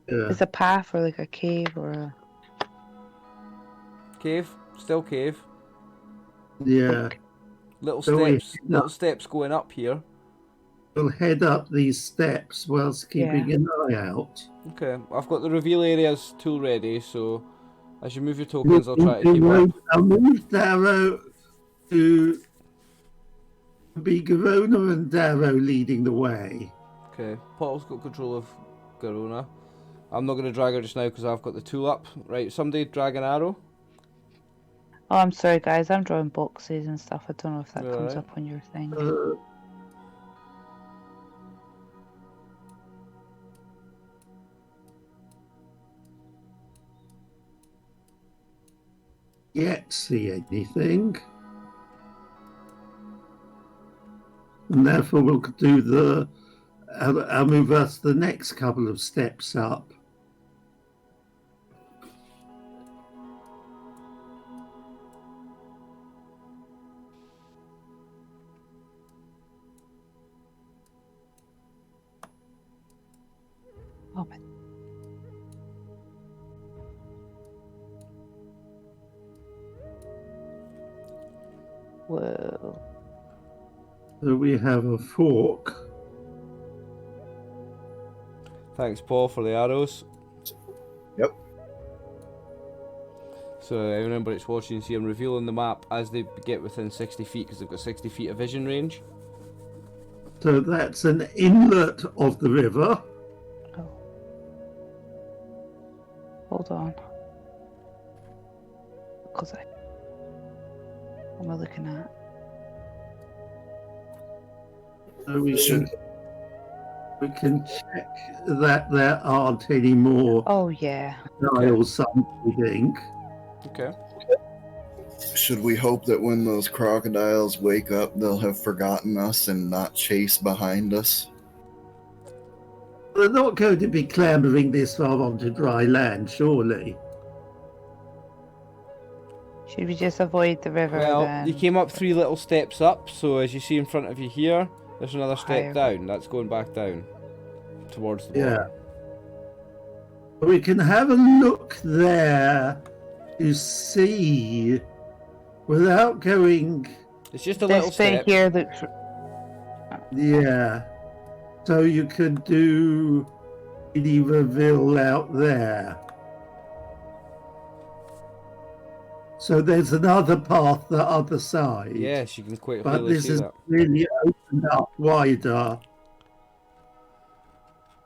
Yeah. Is a path or like a cave or a... Cave? Still cave. Yeah. Little So we- little steps going up here. We'll head up these steps whilst keeping an eye out. Okay, I've got the reveal areas tool ready, so as you move your tokens, I'll try to keep up. I'll move Darrow to be Garona and Darrow leading the way. Okay, Potter's got control of Garona. I'm not going to drag her just now because I've got the tool up. Right, somebody drag an arrow. Oh, I'm sorry guys, I'm drawing boxes and stuff. I don't know if that comes Alright. up on your thing. Yet see anything. And therefore we'll do the I'll move us the next couple of steps up. Oh, man. Whoa. So we have a fork. Thanks, Paul, for the arrows. Yep. So remember, it's watching. See, I'm revealing the map as they get within 60 feet because they've got 60 feet of vision range. So that's an inlet of the river. Oh. Hold on. Because what am I looking at? So we can check that there aren't any more Oh, yeah. dials something. Okay. Should we hope that when those crocodiles wake up, they'll have forgotten us and not chase behind us? They're not going to be clambering this far onto dry land, surely. Should we just avoid the river Well, then? you came up 3 little steps up, so as you see in front of you here, there's another step Higher. down. That's going back down towards the water. We can have a look there to see without going. It's just a little This thing step. here looks... Yeah. So you could do Edivaville out there. So there's another path the other side. Yes, you can quite But clearly this see is that. really opened up wider.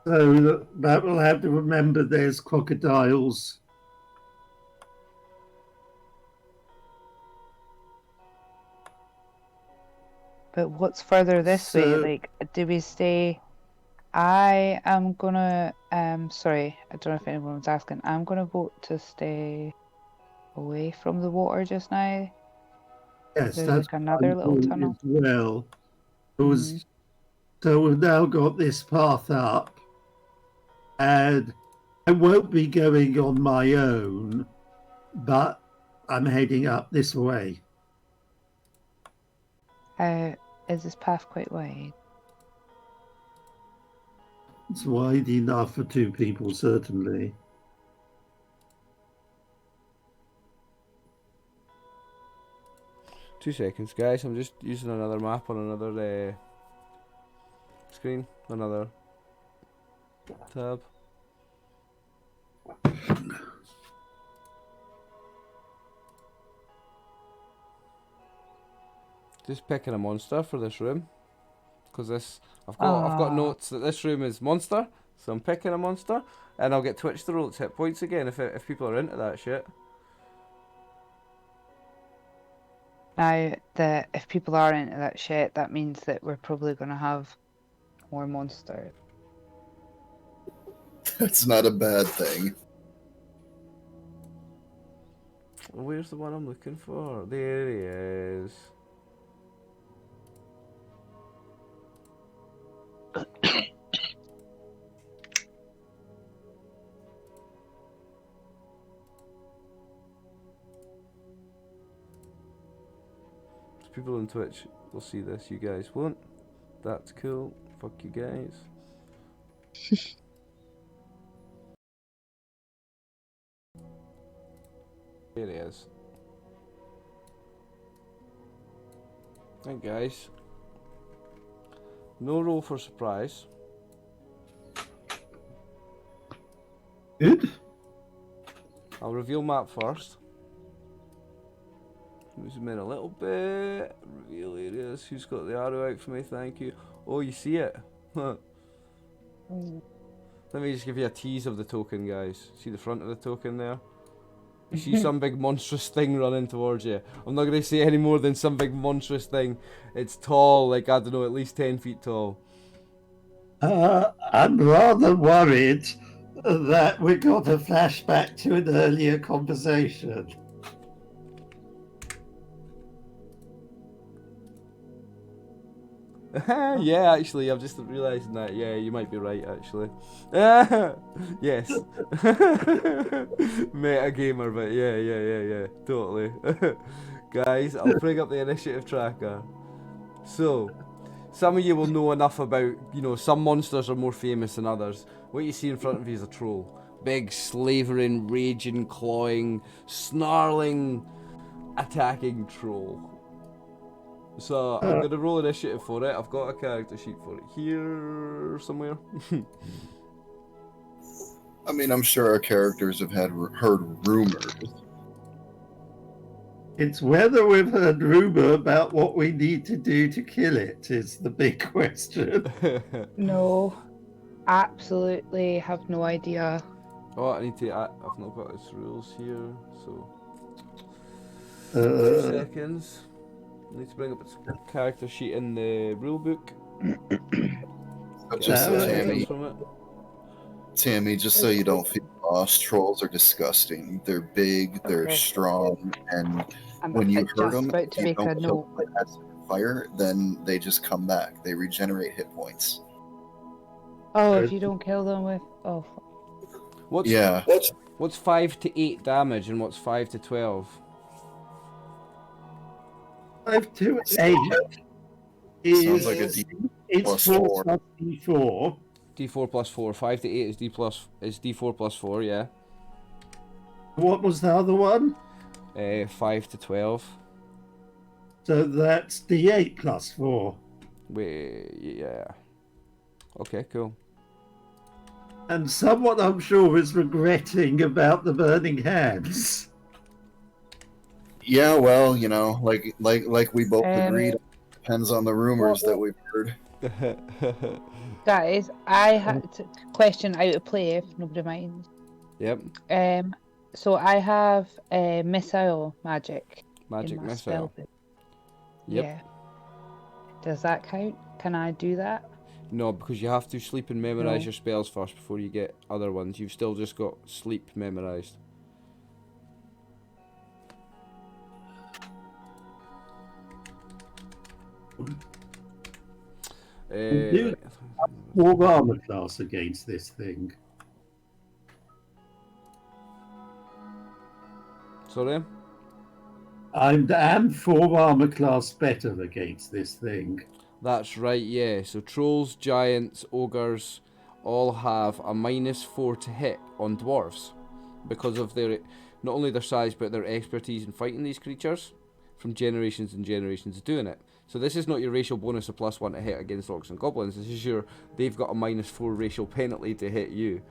So that we'll have to remember there's crocodiles. But what's further this way? So- Like, do we stay... I am gonna... sorry, I don't know if anyone was asking. I'm gonna vote to stay away from the water just now. Yes, There's that's like another what I'm little doing tunnel. as well. It was, Mhm. So we've now got this path up, and I won't be going on my own, but I'm heading up this way. Is this path quite wide? It's wide enough for 2 people, certainly. Two seconds, guys. I'm just using another map on another screen, another tab. Just picking a monster for this room, because I've got notes that this room is monster, so I'm picking a monster, and I'll get Twitch to roll its hit points again if people are into that shit. Now, if people are into that shit, that means that we're probably gonna have more monsters. That's not a bad thing. Where's the one I'm looking for? There he is. People on Twitch will see this, you guys won't. That's cool. Fuck you guys. There he is. Right, guys. No roll for surprise. Good. I'll reveal map first. Zoom in a little bit. Reveal areas. Who's got the arrow out for me? Thank you. Oh, you see it? Let me just give you a tease of the token, guys. See the front of the token there? You see some big monstrous thing running towards you. I'm not going to say any more than some big monstrous thing. It's tall, like, I don't know, at least 10 feet tall. I'm rather worried that we got a flashback to an earlier conversation. Yeah, actually, I'm just realising that. Yeah, you might be right, actually. Yes. Meta gamer, but yeah, totally. Guys, I'll bring up the initiative tracker. So, some of you will know enough about, some monsters are more famous than others. What you see in front of you is a troll. Big, slavering, raging, clawing, snarling, attacking troll. So I'm gonna roll initiative for it. I've got a character sheet for it here somewhere. I mean, I'm sure our characters have heard rumors. It's whether we've heard rumor about what we need to do to kill it is the big question. No, absolutely have no idea. Oh, I need to. I've not got its rules here, so 2 seconds. I need to bring up its character sheet in the rule book. Just Get so Tammy, just so you don't feel lost, trolls are disgusting. They're big, they're Okay. strong, and I'm when you just hurt them, about if to you make a don't kill note. them by acid and fire, then they just come back. They regenerate hit points. Oh, if you don't kill them with... Oh, What's 5 to 8 damage and what's 5 to 12? 5 to 8 is Sounds like a D it's plus 4 4. plus D4. D4 plus 4. 5 to 8 is D4 plus 4, yeah. What was the other one? 5 to 12. So that's D8 plus 4. Wait, yeah. Okay, cool. And someone I'm sure is regretting about the burning hands. Yeah, well, like we both agreed, depends on the rumors that we've heard. guys, I had to question out of play if nobody minds. Yep. So I have missile magic. Magic in my missile. spell book. Yep. Yeah. Does that count? Can I do that? No, because you have to sleep and memorize No. your spells first before you get other ones. You've still just got sleep memorized. Dude, War armor class against this thing. Sorry? Am 4 armor class better against this thing. That's right, yeah. So trolls, giants, ogres all have a -4 to hit on dwarves because of their not only their size but their expertise in fighting these creatures from generations and generations of doing it. So this is not your racial bonus of +1 to hit against orcs and goblins. This is they've got a -4 racial penalty to hit you.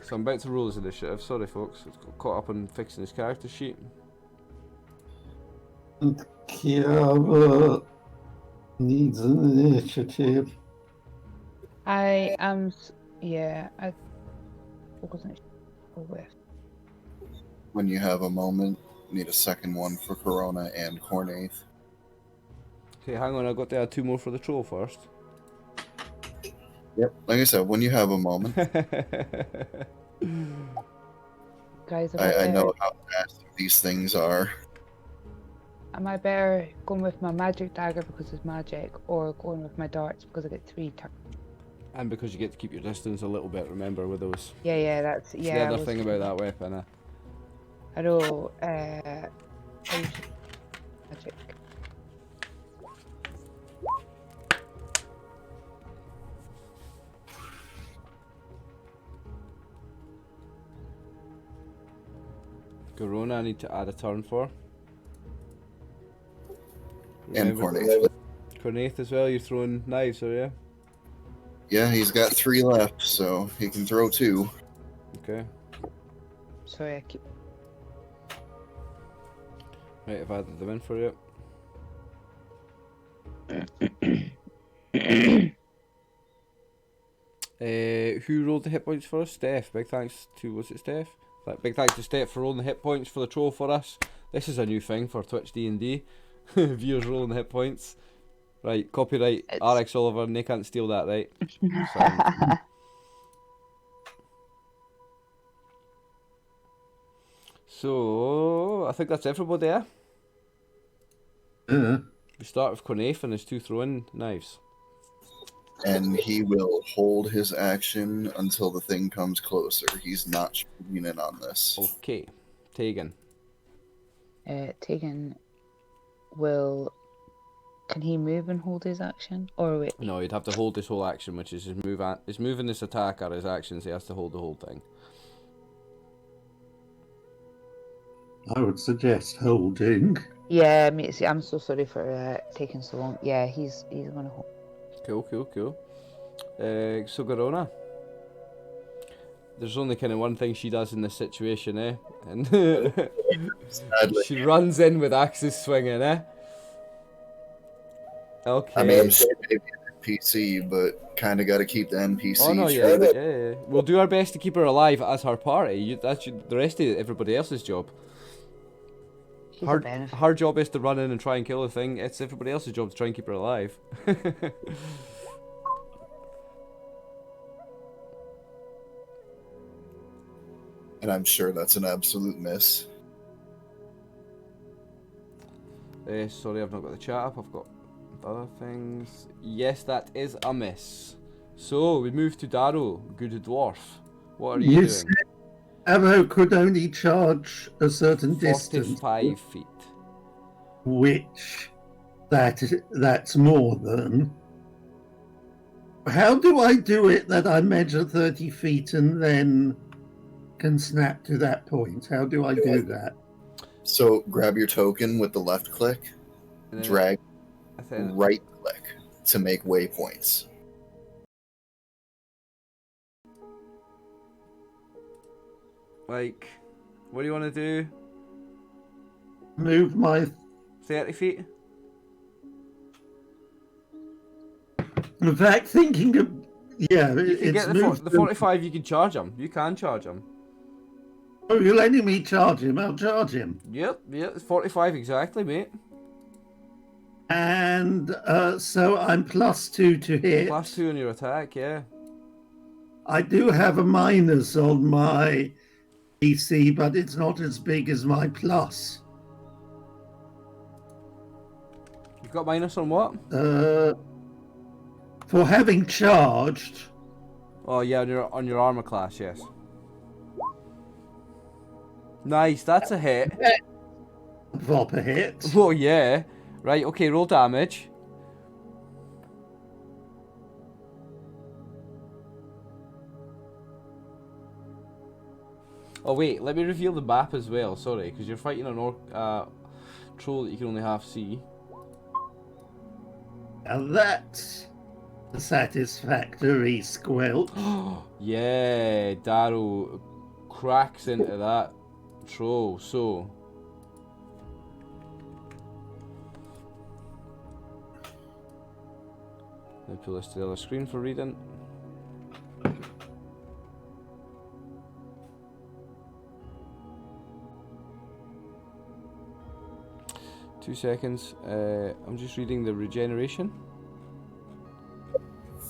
So I'm about to roll his initiative. Sorry, folks. It's got caught up on fixing his character sheet. Kiara needs an initiative. I am. Yeah, I wasn't sure with. When you have a moment, need a second one for Corona and Cornaith. Okay, hang on. I've got to add 2 more for the troll first. Yep. Like I said, when you have a moment. Guys, I know how nasty these things are. am I better going with my magic dagger because it's magic, or going with my darts because I get 3 turns? And because you get to keep your distance a little bit, remember, with those. Yeah, that's It's the other thing about that weapon. I know. I use magic. Corona, I need to add a turn for. And Remember- Cornaith. Cornaith as well. You're throwing knives, are you? Yeah, he's got 3 left, so he can throw 2. Okay. Sorry, I keep. Right, I've added them in for you. Who rolled the hit points for us? Steph. Big thanks to, was it Steph? Big thanks to Steph for rolling the hit points for the troll for us. This is a new thing for Twitch D&D. Viewers rolling the hit points. Right, copyright RxOliver, and they can't steal that, right? So, I think that's everybody, eh? Uh, We start with Cornafe and his 2 throwing knives. And he will hold his action until the thing comes closer. He's not shooting in on this. Okay. Tegan. Tegan will. Can he move and hold his action? Or wait. No, he'd have to hold his whole action, which is his move and his attack are his actions. He has to hold the whole thing. I would suggest holding. Yeah, I'm so sorry for taking so long. Yeah, he's gonna hold. Cool. So Garona. There's only kind of one thing she does in this situation, eh? And she runs in with axes swinging, eh? Okay. I mean, she may be an NPC, but kind of got to keep the NPC. Oh no, yeah. We'll do our best to keep her alive as her party. That's the rest of everybody else's job. Her job is to run in and try and kill the thing. It's everybody else's job to try and keep her alive. And I'm sure that's an absolute miss. Sorry, I've not got the chat up. I've got other things. Yes, that is a miss. So we move to Darrow, good dwarf. What are you doing? Arrow could only charge a certain distance. 45 feet. Which that's more than. How do I do it that I measure 30 feet and then can snap to that point? How do I do that? So grab your token with the left click, drag, right click to make waypoints. Like, what do you want to do? Move my 30 feet? In fact, thinking of you can get the 45. You can charge him. You can charge him. Oh, you're letting me charge him? I'll charge him. Yep, it's 45 exactly, mate. And so I'm +2 to hit. +2 on your attack, yeah. I do have a minus on my PC, but it's not as big as my plus. You've got minus on what? For having charged. Oh yeah, on your armor class, yes. Nice, that's a hit. Proper hit. Oh yeah. Right, okay, roll damage. Oh wait, let me reveal the map as well, sorry, because you're fighting an troll that you can only half see. Now that's a satisfactory squelch. Yeah, Darrow cracks into that troll, so... Let me pull this to the other screen for reading. Two seconds. I'm just reading the regeneration.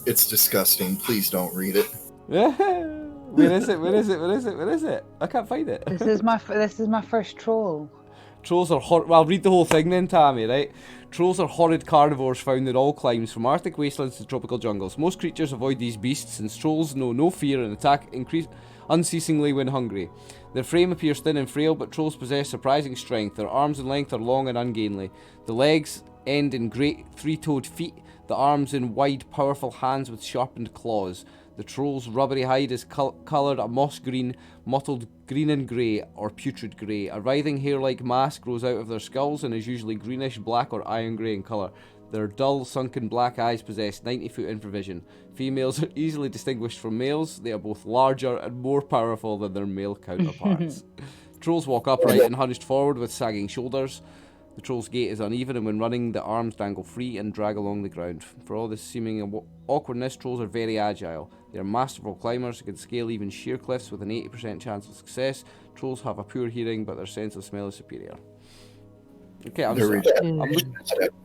It's disgusting. Please don't read it. Where is it? I can't find it. This is my first troll. Trolls are well, I'll read the whole thing then, Tammy, right? Trolls are horrid carnivores found in all climes, from Arctic wastelands to tropical jungles. Most creatures avoid these beasts, since trolls know no fear and attack unceasingly when hungry. Their frame appears thin and frail, but trolls possess surprising strength. Their arms and length are long and ungainly. The legs end in great three-toed feet, the arms in wide, powerful hands with sharpened claws. The troll's rubbery hide is coloured a moss green, mottled green and grey, or putrid grey. A writhing hair-like mass grows out of their skulls and is usually greenish, black, or iron grey in colour. Their dull, sunken black eyes possess 90-foot infravision. Females are easily distinguished from males. They are both larger and more powerful than their male counterparts. Trolls walk upright and hunched forward with sagging shoulders. The troll's gait is uneven, and when running, the arms dangle free and drag along the ground. For all this seeming awkwardness, trolls are very agile. They are masterful climbers who can scale even sheer cliffs with an 80% chance of success. Trolls have a poor hearing, but their sense of smell is superior. Okay, I'm in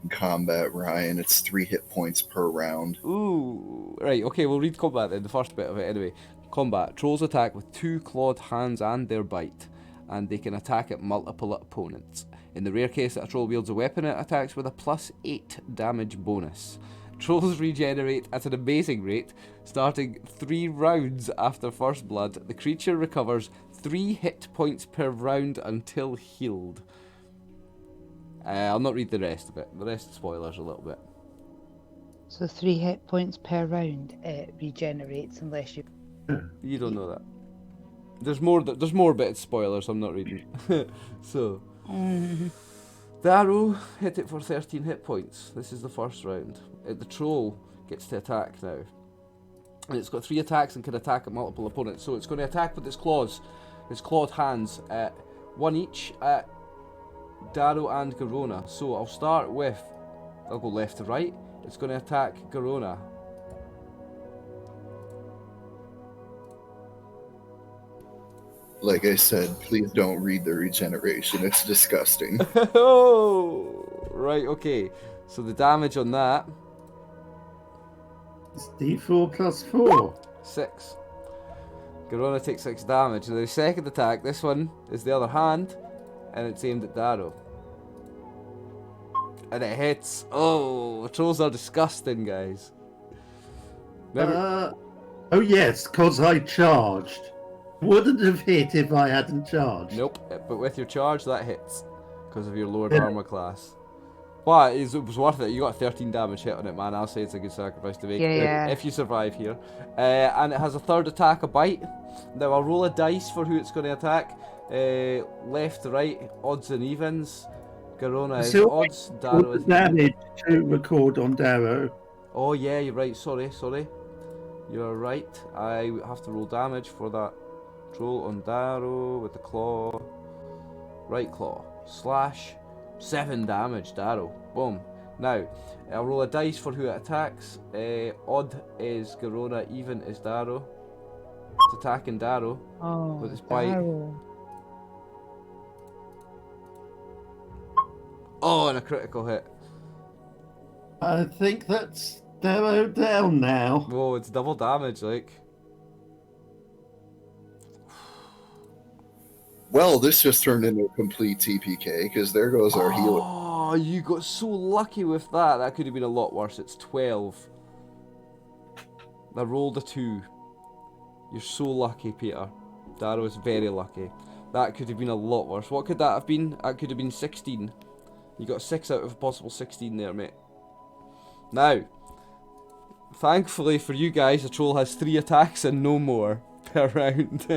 combat, Ryan. It's 3 hit points per round. Ooh, right. Okay, we'll read combat then. The first bit of it, anyway. Combat: trolls attack with 2 clawed hands and their bite. and they can attack at multiple opponents. In the rare case that a troll wields a weapon, it attacks with a +8 damage bonus. Trolls regenerate at an amazing rate, starting 3 rounds after first blood. The creature recovers 3 hit points per round until healed. I'll not read the rest of it. The rest spoilers a little bit. So 3 hit points per round. It regenerates unless you. You don't know that. There's more bit of spoilers I'm not reading. So, Darrow hit it for 13 hit points. This is the first round. The troll gets to attack now. And it's got 3 attacks and can attack at multiple opponents. So it's going to attack with its claws. Its clawed hands. 1 each at Darrow and Garona. So I'll start with... I'll go left to right. It's going to attack Garona. Like I said, please don't read the regeneration. It's disgusting. Oh, right, okay. So the damage on that... It's D4 plus 4. 6. Garona takes 6 damage. Now the second attack, this one is the other hand, and it's aimed at Darrow. And it hits. Oh, trolls are disgusting, guys. Oh yes, because I charged. Wouldn't have hit if I hadn't charged. Nope, but with your charge, that hits. Because of your lowered armor class. But it was worth it. You got a 13 damage hit on it, man. I'll say it's a good sacrifice to make if you survive here. And it has a third attack, a bite. Now I'll roll a dice for who it's going to attack. Left to right, odds and evens. Garona is odds, Darrow is damage to record on Darrow. Oh yeah, you're right. Sorry. You're right. I have to roll damage for that. Roll on Darrow with the claw. Right claw. Slash. 7 damage, Darrow. Boom. Now, I'll roll a dice for who it attacks. Odd is Garona, even is Darrow. It's attacking Darrow with his bite. Oh, and a critical hit. I think that's Darrow down now. Whoa, it's double damage, like. Well, this just turned into a complete TPK, because there goes our healer. Oh, you got so lucky with that. That could have been a lot worse. It's 12. I rolled a 2. You're so lucky, Peter. Darrow is very lucky. That could have been a lot worse. What could that have been? That could have been 16. You got 6 out of a possible 16 there, mate. Now, thankfully for you guys, the troll has 3 attacks and no more per round.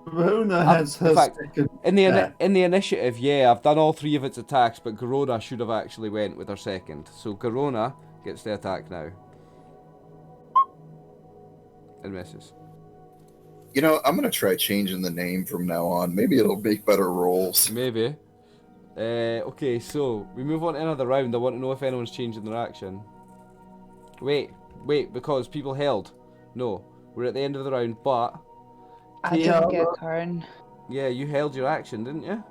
Garona has her second in the initiative, yeah, I've done all 3 of its attacks, but Garona should have actually went with her second. So Garona gets the attack now. And misses. You know, I'm going to try changing the name from now on. Maybe it'll make better rolls. Maybe. Okay, so we move on to another round. I want to know if anyone's changing their action. Wait, because people held. No, we're at the end of the round, but... I didn't get a turn. Yeah, you held your action, didn't you?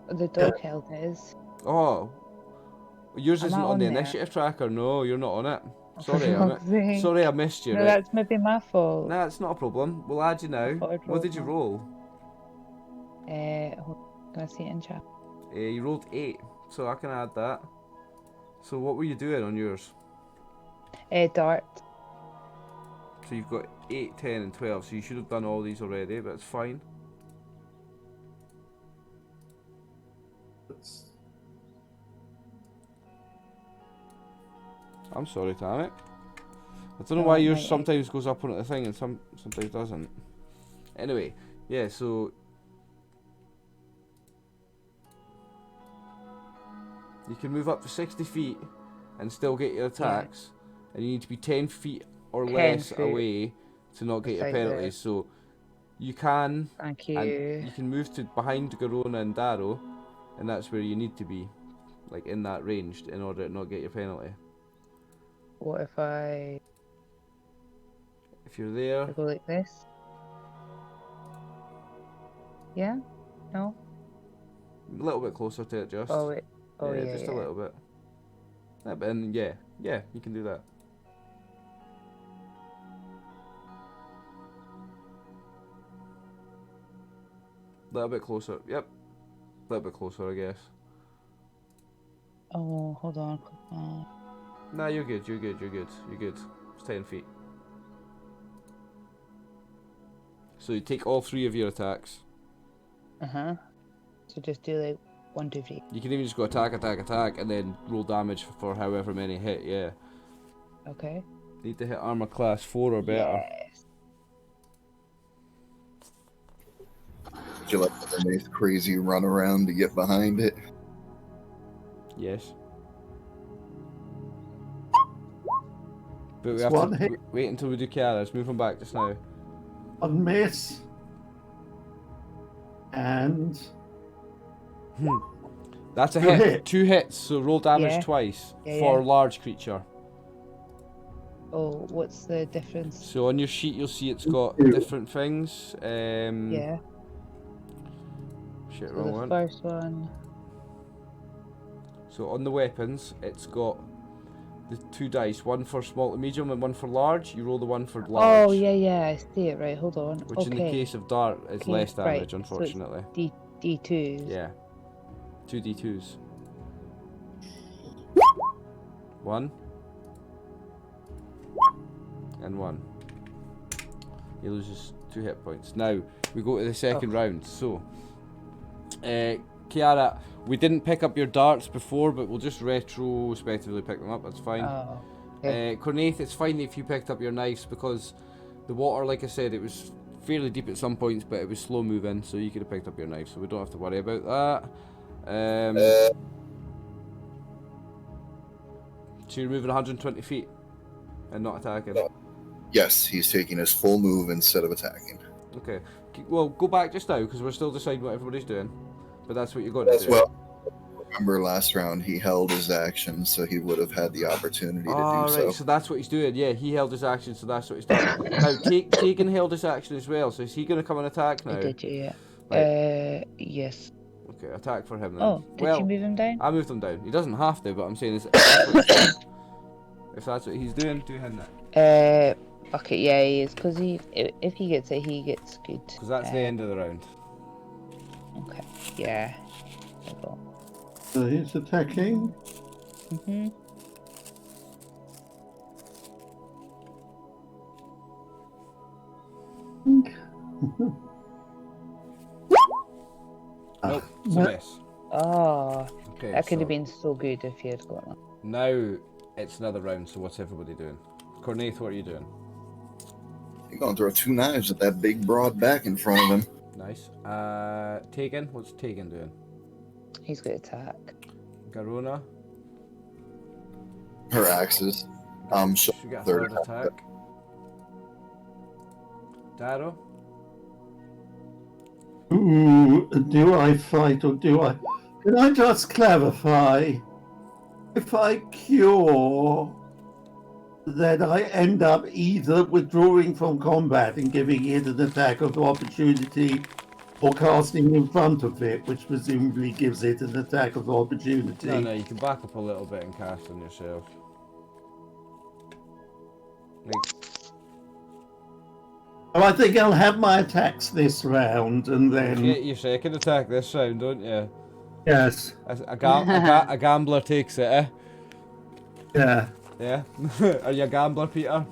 The dog held his. Oh. Yours isn't on the initiative tracker. No, you're not on it. Sorry, sorry I missed you. No, that's maybe my fault. Nah, it's not a problem. We'll add you now. What did you roll? Can I see it in chat? You rolled 8, so I can add that. So what were you doing on yours? Dart. So you've got 8, 10 and 12, so you should have done all these already, but it's fine. I'm sorry, Tammy. I don't know why yours sometimes goes up on the thing and sometimes doesn't. Anyway, yeah, so... You can move up to 60 feet and still get your attacks, and you need to be 10 feet or less away to not get your penalties. So you can... Thank you. And you can move to behind Garona and Darrow, and that's where you need to be, like in that range, in order to not get your penalty. What if I... If you're there... I go like this? Yeah? No? A little bit closer to it, just. Oh, wait. Oh, yeah, just a little bit. Yeah, but yeah, you can do that. little bit closer. Yep. A little bit closer, I guess. Oh, hold on. Nah, you're good. You're good. You're good. You're good. It's 10 feet. So you take all 3 of your attacks. So just do like 1, 2, 3. You can even just go attack, attack, attack, and then roll damage for however many hit. Yeah. Okay. Need to hit armor class 4 or better. Yes. Would you like a nice crazy run around to get behind it? Yes. But we It's have one to hit. wait until we do Kiara's. Move him back just now. One miss. And That's a Two hit. hit. 2 hits, so roll damage Yeah. twice Yeah, for yeah. large creature. Oh, what's the difference? So on your sheet you'll see it's got Two. different things. Yeah. Shit, So wrong the one. first one. So on the weapons, it's got the 2 dice, one for small to medium and one for large. You roll the one for large. Oh, yeah, I see it. Right, hold on. Which okay. in the case of dart is Okay, less damage, right, so it's unfortunately. D2s. Yeah. 2 D2s. 1. And 1. He loses 2 hit points. Now, we go to the second round. So, Kiara, we didn't pick up your darts before, but we'll just retrospectively pick them up. That's fine. Oh, okay. Cornaith, it's fine if you picked up your knives because the water, like I said, it was fairly deep at some points, but it was slow moving, so you could have picked up your knives, so we don't have to worry about that. So you're moving 120 feet and not attacking. Yes, he's taking his full move instead of attacking. Okay. Well, go back just now because we're still deciding what everybody's doing. But that's what you're going to do. Well, remember last round he held his action, so he would have had the opportunity to do right, so. so that's what he's doing. Yeah, he held his action, so that's what he's done. Now, Tegan held his action as well, so is he going to come and attack now? Did you? Yeah. Right. Yes. Okay, attack for him then. Oh, did you move him down? I moved him down. He doesn't have to, but I'm saying if that's what he's doing, do him that. Fuck it, yeah, he is, because if he gets it, he gets good. Because that's the end of the round. Okay, yeah. so he's attacking. Mm-hmm. Nope, it's a miss. Oh, Okay, that could so have been so good if he had got that. now it's another round, so what's everybody doing? Cornaith, what are you doing? You're going to throw 2 knives at that big broad back in front of him. Nice. Tegan, what's Tegan doing? He's got attack. Garona, Her axes. she got a third attack. Darrow, Ooh, do I fight or do I? Can I just clarify? If I cure, then I end up either withdrawing from combat and giving it an attack of opportunity, or casting in front of it, which presumably gives it an attack of opportunity. no, you can back up a little bit and cast on yourself. Oh, I think I'll have my attacks this round, and You then get your second attack this round, don't you? yes, A gambler takes it, eh? yeah. Yeah? Are you a gambler, Peter?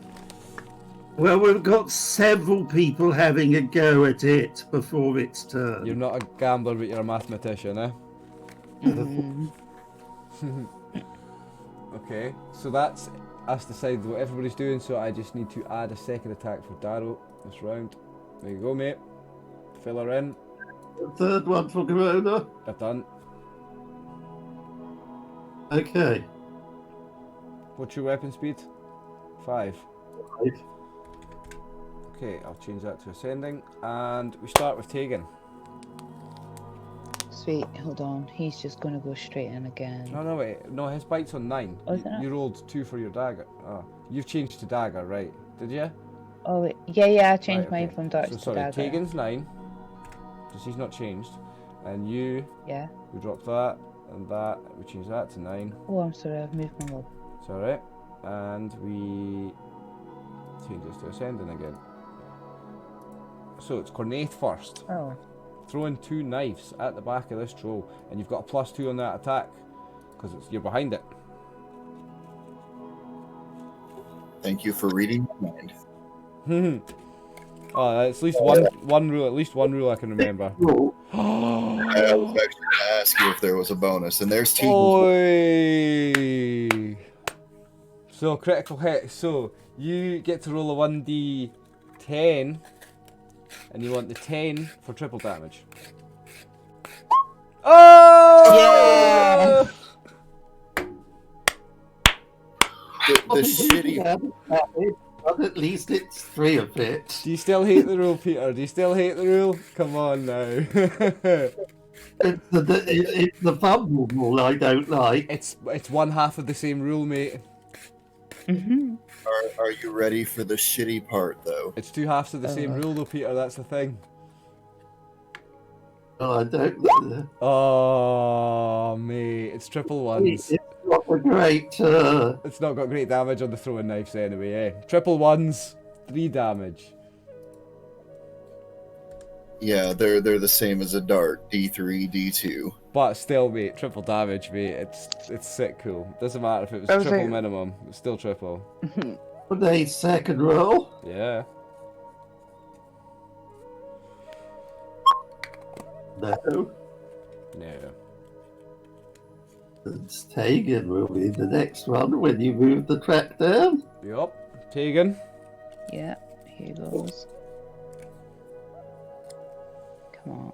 Well, we've got several people having a go at it before its turn. You're not a gambler, but you're a mathematician, eh? Mm. Okay, so that's us decided what everybody's doing, so I just need to add a second attack for Darrow this round. There you go, mate. Fill her in. The third one for Corona. I've done. Okay. What's your weapon speed? 5. Right. Okay, I'll change that to ascending, and we start with Tegan. Sweet, hold on. He's just going to go straight in again. No, wait. No, his bite's on 9. Oh, is it? You rolled 2 for your dagger. Oh, you've changed to dagger, right? Did you? Oh, wait. Yeah, I changed Right, mine okay. from darts So to sorry, dagger. Tegan's 9, because he's not changed. And you, Yeah. we dropped that, and that, we changed that to 9. Oh, I'm sorry, I've moved my lob. It's alright. And we change this to ascending again. So it's Cornaith first. Oh. throwing 2 knives at the back of this troll, and you've got a +2 on that attack because you're behind it. Thank you for reading my mind. Oh, that's at least one rule. At least one rule I can remember. I was actually going to ask you if there was a bonus, and there's Tegan's. Oi! So critical hit. So you get to roll a 1d10, and you want the 10 for triple damage. Oh! The shitty. But at least it's 3 of it. Do you still hate the rule, Peter? Do you still hate the rule? Come on now. It's the fumble rule I don't like. It's one half of the same rule, mate. Are you ready for the shitty part, though? It's 2 halves of the same rule, though, Peter. That's the thing. Oh, I don't. Oh, mate, it's triple ones. It's not a great. It's not got great damage on the throwing knives anyway, eh? Triple ones, 3 damage. Yeah, they're the same as a dart. D3, D2. But still, mate, triple damage, mate. It's sick cool. Doesn't matter if it was triple minimum. It's still triple. But a second roll. Yeah. No. No. It's Tegan will be the next one when you move the track down. Yup. Tegan. Yeah, here goes. Come on.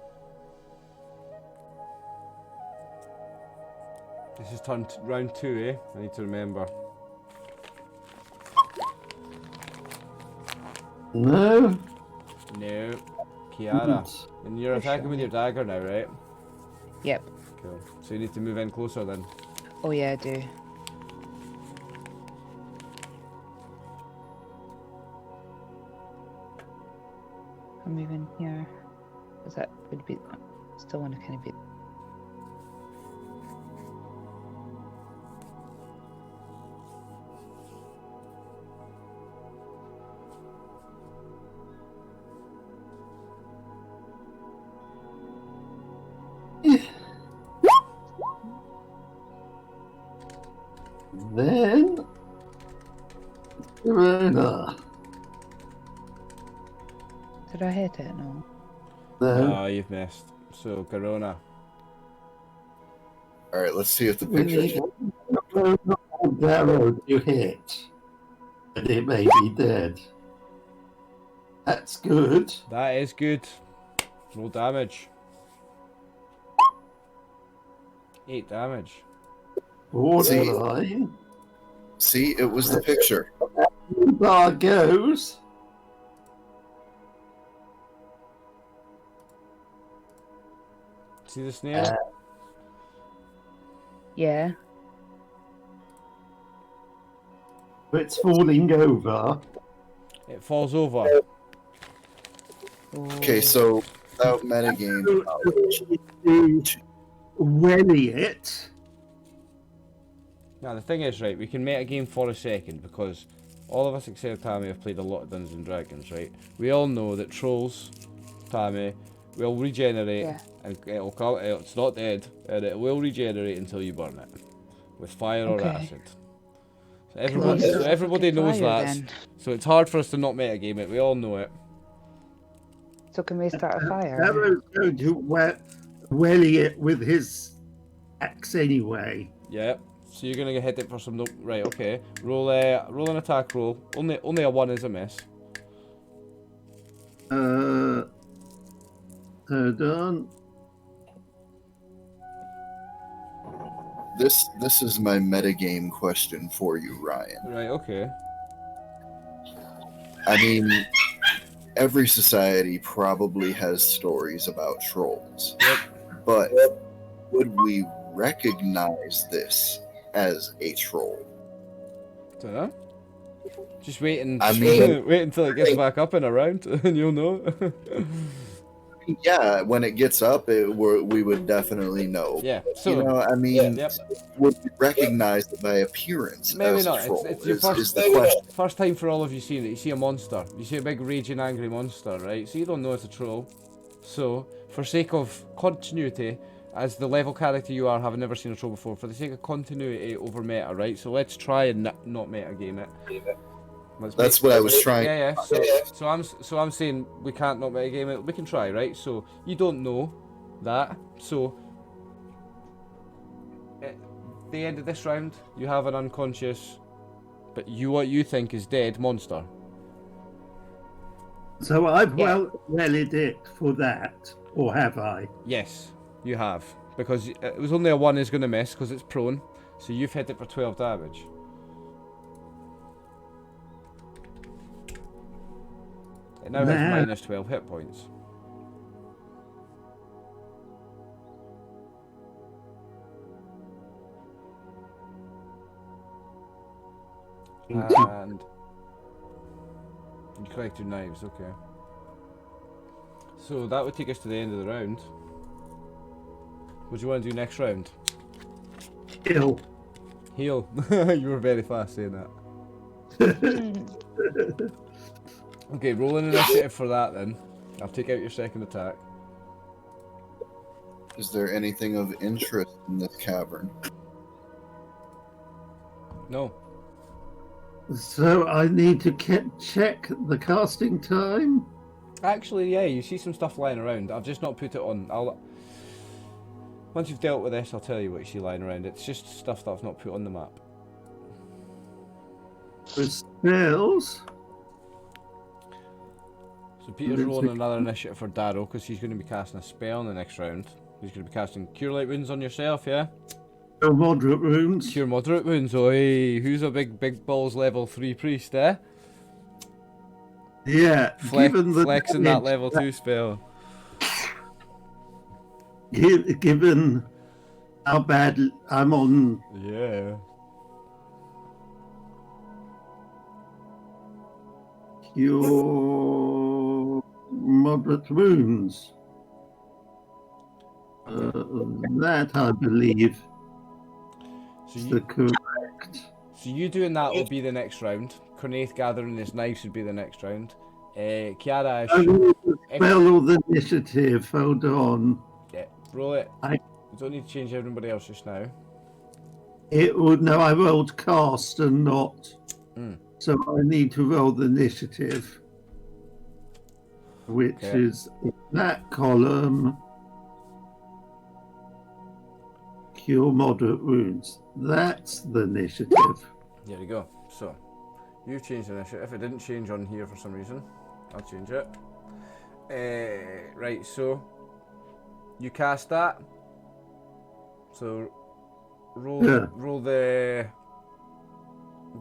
This is round 2, eh? I need to remember. No. No. Kiara. And you're attacking with your dagger now, right? Yep. Cool. So you need to move in closer then. Oh yeah, I do. I'm moving here. Because that would be... Still want to kind of be... Then. Corona. Did I hit it? No. No. No, you've missed. So, Corona. Alright, let's see if the picture. Arrow you hit. And it may be dead. That's good. That is good. Roll damage. 8 damage. Borderline. See, it was the picture. Bar goes. See the snail? Yeah. It's falling over. It falls over. Okay, so without metagame knowledge, Welly it. Now the thing is, right, we can make a game for a second because all of us except Tammy have played a lot of Dungeons and Dragons, right? We all know that trolls, Tammy, will regenerate and it'll come, it's not dead, and it will regenerate until you burn it with fire or acid. So everybody knows that. Then. So it's hard for us to not metagame it. We all know it. So can we start a fire? Darrow's going to welly it with his axe anyway. Yeah. So you're gonna hit it for some right? Okay. Roll an attack roll. Only a 1 is a miss. Hold on. this is my metagame question for you, Ryan. Right. Okay. I mean, every society probably has stories about trolls. Yep. But would we recognize this as a troll? Dunno. Just wait and wait until it gets back up and around, and you'll know. Yeah, when it gets up, we would definitely know. Yeah. So I mean, yep. would we recognize it by appearance? Maybe as not. A troll? It's your is the question. first time for all of you seeing it. You see a monster. You see a big raging angry monster, right? So you don't know it's a troll. So for sake of continuity, as the level character you are, having never seen a troll before, for the sake of continuity over meta, right? So let's try and not meta game it. That's what I was trying. Yeah. So I'm saying we can't not meta game it. We can try, right? So you don't know that. So at the end of this round, you have an unconscious, but what you think is dead monster. So I've welled it for that, or have I? Yes, you have, because it was only a 1 is going to miss because it's prone. So you've hit it for 12 damage. It now has minus 12 hit points. And you collected knives, okay. So that would take us to the end of the round. What do you want to do next round? Heal. Heal. You were very fast saying that. Okay, roll an initiative for that then. I'll take out your second attack. Is there anything of interest in this cavern? No. So I need to check the casting time? Actually, yeah, you see some stuff lying around. I've just not put it on. Once you've dealt with this, I'll tell you what you see lying around. It's just stuff that I've not put on the map. The spells? So Peter's rolling another initiative for Darrow because he's going to be casting a spell in the next round. He's going to be casting Cure Light Wounds on yourself, yeah? Cure Moderate Wounds. Cure Moderate Wounds, oi. Who's a big balls level 3 priest, eh? Yeah, flexing that level 2 spell. Given how bad I'm on. Yeah. Cure Moderate Wounds. That I believe is the correct. So you doing that will be the next round. Cornaith gathering his knives would be the next round. Kiara, spell or the initiative. Hold on. Yeah, roll it. You don't need to change everybody else just now. It would no. I rolled cast and not, so I need to roll the initiative, which is that column. Cure Moderate Wounds. That's the initiative. There we go. So, you've changed the initiative. If it didn't change on here for some reason, I'll change it. Right, so you cast that. So roll the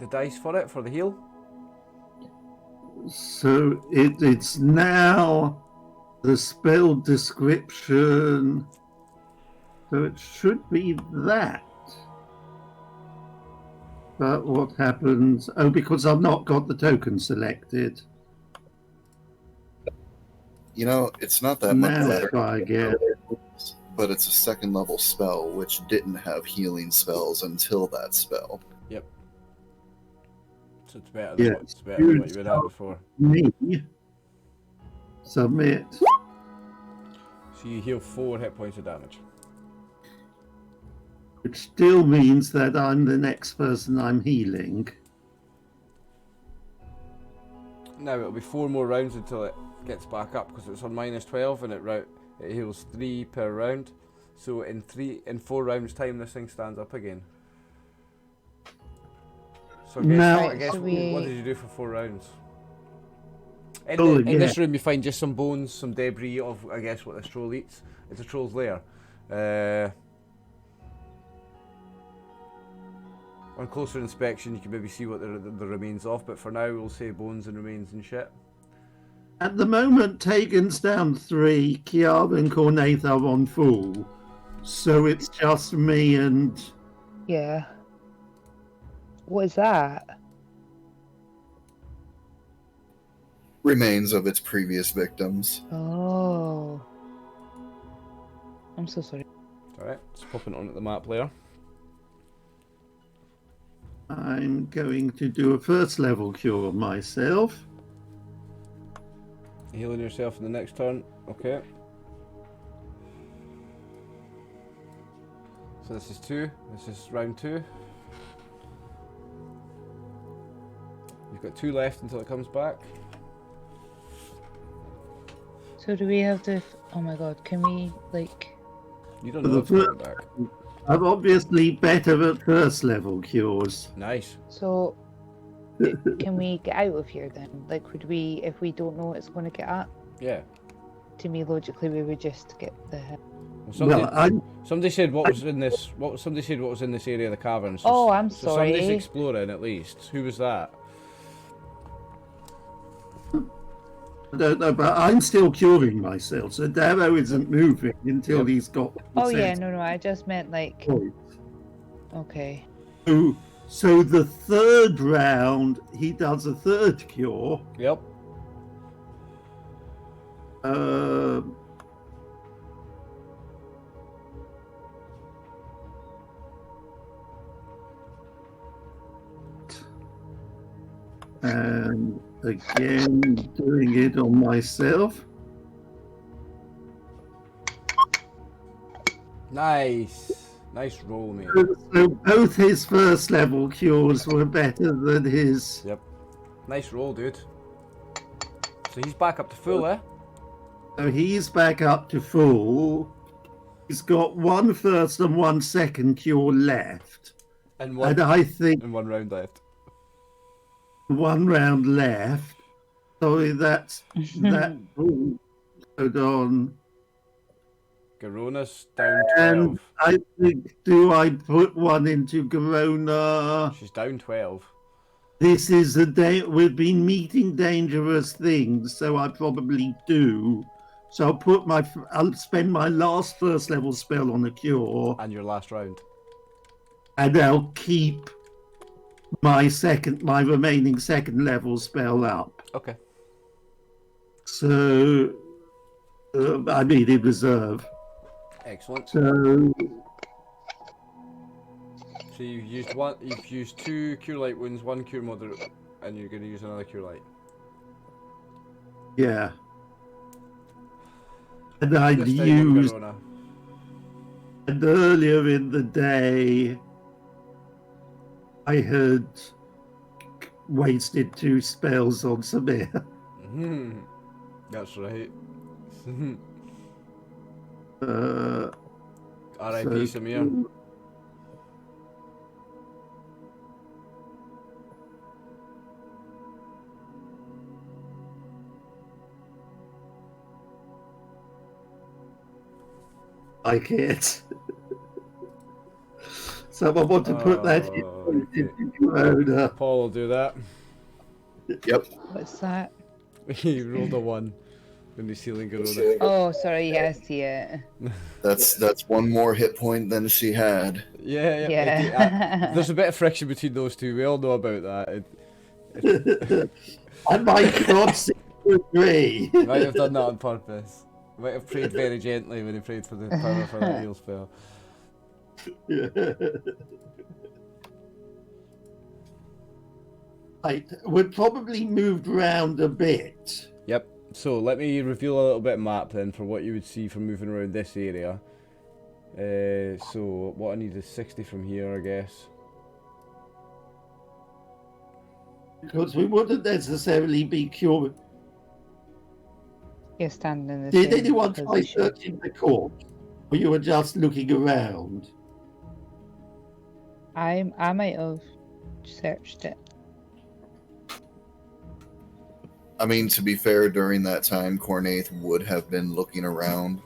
dice for it for the heal. So it's now the spell description. So it should be that. But what happens? Oh, because I've not got the token selected. You know, it's not that much better. I get. But it's a second level spell, which didn't have healing spells until that spell. Yep. So it's better than, what you would have before. Me. Submit. So you heal 4 hit points of damage. Which still means that I'm the next person I'm healing. Now it'll be 4 more rounds until it gets back up because it's on minus 12 and it heals 3 per round. So in 4 rounds time this thing stands up again. So I guess what did you do for 4 rounds? In this room you find just some bones, some debris of I guess what this troll eats. It's a troll's lair. On closer inspection, you can maybe see what the remains of, but for now, we'll say bones and remains and shit. At the moment, Tegan's down 3, Kiara and Cornaith are on full. So it's just me and... Yeah. What is that? Remains of its previous victims. Oh. I'm so sorry. It's alright, just popping it onto the map layer. I'm going to do a first level cure myself. Healing yourself in the next turn, okay. So this is 2. This is round 2. You've got 2 left until it comes back. So do we have to? Oh my god! Can we like? You don't know what's coming back. I'm obviously better at first level cures. Nice. So can we get out of here then? Like, would we, if we don't know what it's going to get at? Yeah. To me, logically, we would just get the. Well, somebody said what was in this. Somebody said what was in this area of the caverns. So, Oh, I'm so sorry. somebody's exploring at least. Who was that? I don't know, but I'm still curing myself, so Darrow isn't moving until he's got. Oh yeah, no, I just meant like. Points. Okay. So the third round, he does a third cure. Yep. And again, doing it on myself. Nice. Nice roll, mate. So both his first level cures were better than his. Yep. Nice roll, dude. So he's back up to full, eh? So he's back up to full. He's got 1 first and 1 second cure left. And I think 1 round left. 1 round left. So that's that. Hold on. Garona's down 12. And I think, do I put 1 into Garona? She's down 12. This is a day we've been meeting dangerous things, so I probably do. So I'll spend my last first level spell on a cure, And your last round. and I'll keep my remaining second level spell up. Okay. So I mean in reserve. Excellent. So you've used 1. You've used 2 cure light wounds, 1 cure moderate, and you're going to use another cure light. yeah. And I'd This time on used, Garona. and earlier in the day, I had wasted 2 spells on Samir. That's right. So- R.I.P. Samir. Like it. So I want to put that into Corona. Paul will do that. Yep. What's that? He rolled a 1 when he's healing Garona. Oh, sorry. Yeah, I see it. That's 1 more hit point than she had. Yeah. Yeah. There's a bit of friction between those two. We all know about that. I might not agree. He might have done that on purpose. He might have prayed very gently when he prayed for the power for that heal spell. We're probably moved round a bit. Yep. So let me reveal a little bit of map then for what you would see from moving around this area. So what I need is 60 from here, I guess. Because we wouldn't necessarily be cured. You're standing in the Did same anyone try position. searching the corpse? Or you were just looking around? I might have searched it. I mean, to be fair, during that time, Cornaith would have been looking around.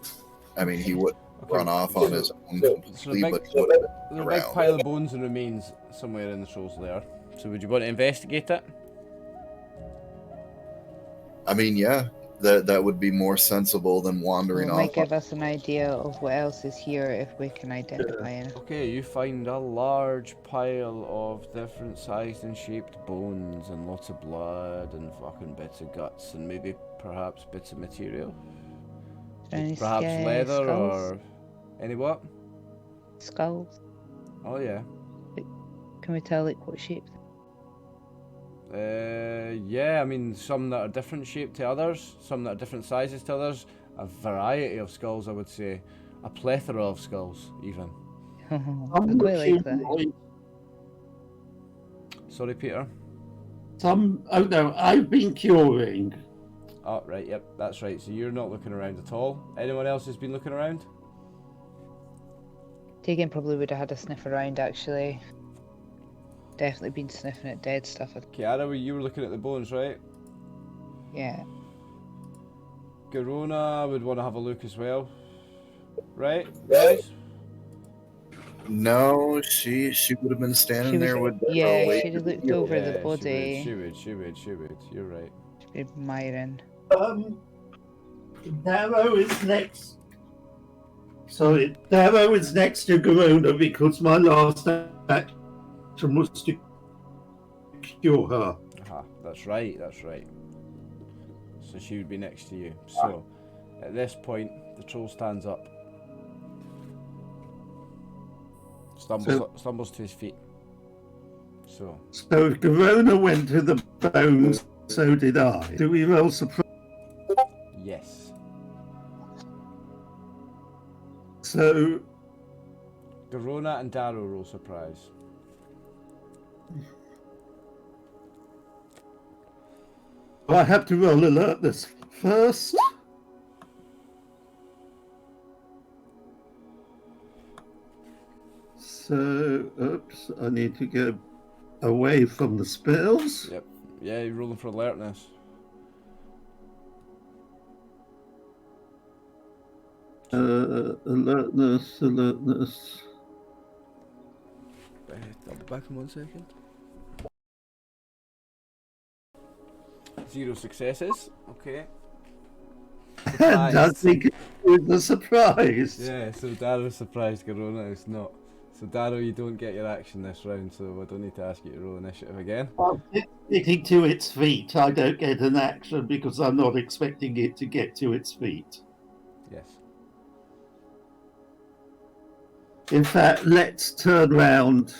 I mean, he would run off on his own completely, but he would have been There's a big around. pile of bones and remains somewhere in the shoals there. So would you want to investigate it? I mean, yeah, that would be more sensible than wandering It off. might give us an idea of what else is here if we can identify it. Okay, you find a large pile of different sized and shaped bones and lots of blood and fucking bits of guts and maybe perhaps bits of material. Any Perhaps leather skulls? or any what? Skulls. Oh yeah. Can we tell like what shape? Yeah, I mean some that are different shape to others, some that are different sizes to others, a variety of skulls I would say, a plethora of skulls even. I I'm quite like that. looking Sorry, Peter. oh no, I've been curing. Oh, right, yep, that's right. So you're not looking around at all. Anyone else has been looking around? Tegan probably would have had a sniff around, actually. Definitely been sniffing at dead stuff. Kiara, you were looking at the bones, right? Yeah. Garona would want to have a look as well. Right, guys? No, she would have been standing there with Darrow Yeah, waiting she'd have to looked heal. over the Yeah, body. She would. You're right. She'd be admiring. Darrow is next. Sorry, Darrow is next to Garona because my last action was to cure her. Aha, that's right. So she would be next to you. So, at this point, the troll stands up. Stumbles to his feet. So if Garona went to the bones, so did I. Do we roll surprise? yes. So Garona and Darrow roll surprise. I have to roll alertness first. So, oops, I need to go away from the spells. Yep. Yeah, you're rolling for alertness. Alertness. I'll be back in 1 second. 0 successes. Okay. I think it was a surprise. Yeah, so Darrow's surprised, Garona is not. So Darrow, you don't get your action this round, so I don't need to ask you to roll initiative again. Getting to its feet, I don't get an action because I'm not expecting it to get to its feet. Yes. In fact, let's turn round.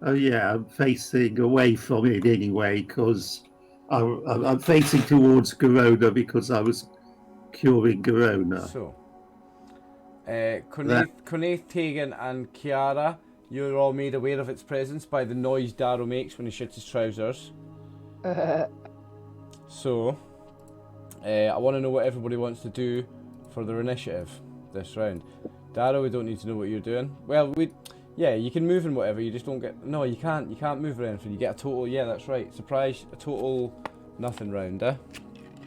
Oh yeah, I'm facing away from it anyway because I'm facing towards Garona because I was curing Garona. So, Cornaith, Tegan and Kiara, you're all made aware of its presence by the noise Darrow makes when he shits his trousers. So, I want to know what everybody wants to do for their initiative this round. Darrow, we don't need to know what you're doing. Well, yeah, you can move and whatever, you just don't get... No, you can't move or anything. You get a total... Yeah, that's right. Surprise, a total nothing round,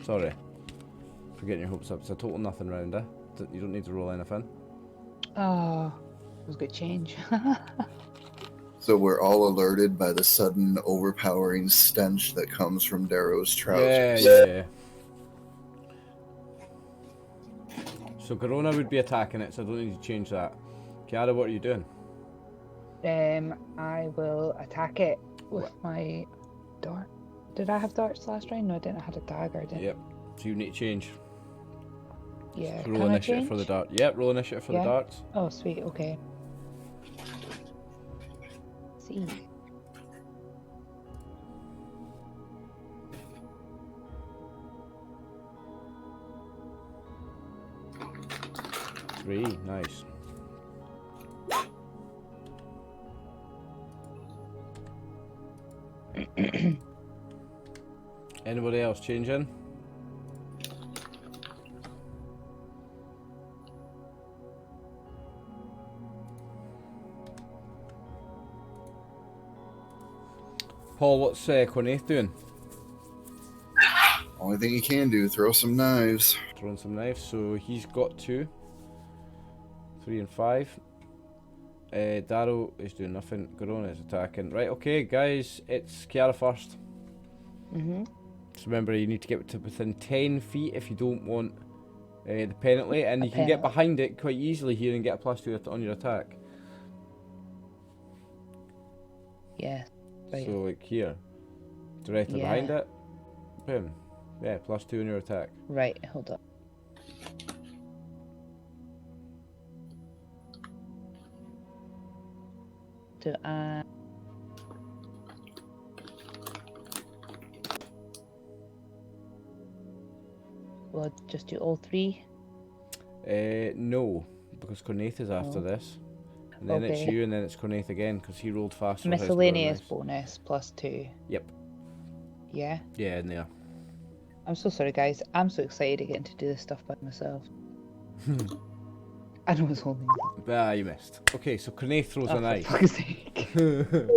Sorry. For getting your hopes up. It's a total nothing round, You don't need to roll anything. Oh, it was a good change. So we're all alerted by the sudden overpowering stench that comes from Darrow's trousers. Yeah. So Garona would be attacking it, so I don't need to change that. Kiara, what are you doing? I will attack it with my dart. Did I have darts last round? No, I didn't. I had a dagger, didn't I? Yep. So you need to change. Yeah. Roll initiative for the dart. Yep, roll initiative for the darts. Oh, sweet. Okay. See. Three, nice. Anybody else changing? Paul, what's Cornaith doing? Only thing he can do, throw some knives. Throwing some knives, so he's got 2. 3 and 5. Darrow is doing nothing. Garona is attacking. Right, okay, guys, it's Kiara first. So remember, you need to get to within 10 feet if you don't want the penalty, and you can get behind it quite easily here and get a +2 on your attack. Yeah. Right. So like here, directly behind it, boom. Yeah, +2 on your attack. Right, hold up. Do I... Well, just do all 3? No, because Cornaith is after Oh. this. And then it's Okay. you, and then it's Cornaith again, because he rolled fast for his Miscellaneous bonus. bonus plus 2. Yep. Yeah. Yeah, in there. I'm so sorry, guys. I'm so excited getting to do this stuff by myself. I know it's only. You missed. Okay, so Cornaith throws a For knife. fuck's sake. Don't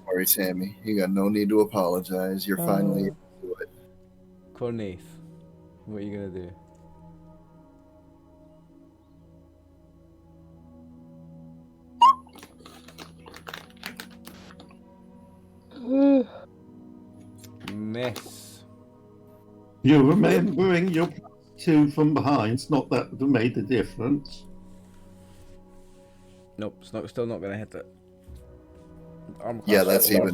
worry, Sammy. You got no need to apologize. You're finally able to do it. Cornaith, what are you gonna do? Miss. You're remembering your +2 from behind's not that would have made the difference. Nope, it's still not gonna hit it. Armor Yeah, class that's 4.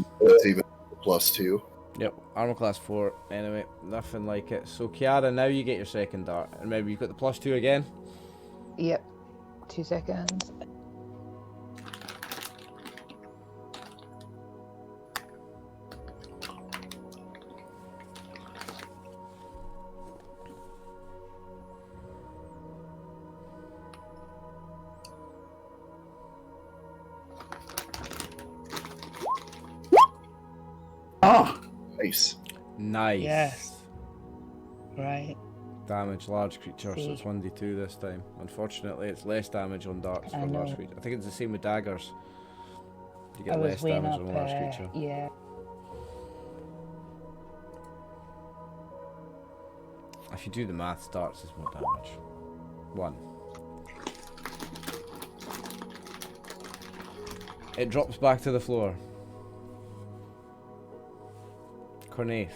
even +2. Yep, armor class 4. Anyway, nothing like it. So Kiara, now you get your second dart. And remember, you've got the +2 again. Yep. 2 seconds. Ah! Nice. Nice. Yes. Right. Damage, large creature, so See. it's 1d2 this time. Unfortunately, it's less damage on darts I for large know. creature. I think it's the same with daggers. You I get was less weighing damage up. on large creature. Yeah. If you do the math, darts is more damage. 1. It drops back to the floor. Cornaith.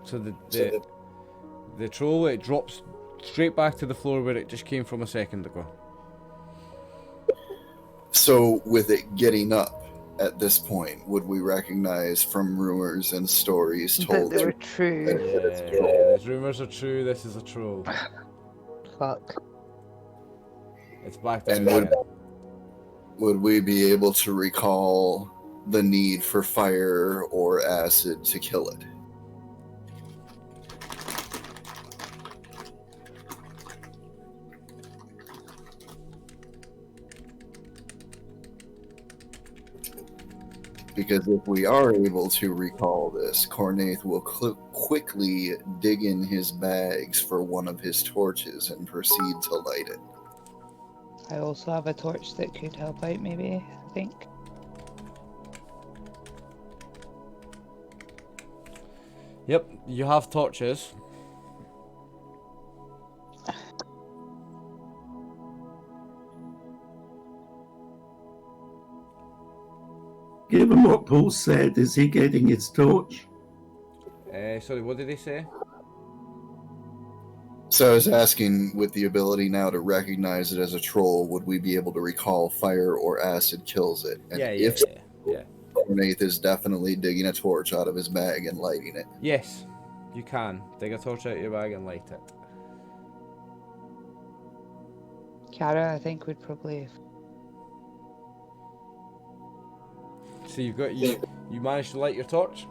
So the troll, it drops straight back to the floor where it just came from a second ago. So, with it getting up at this point, would we recognize from rumors and stories That told they were that true. it's Yeah, a troll? these rumors are true. This is a troll. Fuck. It's back down And again. would we be able to recall the need for fire or acid to kill it? Because if we are able to recall this, Cornaith will quickly dig in his bags for one of his torches and proceed to light it. I also have a torch that could help out, maybe, I think. Yep, you have torches. Given what Paul said, is he getting his torch? Sorry, what did he say? So I was asking, with the ability now to recognize it as a troll, would we be able to recall fire or acid kills it? And if yeah. Cornaith is definitely digging a torch out of his bag and lighting it. Yes, you can. Dig a torch out of your bag and light it. Kiara, I think, would probably. So you've got you managed to light your torch?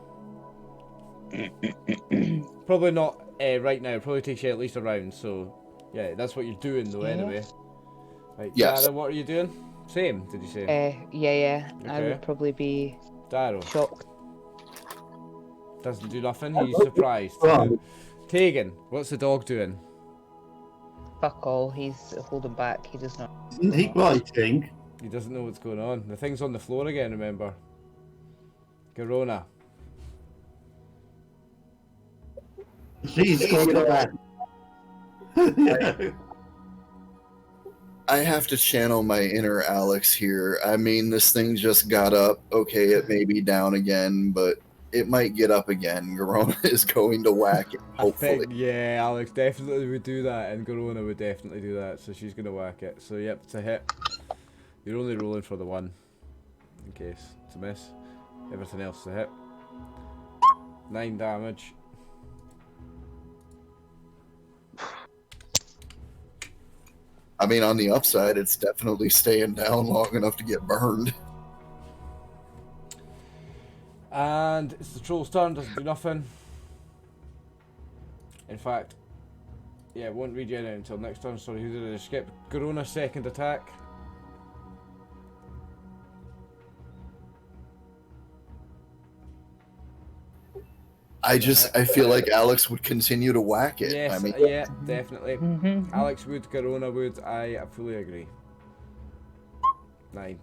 Probably not right now. It probably takes you at least a round. So yeah, that's what you're doing though. Yeah. Anyway. Right, Yes. Dara, what are you doing? Same, did you say? Yeah. I Okay. would probably be Daro shocked. doesn't do nothing. He's surprised. Right. Tegan, what's the dog doing? Fuck all. He's holding back. He does not. Isn't he writing? He doesn't know what's going on. The thing's on the floor again. Remember, Garona. She's got that. I have to channel my inner Alex here. I mean, this thing just got up. Okay, it may be down again, but it might get up again. Garona is going to whack it, I hopefully. think, yeah, Alex definitely would do that, and Garona would definitely do that. So she's gonna whack it. So yep, it's a hit. You're only rolling for the 1, in case it's a miss. Everything else is a hit. 9 damage. I mean, on the upside, it's definitely staying down long enough to get burned. And it's the troll's turn, doesn't do nothing. In fact, Yeah, it won't regenerate until next turn. Sorry, who did I skip? Garona second attack. I feel like Alex would continue to whack it. Yes, I mean, yeah, definitely. Mhm. Alex would, Garona would. I fully agree. 9.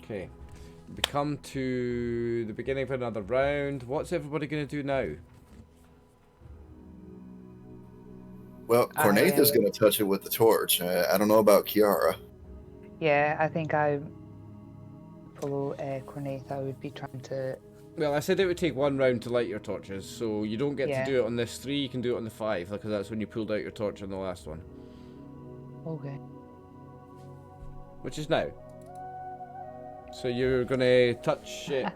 Okay, we come to the beginning of another round. What's everybody going to do now? well, Cornath is going to touch it with the torch. I don't know about Kiara. Yeah, I think I follow Cornetha. I would be trying to. Well, I said it would take 1 round to light your torches, so you don't get Yeah. to do it on this 3, you can do it on the 5, because that's when you pulled out your torch on the last one. Okay. Which is now. So you're going to touch it,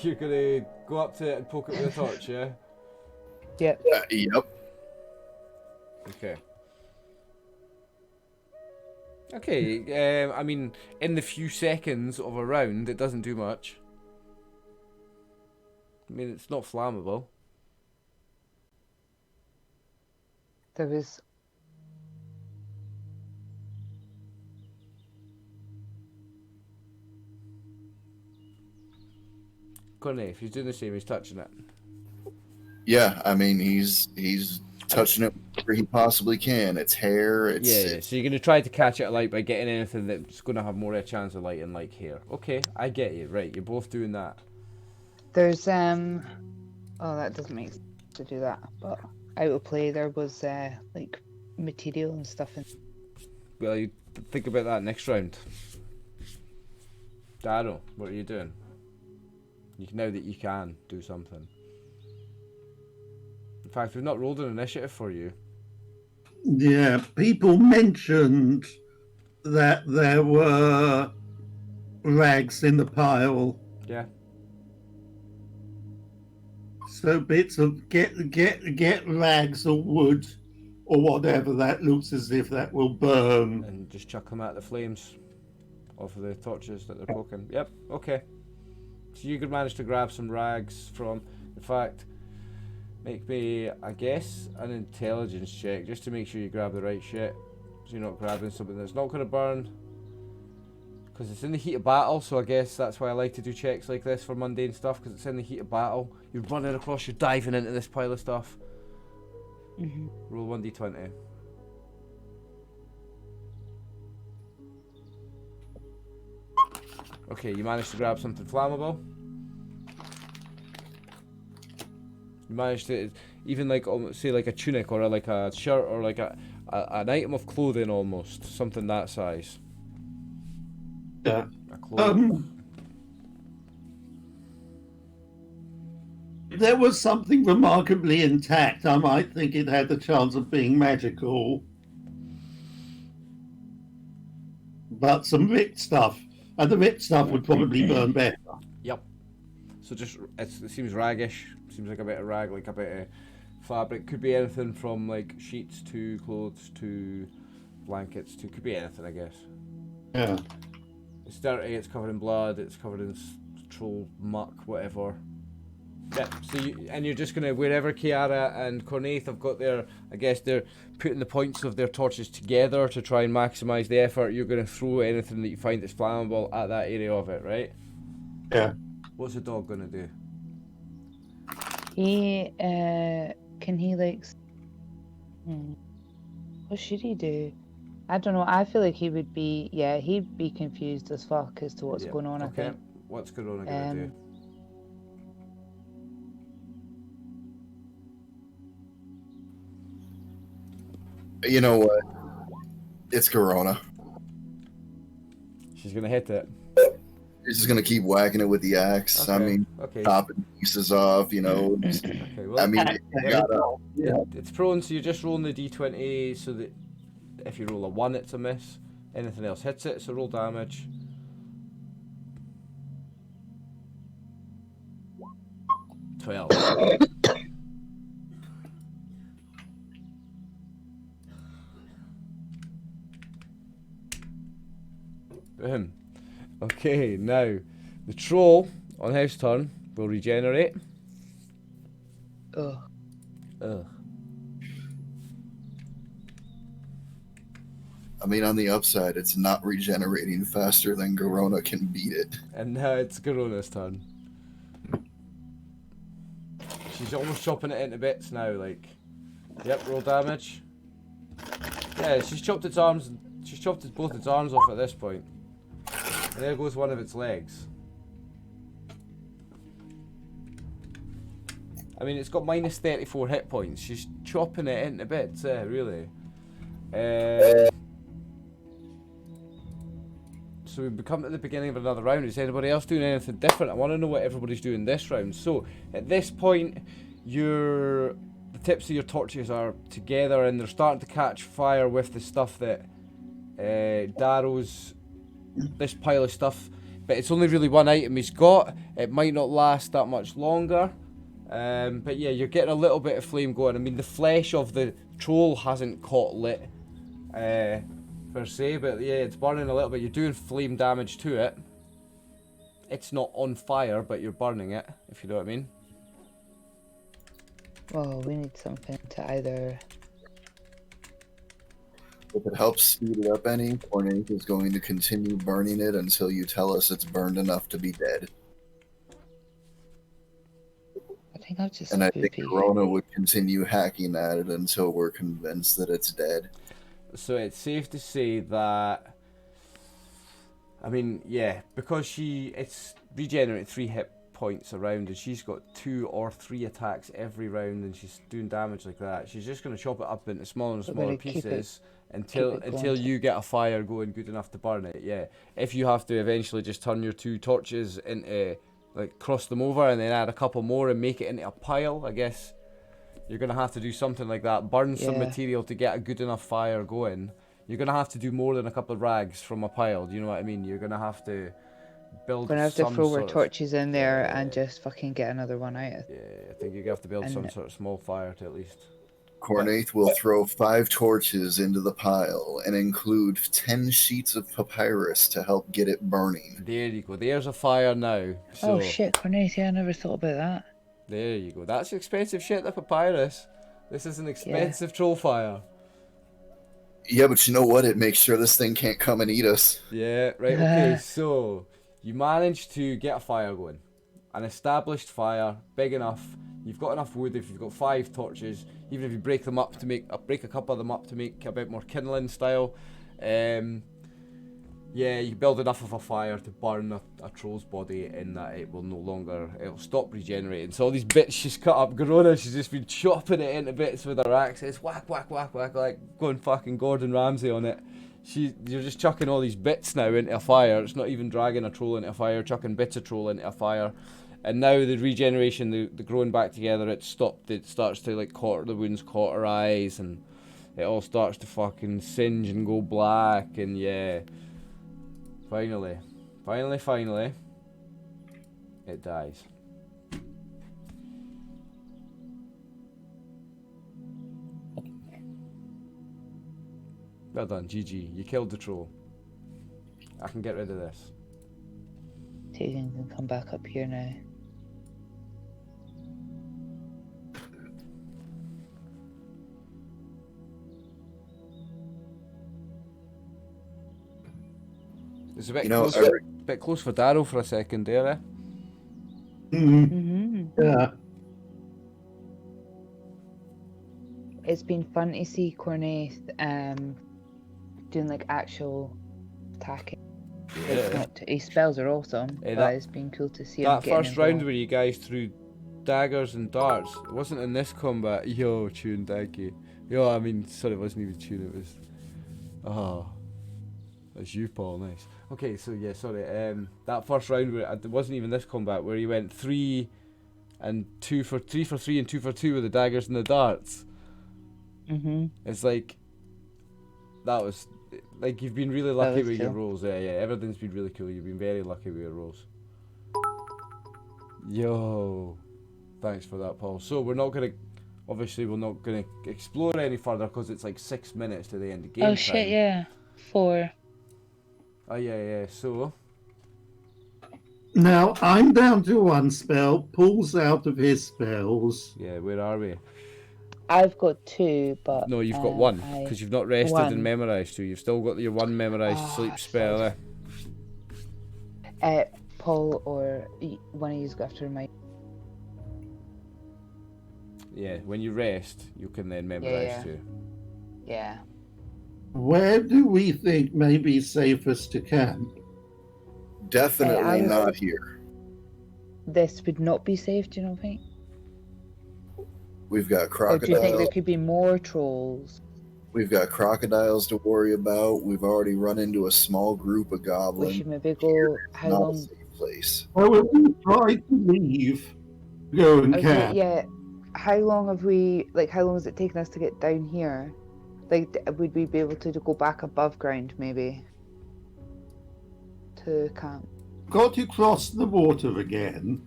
you're going to go up to it and poke it with a torch, yeah? Yep. Yep. Okay. Okay, I mean, in the few seconds of a round, it doesn't do much. I mean, it's not flammable. There was. Cornet, if he's doing the same, he's touching it. Yeah, I mean, he's touching it wherever he possibly can. It's hair. Yeah, so you're going to try to catch it alight by getting anything that's going to have more of a chance of lighting, like hair. Okay, I get you. Right, you're both doing that. There's Oh, that doesn't make sense to do that. But out of play, there was like material and stuff in. Well, you think about that next round. Darrow, what are you doing? Now that you can do something. In fact, we've not rolled an initiative for you. Yeah, people mentioned that there were rags in the pile. Yeah. So bits of get rags or wood or whatever that looks as if that will burn. And just chuck them at the flames off of the torches that they're poking. Yep, okay. So you could manage to grab some rags from, in fact, make me, I guess, an intelligence check just to make sure you grab the right shit. So you're not grabbing something that's not going to burn. Because it's in the heat of battle, so I guess that's why I like to do checks like this for mundane stuff, because it's in the heat of battle. You're running across, you're diving into this pile of stuff. Mm-hmm. Roll 1d20. Okay, you managed to grab something flammable. You managed to, even like, say like a tunic or like a shirt or like an item of clothing almost. Something that size. Yeah. A clothing. If there was something remarkably intact, I might think it had the chance of being magical. But some ripped stuff. And the ripped stuff would probably burn better. Yep. So just, it seems raggish. Seems like a bit of rag, like a bit of fabric. Could be anything from like sheets to clothes to blankets to, could be anything, I guess. Yeah. It's dirty, it's covered in blood, it's covered in troll muck, whatever. Yep, so you're just going to, wherever Kiara and Cornath have got their, I guess they're putting the points of their torches together to try and maximise the effort, you're going to throw anything that you find that's flammable at that area of it, right? Yeah. What's the dog going to do? He can he like what should he do? I don't know. I feel like he would be, yeah, he'd be confused as fuck as to what's going on. I think. What's Corona gonna do? You know what? It's Corona. She's gonna hit it. He's just gonna keep whacking it with the axe. Okay. I mean, chopping pieces off. You know. Okay, well, I mean, it's prone, so you're just rolling the d20, so that if you roll a 1, it's a miss. Anything else hits it, so roll damage. $12. Boom. Okay, now the troll on his turn will regenerate. Ugh. Ugh. I mean, on the upside, it's not regenerating faster than Garona can beat it. And now it's Garona's turn. She's almost chopping it into bits now, like. Yep, roll damage. Yeah, she's chopped its arms. She's chopped both its arms off at this point. And there goes one of its legs. I mean, it's got minus 34 hit points. She's chopping it into bits, really. So we've come to the beginning of another round. Is anybody else doing anything different? I want to know what everybody's doing this round. So at this point, the tips of your torches are together and they're starting to catch fire with the stuff that Darrow's, this pile of stuff, but it's only really one item he's got. It might not last that much longer. But yeah, you're getting a little bit of flame going. I mean, the flesh of the troll hasn't caught lit per se, but yeah, it's burning a little bit. You're doing flame damage to it. It's not on fire, but you're burning it, if you know what I mean. Well, we need something to either... If it helps speed it up any, Ornate is going to continue burning it until you tell us it's burned enough to be dead. I think I'll just... And I think Corona would continue hacking at it until we're convinced that it's dead. So it's safe to say that, I mean, yeah, because it's regenerating 3 hit points a round and she's got 2 or 3 attacks every round and she's doing damage like that. She's just going to chop it up into smaller and smaller pieces until you get a fire going good enough to burn it, yeah. If you have to eventually just turn your 2 torches into, like, cross them over and then add a couple more and make it into a pile, I guess you're going to have to do something like that. Burn some material to get a good enough fire going. You're going to have to do more than a couple of rags from a pile, do you know what I mean? You're going to have to build We're going to have to throw our torches in there and just fucking get another one out. Yeah, I think you have to build some sort of small fire to at least... Cornaith will throw 5 torches into the pile and include 10 sheets of papyrus to help get it burning. There you go. There's a fire now. So, oh shit, Cornaith, I never thought about that. There you go. That's expensive shit, the papyrus. This is an expensive troll fire. Yeah, but you know what? It makes sure this thing can't come and eat us. Yeah, right, okay, so you managed to get a fire going. An established fire, big enough. You've got enough wood if you've got 5 torches. Even if you break them up to break a couple of them up to make a bit more kindling style. Yeah, you build enough of a fire to burn a troll's body in that it will no longer, it'll stop regenerating. So all these bits she's cut up, Garona, she's just been chopping it into bits with her axe. It's whack, whack, whack, whack, like going fucking Gordon Ramsay on it. You're just chucking all these bits now into a fire. It's not even dragging a troll into a fire, chucking bits of troll into a fire. And now the regeneration, the growing back together, it's stopped. It starts to like the wounds cauterize and it all starts to fucking singe and go black and yeah. Finally, it dies. Well done, GG. You killed the troll. I can get rid of this. Tegan can come back up here now. It's a bit close for Darrow for a second there, eh? Yeah. It's been fun to see Cornaith doing like actual attacking. Yeah. His spells are awesome, but it's been cool to see him that getting first round involved. where you guys threw daggers and darts, it wasn't in this combat. Yo, Tune, thank you. Yo, I mean, sorry, it wasn't even Tune, it was... Oh, that's you, Paul, nice. Okay, so yeah, sorry, that first round where it wasn't even this combat, where he went 3 and 2 for 3 for 3 and 2 for 2 with the daggers and the darts. It's like, that was... Like, you've been really lucky with your rolls. Yeah, everything's been really cool. You've been very lucky with your rolls. Yo. Thanks for that, Paul. So, we're not going to... Obviously, we're not going to explore any further because it's like 6 minutes to the end of game time. Oh, shit, yeah. 4. Oh, yeah. So, Now I'm down to one spell. Paul's out of his spells. Yeah, where are we? I've got 2, but No, you've got 1 I because you've not rested and 1. memorised 2. You've still got your 1 memorised sleep spell. Paul or one of you's got to remind. Yeah, when you rest, you can then memorise Yeah. 2. Yeah. Where do we think may be safest to camp? Definitely was- not here. This would not be safe, do you not think? We've got Or do you think there crocodiles. could be more trolls? We've got crocodiles to worry about. We've already run into a small group of We goblins. should maybe go. How Not a long? safe place. Oh, well, we tried to leave. Go and camp. Yeah. How long have we? Like, how long has it taken us to get down here? Like, would we be able to go back above ground, maybe? To camp. Got to cross the water again,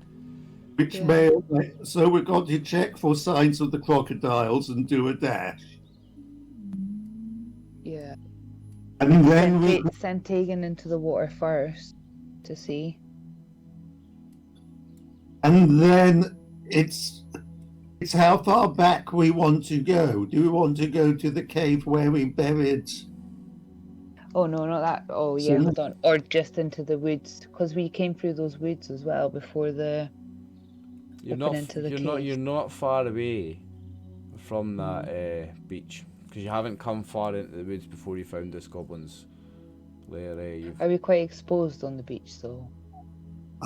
which Yeah. so we've got to check for signs of the crocodiles and do a dash. Yeah. And then Send Tegan into the water first to see. it's how far back we want to go. Do we want to go to the cave where we buried? Oh no, not that. Oh yeah, So- hold on. Or just into the woods, because we came through those woods as well before the. You're Open not. into the You're cave. not far away from that beach because you haven't come far into the woods before you found this goblin's lair. You've... Are we quite exposed on the beach though?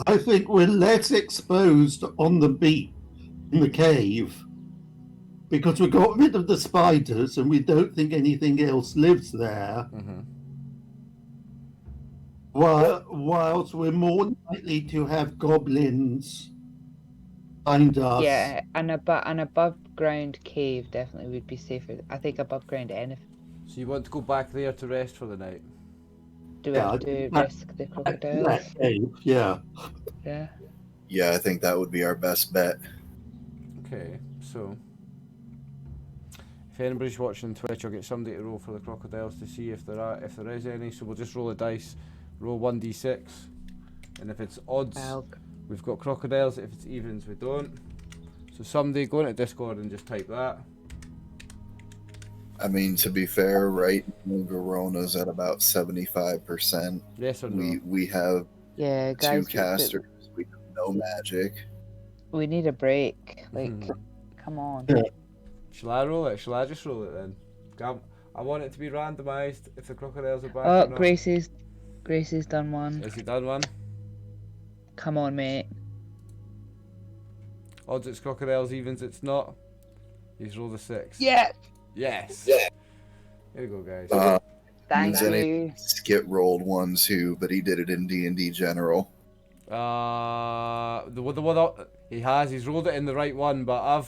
I think we're less exposed on the beach in the cave because we got rid of the spiders and we don't think anything else lives there. Mhm. Whilst we're more likely to have goblins find us. Yeah, an above ground cave definitely would be safer. I think above ground anything. So you want to go back there to rest for the night? Do we Yeah, have to that- risk the That crocodiles? cave, yeah. Yeah. Yeah, I think that would be our best bet. Okay, so if anybody's watching Twitch, I'll get somebody to roll for the crocodiles to see if there is any. So we'll just roll a dice, roll 1d6, and if it's odds, Well, we've got crocodiles. If it's evens, we don't. So somebody go into Discord and just type that. I mean, to be fair, right, Verona's at about 75%. Yes or no? We have yeah, 2 guys, casters. We have no magic. we need a break. Like, Mhm. come on. Yeah. Shall I roll it? Shall I just roll it then? I want it to be randomised if the crocodiles are back Oh, or not. Gracie's done one. Has he done one? Come on, mate. Odds it's crocodiles, evens it's not. He's rolled a 6. Yeah. Yes. Yeah. Here we go, guys. Thank Means any- you. Skit rolled 1 too, but he did it in D&D general. The one he has. He's rolled it in the right one, but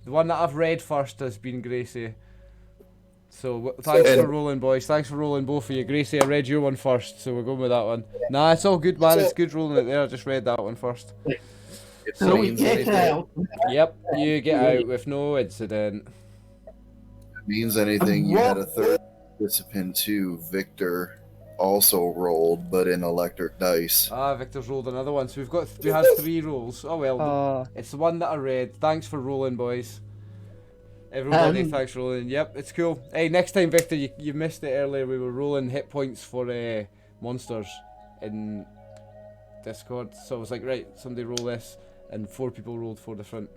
the one that I've read first has been Gracie. So thanks for rolling, boys. Thanks for rolling, both of you. Gracie, I read your one first, so we're going with that one. Nah, it's all good, man. It's good rolling it there. I just read that one first. It So we means get anything, out. Yep, you get out with no incident. means anything. You had a third participant too, Victor, also rolled, but in electric dice. Victor's rolled another one, so we had 3 rolls. Oh well, Oh, it's the one that I read. Thanks for rolling, boys. Everybody, thanks for rolling. Yep, it's cool. Hey, next time, Victor, you missed it earlier. We were rolling hit points for monsters in Discord. So I was like, right, somebody roll this, and 4 people rolled 4 different.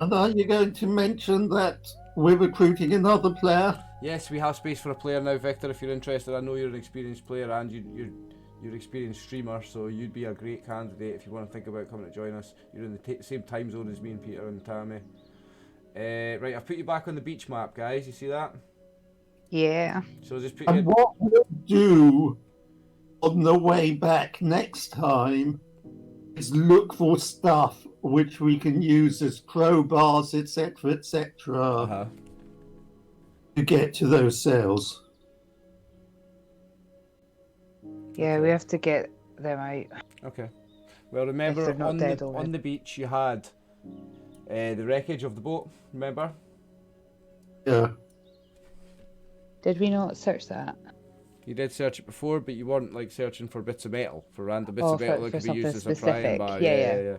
And are you going to mention that we're recruiting another player? Yes, we have space for a player now, Victor. If you're interested, I know you're an experienced player and you're an experienced streamer, so you'd be a great candidate if you want to think about coming to join us. You're in the same time zone as me and Peter and Tammy. Right, I've put you back on the beach map, guys. You see that? yeah. So I'll just put And you. what we'll do on the way back next time is look for stuff which we can use as crowbars, etc., Uh-huh. to get to those cells. Yeah, we have to get them out. Okay. Well, remember they're not on dead the already. beach you had the wreckage of the boat. Remember? Yeah. Did we not search that? You did search it before, but you weren't like searching for bits of metal, for random bits Oh, of metal for that could be used as something a prying specific. bar. Yeah.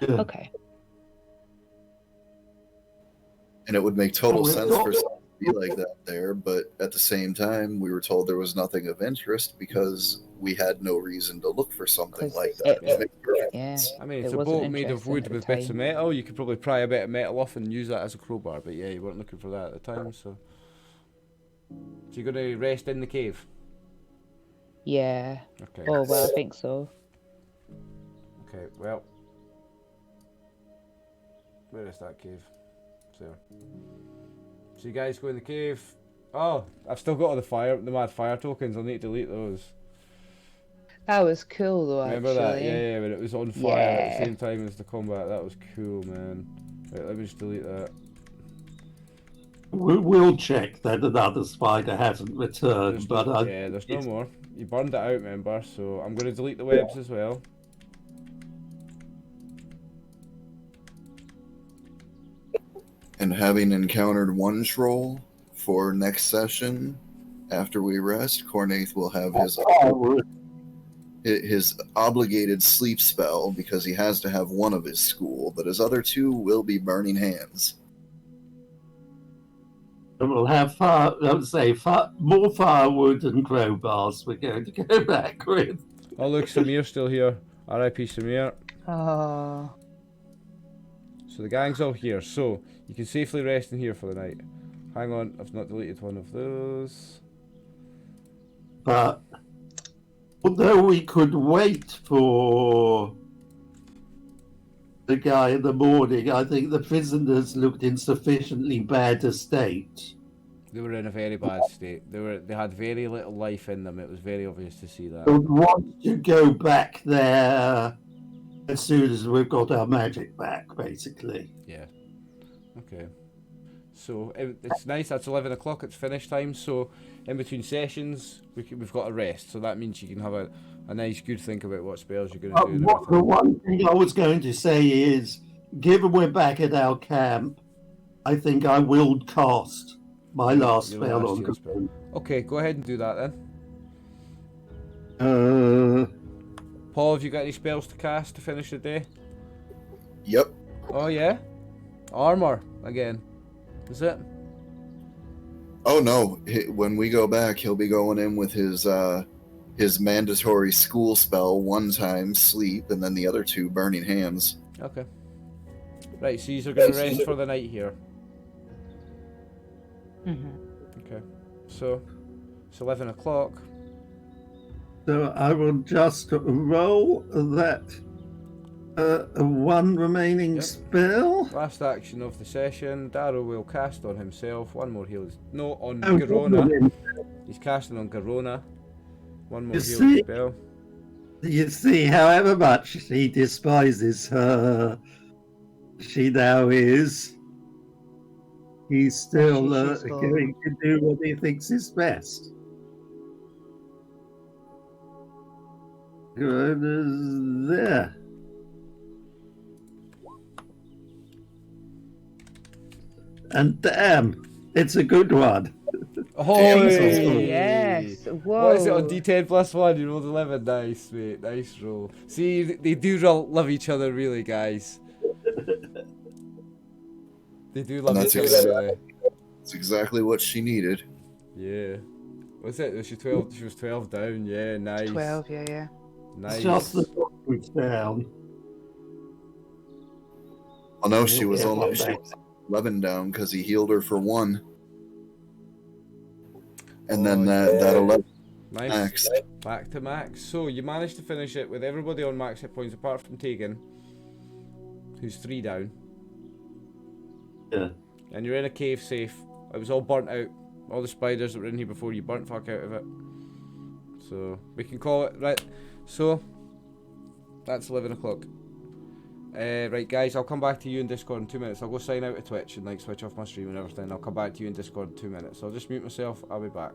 Yeah. Okay. And it would make total Oh, sense it's- for something to be like that there, but at the same time, we were told there was nothing of interest because we had no reason to look for something 'Cause like that. it- Which makes perfect Yeah. sense. I mean, it's It a wasn't boat made of interesting wood at the with bits of time. metal. You could probably pry a bit of metal off and use that as a crowbar, but yeah, you weren't looking for that at the time, so. So you're going to rest in the cave? Yeah. Okay. Oh, well, I think so. Okay, well. Where is that cave? It's there. So you guys go in the cave. Oh, I've still got all the mad fire tokens. I'll need to delete those. That was cool, though, Remember actually. that? Yeah, when it was on fire at the Yeah. same time as the combat. That was cool, man. Right, let me just delete that. We'll check that another spider hasn't returned, There's but there's no more. You burned it out, remember? So I'm going to delete the webs as well. And having encountered one troll for next session, after we rest, Cornaith will have his obligated sleep spell because he has to have one of his school, but his other two will be burning hands. we'll have more firewood and crowbars we're going to go back with. Oh look, Samir's still here. R.I.P. Samir. Oh. So the gang's all here, so you can safely rest in here for the night. Hang on, I've not deleted one of those. But although we could wait for the guy in the morning, I think the prisoners looked in sufficiently bad a state. They were in a very bad state. They had very little life in them. It was very obvious to see that. We want to go back there as soon as we've got our magic back, basically. Yeah. Okay. So it's nice. That's 11 o'clock. It's finish time. So in between sessions, we've got a rest. So that means you can have a nice, good think about what spells you're going to do. And The everything. one thing I was going to say is, given we're back at our camp, I think I will cast my last Your spell last on heal spell. Goblin. Okay, go ahead and do that then. Paul, have you got any spells to cast to finish the day? Yep. Oh yeah? Armor again. Is it? Oh no! When we go back, he'll be going in with his mandatory school spell, one time sleep, and then the other two burning hands. Okay. Right, so you're going to rest for the night here. Okay. So it's 11 o'clock. So I will just roll that one remaining Yep. spell. Last action of the session. Darrow will cast on himself. One more heal. No, on Oh, Garona. Goblin. He's casting on Garona. One more You heal see? spell. You see, however much he despises her, she now is. He's still She's useful. going to do what he thinks is best. There. And damn, it's a good one. Oh, Yes. Whoa. What is it on D10 plus 1? You rolled 11. Nice, mate. Nice roll. See, they do love each other, really, guys. They do love And each that's other, really. It's exactly what she needed. Yeah. What's it? Was she 12? She was 12 down. Yeah, nice. 12, yeah. Nice. It's just the doctor's down. Oh no, she was Yeah, only well, she was 11 down because he healed her for 1. And then that yeah. 11 Nice. max. Back to max. So you managed to finish it with everybody on max hit points apart from Tegan, who's 3 down. Yeah. And you're in a cave safe. It was all burnt out. All the spiders that were in here before you burnt fuck out of it. So we can call it right. So that's 11 o'clock. Right, guys, I'll come back to you in Discord in 2 minutes. I'll go sign out of Twitch and like switch off my stream and everything. I'll come back to you in Discord in 2 minutes. I'll just mute myself. I'll be back.